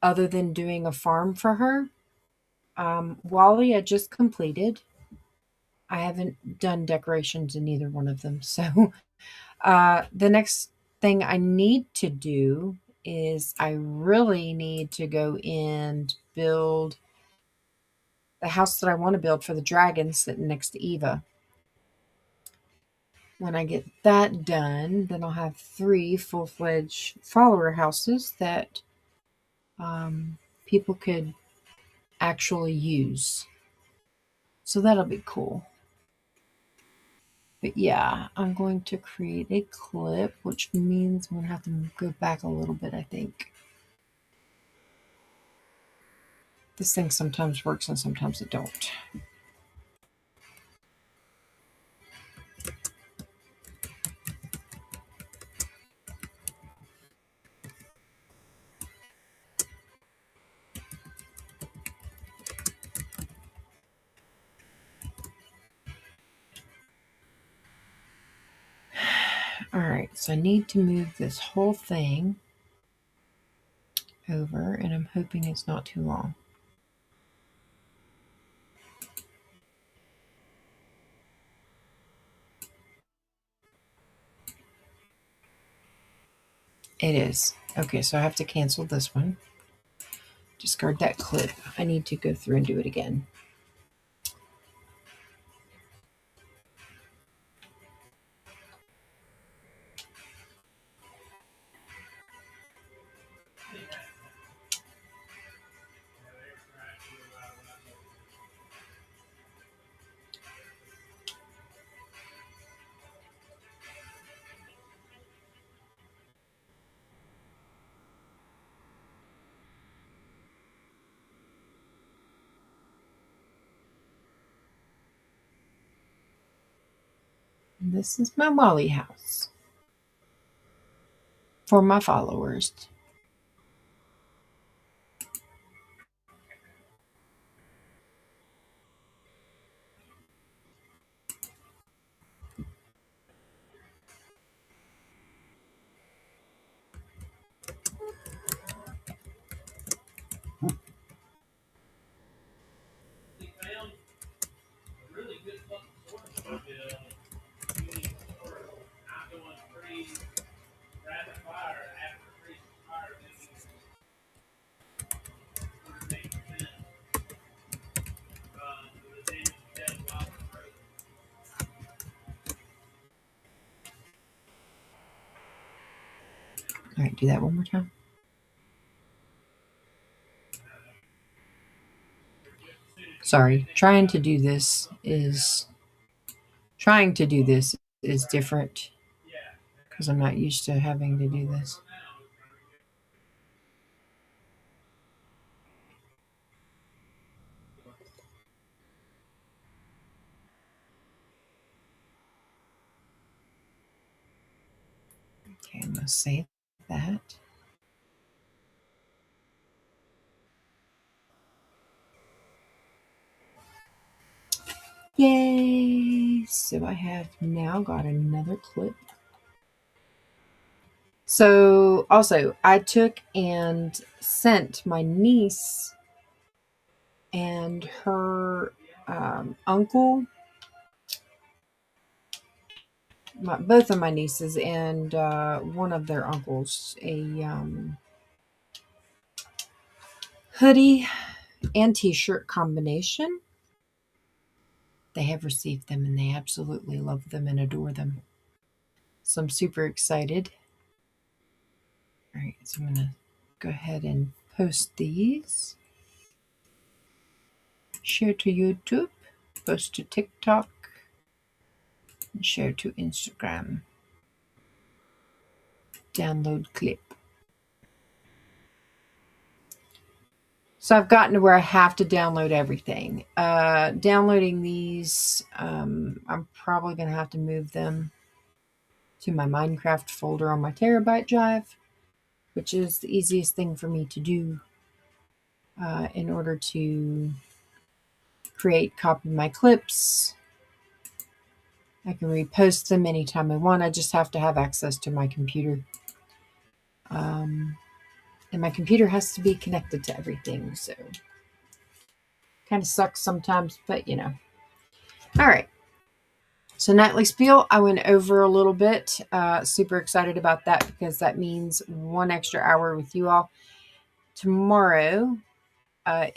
other than doing a farm for her. Wally, I just completed. I haven't done decorations in either one of them. So the next thing I need to do is I really need to go and build the house that I want to build for the dragon sitting next to Eva. When I get that done, then I'll have 3 full-fledged follower houses that people could actually use. So that'll be cool. But yeah, I'm going to create a clip, which means I'm going to have to go back a little bit, I think. This thing sometimes works and sometimes it don't. All right, so I need to move this whole thing over, and I'm hoping it's not too long. It is. Okay, so I have to cancel this one. Discard that clip. I need to go through and do it again. And this is my Wally house for my followers. We found a really good fucking source to build. I'm doing free rapid fire after free fire. Then you can 108%. The damage death while it's frozen. All right, do that one more time. Sorry, trying to do this is different because I'm not used to having to do this. Okay, I'm going to save that. Yay! So I have now got another clip. So also, I took and sent my niece and her uncle, both of my nieces and one of their uncles, a hoodie and t-shirt combination. They have received them and they absolutely love them and adore them. So I'm super excited. All right, so I'm going to go ahead and post these. Share to YouTube, post to TikTok, and share to Instagram. Download clip. So I've gotten to where I have to download everything. Downloading these, I'm probably going to have to move them to my Minecraft folder on my terabyte drive, which is the easiest thing for me to do in order to copy my clips. I can repost them anytime I want. I just have to have access to my computer. And my computer has to be connected to everything, so kind of sucks sometimes, but you know. All right. So nightly spiel, I went over a little bit. Super excited about that because that means one extra hour with you all. Tomorrow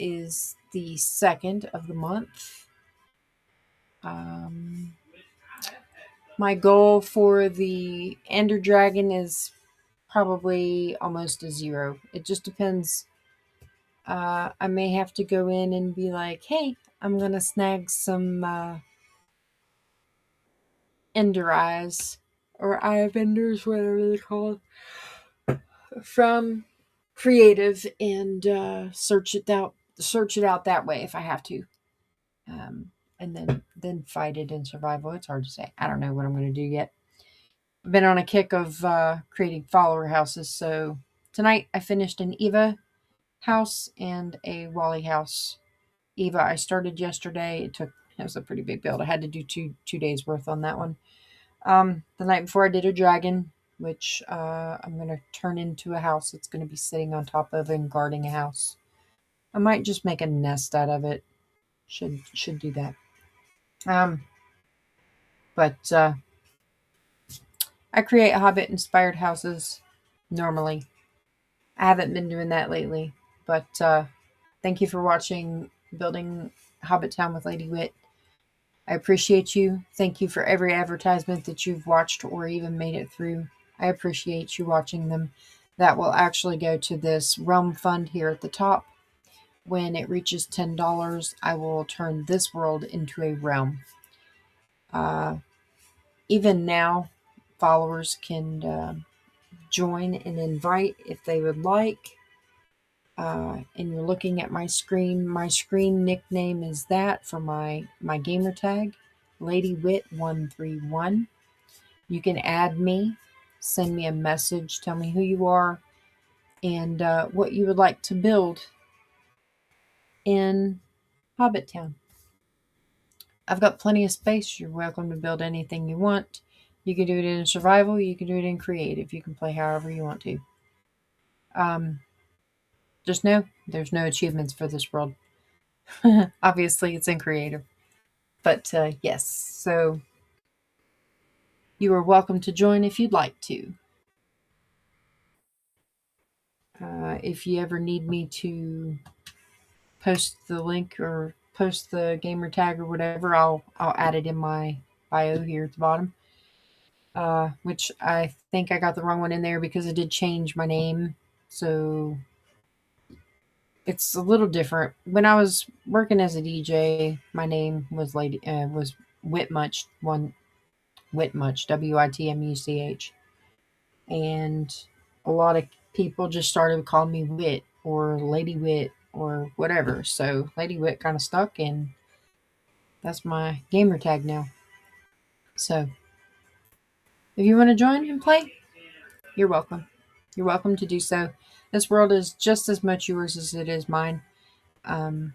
is the 2nd of the month. My goal for the Ender Dragon is probably almost a 0. It just depends. I may have to go in and be like, hey, I'm going to snag some Ender Eyes or Eye of Enders, whatever they're called, from Creative and search it out that way if I have to. And then fight it in survival. It's hard to say. I don't know what I'm going to do yet. I've been on a kick of creating follower houses. So tonight I finished an Eva house and a Wally house. Eva I started yesterday. It was a pretty big build. I had to do two days worth on that one. The night before I did a dragon, which I'm going to turn into a house. It's going to be sitting on top of and guarding a house. I might just make a nest out of it. Should do that. But I create Hobbit-inspired houses normally. I haven't been doing that lately. But thank you for watching Building Hobbit Town with Lady Wit. I appreciate you. Thank you for every advertisement that you've watched or even made it through. I appreciate you watching them. That will actually go to this realm fund here at the top. When it reaches $10, I will turn this world into a realm. Even now, followers can join and invite if they would like. And you're looking at my screen. My screen nickname is that for my gamer tag, LadyWit131. You can add me, send me a message, tell me who you are, and what you would like to build in Hobbit Town. I've got plenty of space. You're welcome to build anything you want. You can do it in survival. You can do it in creative. You can play however you want to. Just know there's no achievements for this world. Obviously, it's in creative. But yes, so you are welcome to join if you'd like to. If you ever need me to post the link or post the gamer tag or whatever, I'll add it in my bio here at the bottom. Which I think I got the wrong one in there because I did change my name, so it's a little different. When I was working as a DJ, my name was was Whitmuch, Whitmuch, Witmuch. and a lot of people just started calling me Wit or Lady Wit or whatever. So Lady Wit kind of stuck, and that's my gamer tag now. So if you want to join and play, you're welcome. You're welcome to do so. This world is just as much yours as it is mine. Um,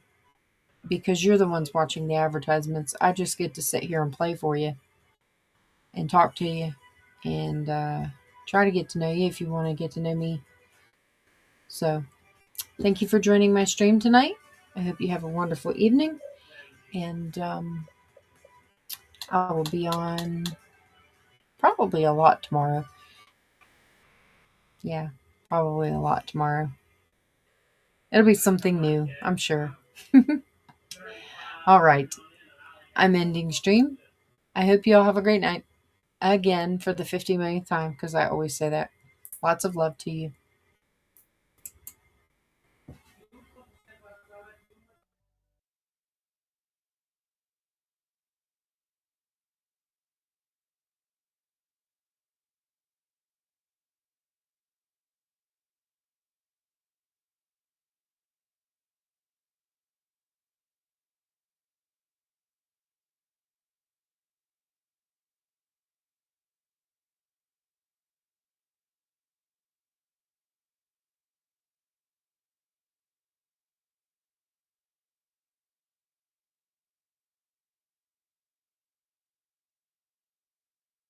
because you're the ones watching the advertisements. I just get to sit here and play for you and talk to you and try to get to know you if you want to get to know me. So, thank you for joining my stream tonight. I hope you have a wonderful evening. And I will be on probably a lot tomorrow. Yeah, probably a lot tomorrow. It'll be something new, I'm sure. All right. I'm ending stream. I hope you all have a great night. Again, for the 50 millionth time, because I always say that. Lots of love to you.